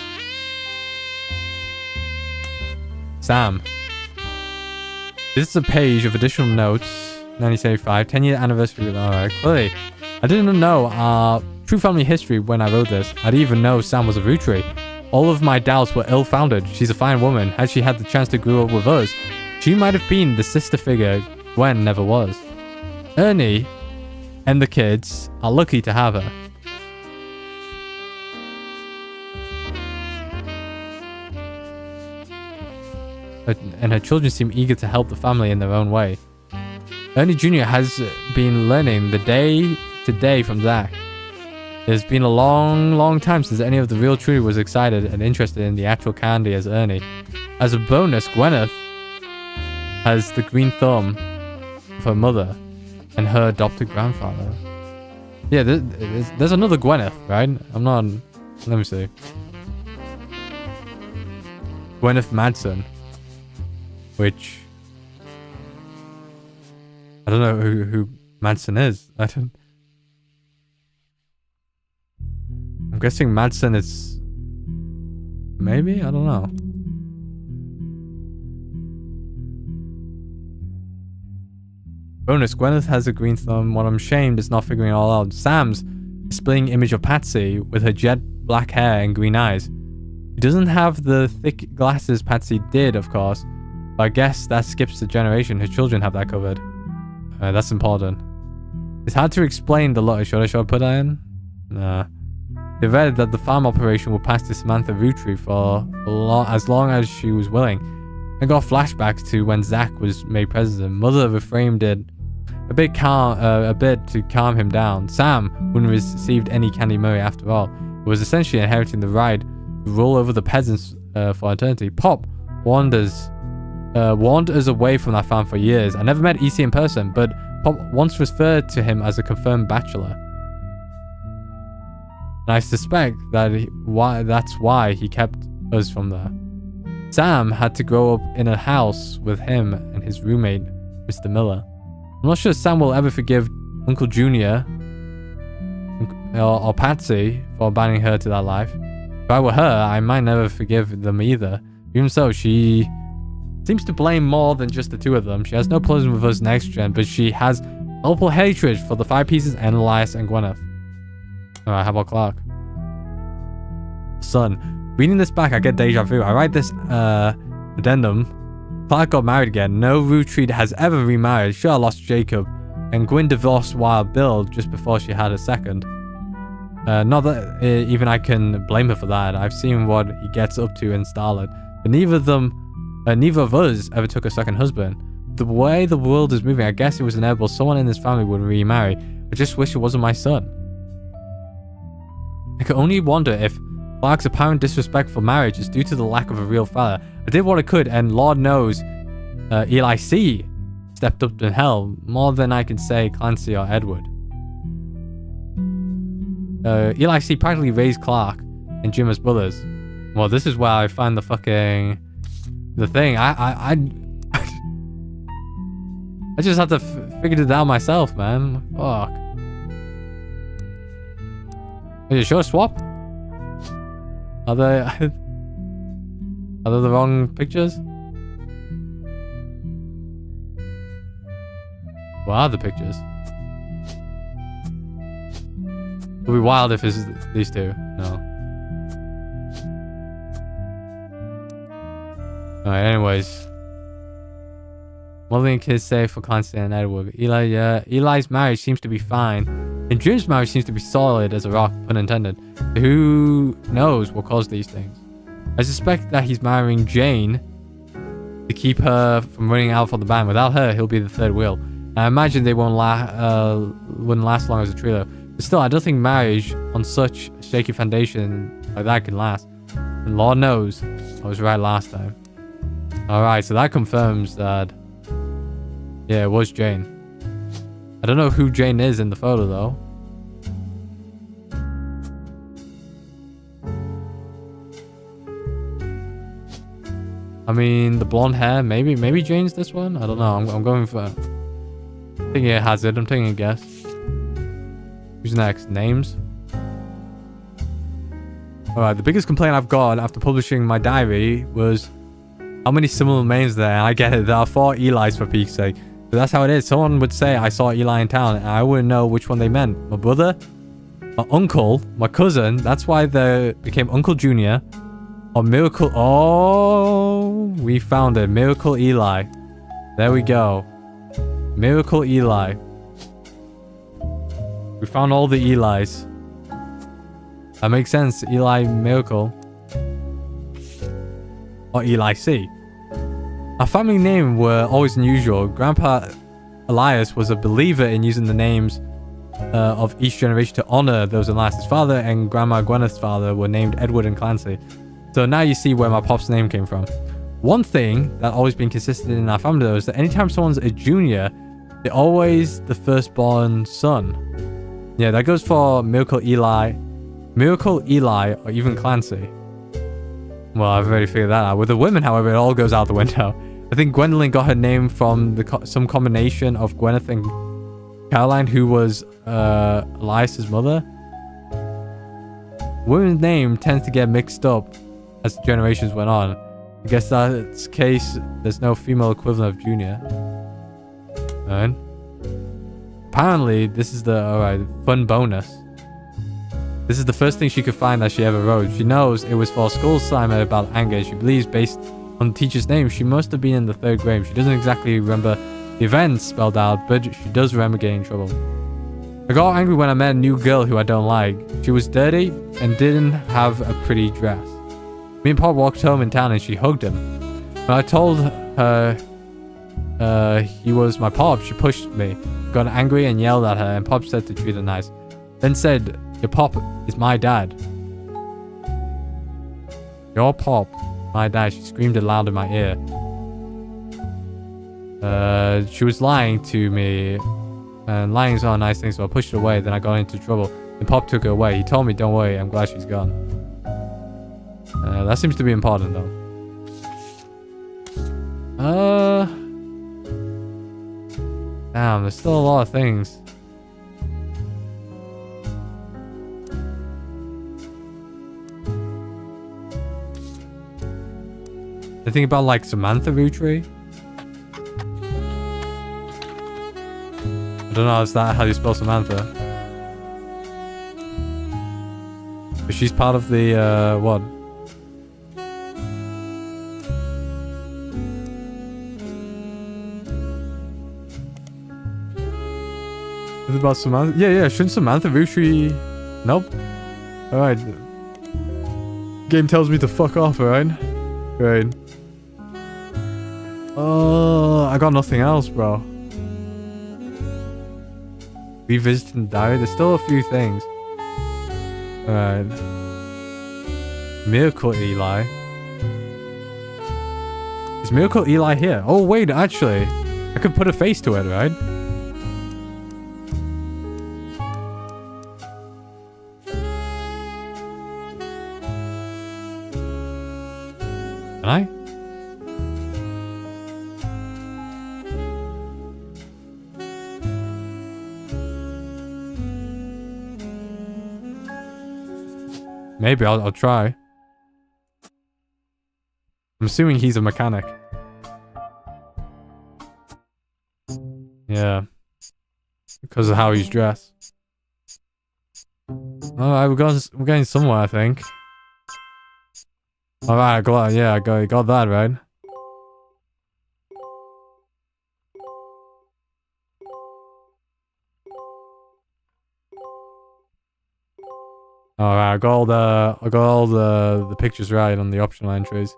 Sam. This is a page of additional notes. 1975, 10-year anniversary. Alright, clearly. I didn't know our true family history when I wrote this. I didn't even know Sam was a Roottree. All of my doubts were ill-founded. She's a fine woman. Had she had the chance to grow up with us, she might have been the sister figure Gwen never was. Ernie and the kids are lucky to have her. And her children seem eager to help the family in their own way. Ernie Jr. has been learning the day to day from Zach. It's been a long time since any of the real True was excited and interested in the actual candy as Ernie. As a bonus, Gwyneth has the green thumb of her mother and her adopted grandfather. Yeah, there's another Gwyneth, right? I'm not... Let me see. Gwyneth Madsen. Which... I don't know who Madsen is. I'm guessing Madsen is... Maybe? I don't know. Bonus, Gwyneth has a green thumb. What I'm shamed is not figuring it all out. Sam's a splitting image of Patsy with her jet black hair and green eyes. He doesn't have the thick glasses Patsy did, of course, but I guess that skips the generation. Her children have that covered. That's important. It's hard to explain the lot. Should I put that in? Nah. They read that the farm operation would pass to Samantha Roottrees for as long as she was willing, and got flashbacks to when Zach was made president. Mother reframed it a bit to calm him down. Sam wouldn't have received any Candy Murray after all. It was essentially inheriting the right to rule over the peasants for eternity. Pop warned us away from that farm for years. I never met EC in person, but Pop once referred to him as a confirmed bachelor. And I suspect that that's why he kept us from there. Sam had to grow up in a house with him and his roommate, Mr. Miller. I'm not sure Sam will ever forgive Uncle Junior or Patsy for abandoning her to that life. If I were her, I might never forgive them either. Even so, she seems to blame more than just the two of them. She has no problem with us next gen, but she has multiple hatred for the Five Pieces and Elias and Gwyneth. Alright, how about Clark? Son, reading this back, I get deja vu. I write this addendum. Clark got married again. No Roottrees has ever remarried. Sure, I lost Jacob. And Gwyn divorced Wild Bill just before she had a second. Not that even I can blame her for that. I've seen what he gets up to in Starlet. But neither of us ever took a second husband. The way the world is moving, I guess it was inevitable someone in this family would remarry. I just wish it wasn't my son. I could only wonder if Clark's apparent disrespect for marriage is due to the lack of a real father. I did what I could, and Lord knows Eli C. stepped up in hell more than I can say Clancy or Edward. Eli C. practically raised Clark and Jim as brothers. Well, this is where I find the thing. I just had to figure it out myself, man. Fuck. Are you sure swap? Are they the wrong pictures? What are the pictures? It would be wild if it's these two. No. Alright, anyways. Modeling kids safe for Clancy and Edward. Eli's marriage seems to be fine. And Jim's marriage seems to be solid as a rock, pun intended. Who knows what caused these things? I suspect that he's marrying Jane to keep her from running out for the band. Without her, he'll be the third wheel. I imagine they wouldn't last long as a trio. But still, I don't think marriage on such a shaky foundation like that can last. And Lord knows, I was right last time. Alright, so that confirms that... yeah, it was Jane. I don't know who Jane is in the photo, though. I mean, the blonde hair, maybe Jane's this one? I don't know, I'm going for... I think it has it, I'm taking a guess. Who's next? Names? Alright, the biggest complaint I've got after publishing my diary was how many similar names there. I get it, there are 4 Eli's for peak's sake. But that's how it is. Someone would say I saw Eli in town and I wouldn't know which one they meant. My brother, my uncle, my cousin. That's why they became Uncle Junior. Or Miracle. Oh, we found it. Miracle Eli. There we go. Miracle Eli. We found all the Eli's. That makes sense. Eli Miracle. Or Eli C. Our family name were always unusual. Grandpa Elias was a believer in using the names of each generation to honor those in last. His father and Grandma Gwyneth's father were named Edward and Clancy. So now you see where my pop's name came from. One thing that always been consistent in our family though is that anytime someone's a junior, they're always the firstborn son. Yeah, that goes for Miracle Eli, or even Clancy. Well, I've already figured that out. With the women, however, it all goes out the window. I think Gwendolyn got her name from some combination of Gwyneth and Caroline, who was Elias's mother. Women's name tends to get mixed up as the generations went on. I guess that's the case. There's no female equivalent of Junior. Alright. Apparently, this is the fun bonus. This is the first thing she could find that she ever wrote. She knows it was for a school assignment about anger. She believes, based on the teacher's name, she must have been in the 3rd grade. She doesn't exactly remember the events spelled out, but she does remember getting in trouble. I got angry when I met a new girl who I don't like. She was dirty and didn't have a pretty dress. Me and Pop walked home in town and she hugged him. When I told her he was my Pop, she pushed me, got angry and yelled at her, and Pop said to treat her nice. Then said, your Pop is my dad. Your Pop, my dad. She screamed it loud in my ear. She was lying to me. And lying is not a nice thing, so I pushed her away. Then I got into trouble. Then Pop took her away. He told me, don't worry, I'm glad she's gone. That seems to be important, though. Damn, there's still a lot of things. Anything about, like, Samantha Roottree? I don't know, is that how you spell Samantha? But she's part of the, what? Is it about Samantha? Yeah, shouldn't Samantha Roottree... Nope. Alright. Game tells me to fuck off, alright? Right. I got nothing else, bro. Revisiting the diary. There's still a few things. Alright. Miracle Eli. Is Miracle Eli here? Oh, wait, actually. I could put a face to it, right? Can I? Maybe I'll try. I'm assuming he's a mechanic. Yeah. Because of how he's dressed. Alright, we're getting somewhere, I think. Alright, I got that, right? Alright, I got all the pictures right on the optional entries.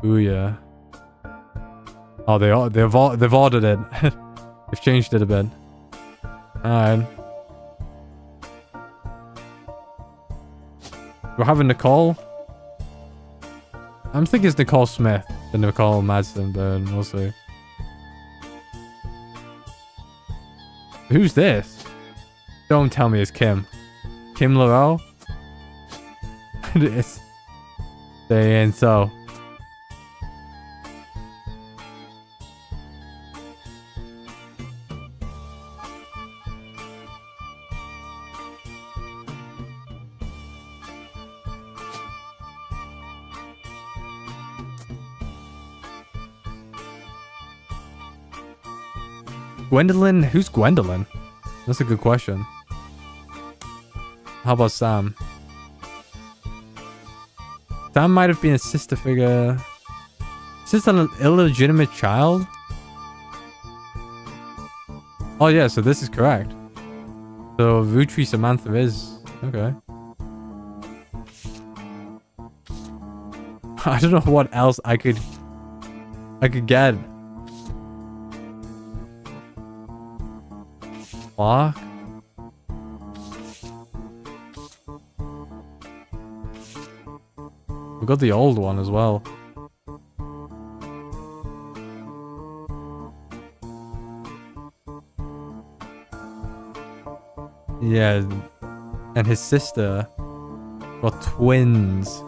Ooh yeah. Oh, they've ordered it. They've changed it a bit. Alright. We're having Nicole. I'm thinking it's Nicole Smith than Nicole Madsen, but we'll see. Who's this? Don't tell me it's Kim. Kim Laurel? It's... And so... Gwendolyn? Who's Gwendolyn? That's a good question. How about Sam? Sam might have been a sister figure. Is this an illegitimate child? Oh yeah, so this is correct. So Roottree Samantha is... Okay. I don't know what else I could get. Fuck. We got the old one as well. Yeah, and his sister got twins.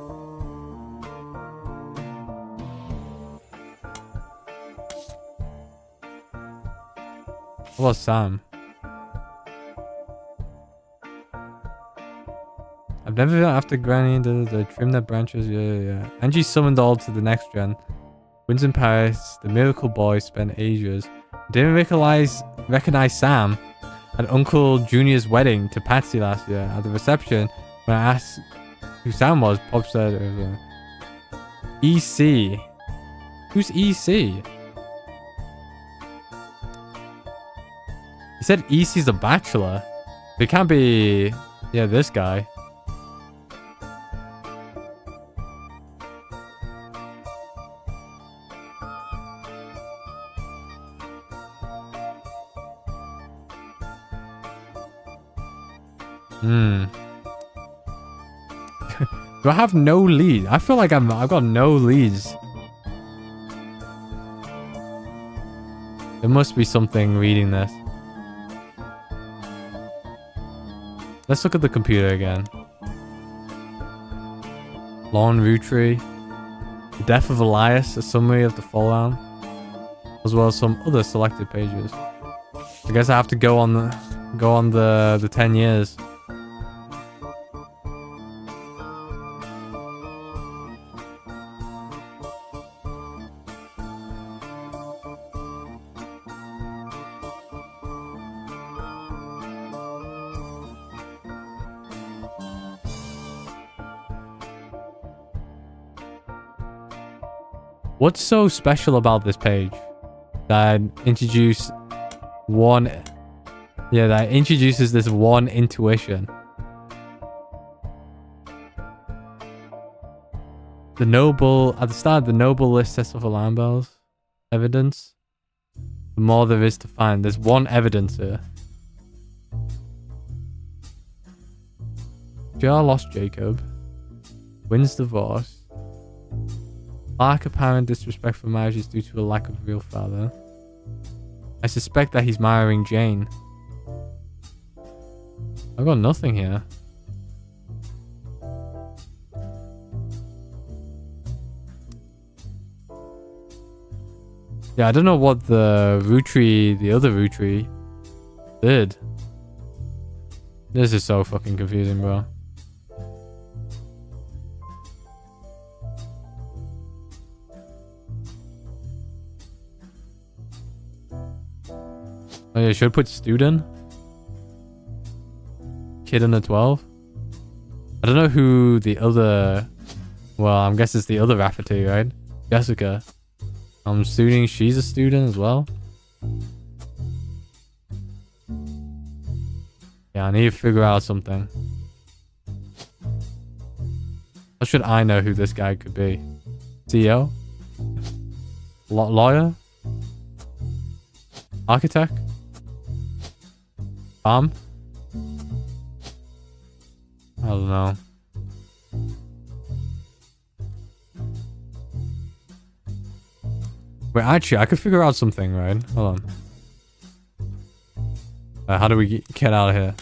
What about Sam? I've never been after Granny the trim their branches. Yeah. Angie summoned all to the next gen. Wins in Paris. The Miracle Boy spent ages Didn't recognize Sam at Uncle Junior's wedding to Patsy last year. At the reception, when I asked who Sam was, Pop said it was EC. Who's EC? He said EC's a bachelor. But it can't be... Yeah, this guy. Do I have no lead? I feel like I've got no leads. There must be something reading this. Let's look at the computer again. Lawn Roottree. The death of Elias, a summary of the fallout, as well as some other selected pages. I guess I have to go on the 10 years. What's so special about this page that introduces this one intuition? The noble at the start, the noble list sets off alarm bells. Evidence. The more there is to find. There's one evidence here. JR lost Jacob. Wins divorce. Lack apparent disrespect for marriage is due to a lack of real father. I suspect that he's marrying Jane. I've got nothing here. Yeah, I don't know what the other Roottree did. This is so fucking confusing, bro. Oh yeah, should I put student? Kid under 12? I don't know who the other... Well, I'm guessing it's the other Rafferty, right? Jessica. I'm assuming she's a student as well. Yeah, I need to figure out something. How should I know who this guy could be? CEO? Lawyer? Architect? I don't know. Wait, actually, I could figure out something, right? Hold on. How do we get out of here?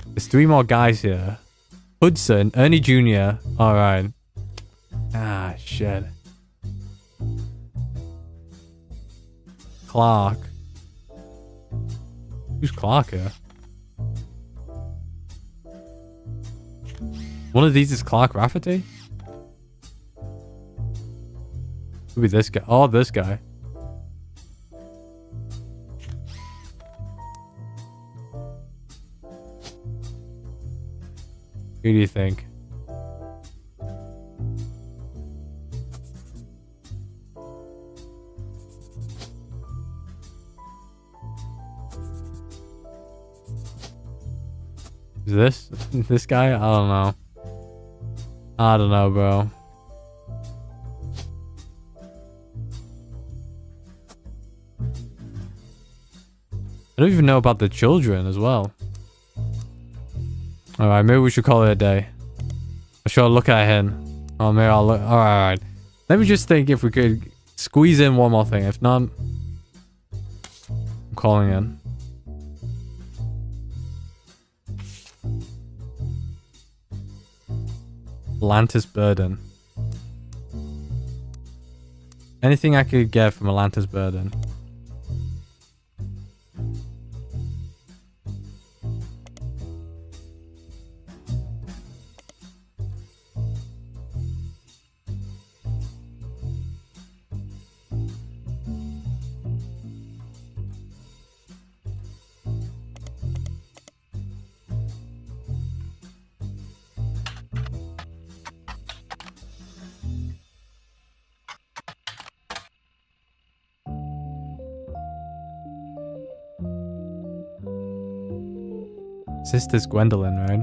There's 3 more guys here. Hudson, Ernie Jr. Alright. Ah, shit. Clark. Who's Clark here? One of these is Clark Rafferty? Could be this guy. Oh, this guy. Who do you think? Is this guy? I don't know. I don't know, bro. I don't even know about the children as well. Alright, maybe we should call it a day. I should look at him. Oh, maybe I'll look. Alright. Let me just think if we could squeeze in one more thing. If not, I'm calling in. Atlantis Burden. Anything I could get from Atlantis Burden. Sister's Gwendolyn, right?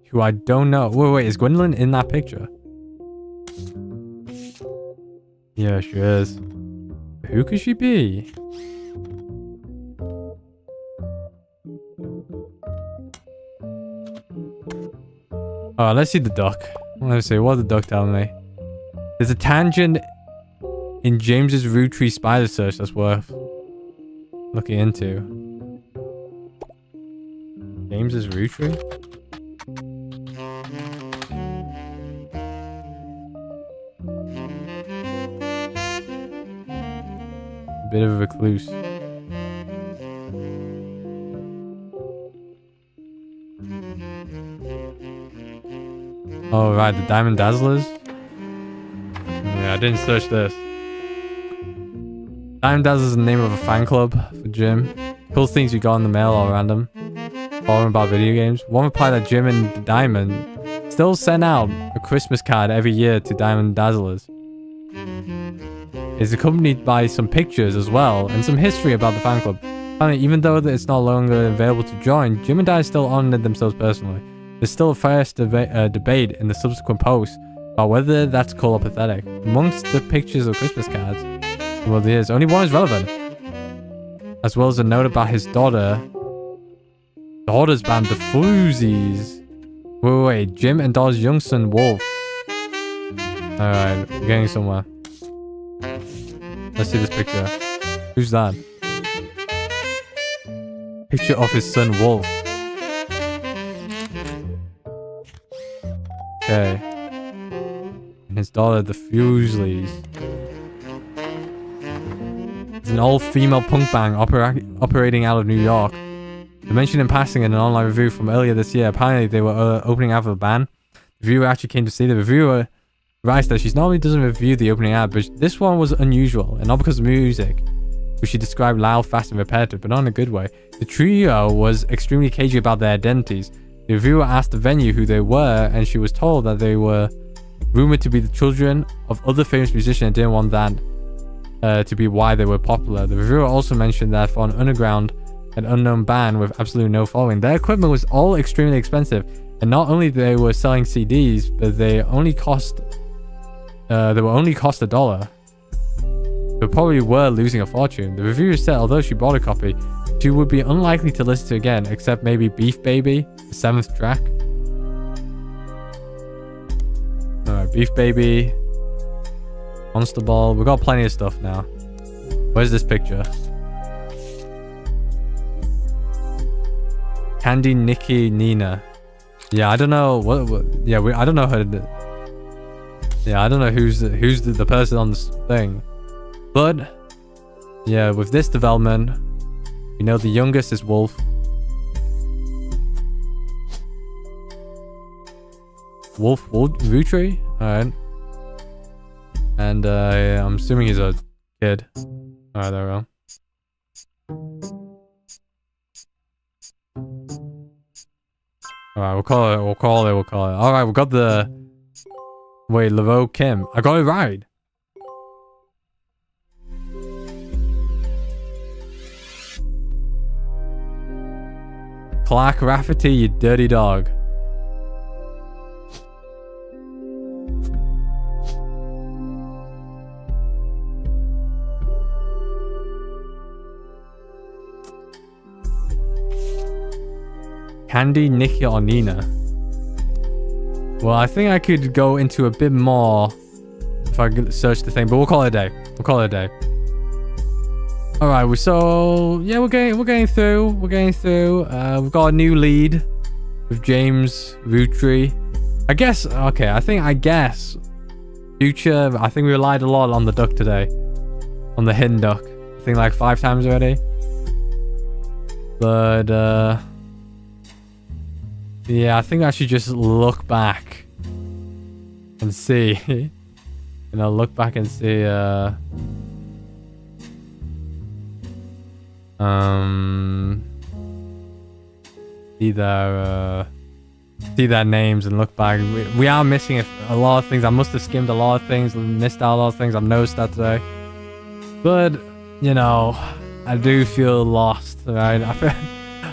Who I don't know. Wait, is Gwendolyn in that picture? Yeah, she is. Who could she be? Oh, let's see the duck. Let's see, what did the duck tell me? There's a tangent in James's Roottrees spider search that's worth looking into. James's Roottree? Bit of a recluse. Oh, right, the Diamond Dazzlers? Yeah, I didn't search this. Diamond Dazzlers is the name of a fan club for Jim. Cool things you got in the mail or random. Forum about video games. One replied that Jim and Diamond still send out a Christmas card every year to Diamond Dazzlers. It's accompanied by some pictures as well, and some history about the fan club. Finally, even though it's no longer available to join, Jim and Di still honored themselves personally. There's still a fierce debate in the subsequent posts about whether that's cool or pathetic. Amongst the pictures of Christmas cards, well, there's only one is relevant. As well as a note about his daughter's band, the Floozies. Wait, Jim and Dol's young son, Wolf. Alright, we're getting somewhere. Let's see this picture. Who's that? Picture of his son, Wolf. Okay. And his daughter, the Fusleys. It's an all-female punk band operating out of New York. They mentioned in passing in an online review from earlier this year. Apparently, they were opening out for the band. The reviewer actually came to see the reviewer. Writes that she normally doesn't review the opening ad, but this one was unusual, and not because of music, which she described loud, fast, and repetitive, but not in a good way. The trio was extremely cagey about their identities. The reviewer asked the venue who they were, and she was told that they were rumored to be the children of other famous musicians and didn't want that to be why they were popular. The reviewer also mentioned that for an underground and unknown band with absolutely no following, their equipment was all extremely expensive, and not only they were selling CDs, but they only cost $1. They probably were losing a fortune. The reviewer said although she bought a copy, she would be unlikely to listen to again, except maybe Beef Baby, the 7th track. Alright, Beef Baby, Monster Ball. We've got plenty of stuff now. Where's this picture? Candy, Nikki, Nina. Yeah, I don't know what I don't know her. Yeah, I don't know who's the person on this thing. But yeah, with this development, we know the youngest is Wolf. Roottree? Alright. And I'm assuming he's a kid. Alright, there we go. Alright, we'll call it. Alright, we got the... Wait, Laveau Kim. I got it right. Clark Rafferty, you dirty dog. Candy, Nikki, or Nina? Well, I think I could go into a bit more if I search the thing, but we'll call it a day. All right, we're getting through. We've got a new lead with James Roottree. I guess future. I think we relied a lot on the duck today, on the hidden duck. I think like 5 times already. But yeah, I think I should just look back and see. Look back and see. See their names and look back. We are missing a lot of things. I must have skimmed a lot of things, missed out a lot of things. I've noticed that today. But I do feel lost, right?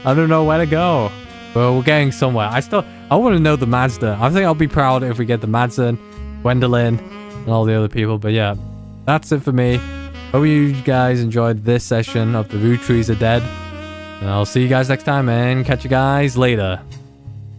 I don't know where to go. But we're getting somewhere. I want to know the Mazda. I think I'll be proud if we get the Mazda, Gwendolyn, and all the other people. But yeah, that's it for me. Hope you guys enjoyed this session of the Rootrees are dead. And I'll see you guys next time and catch you guys later.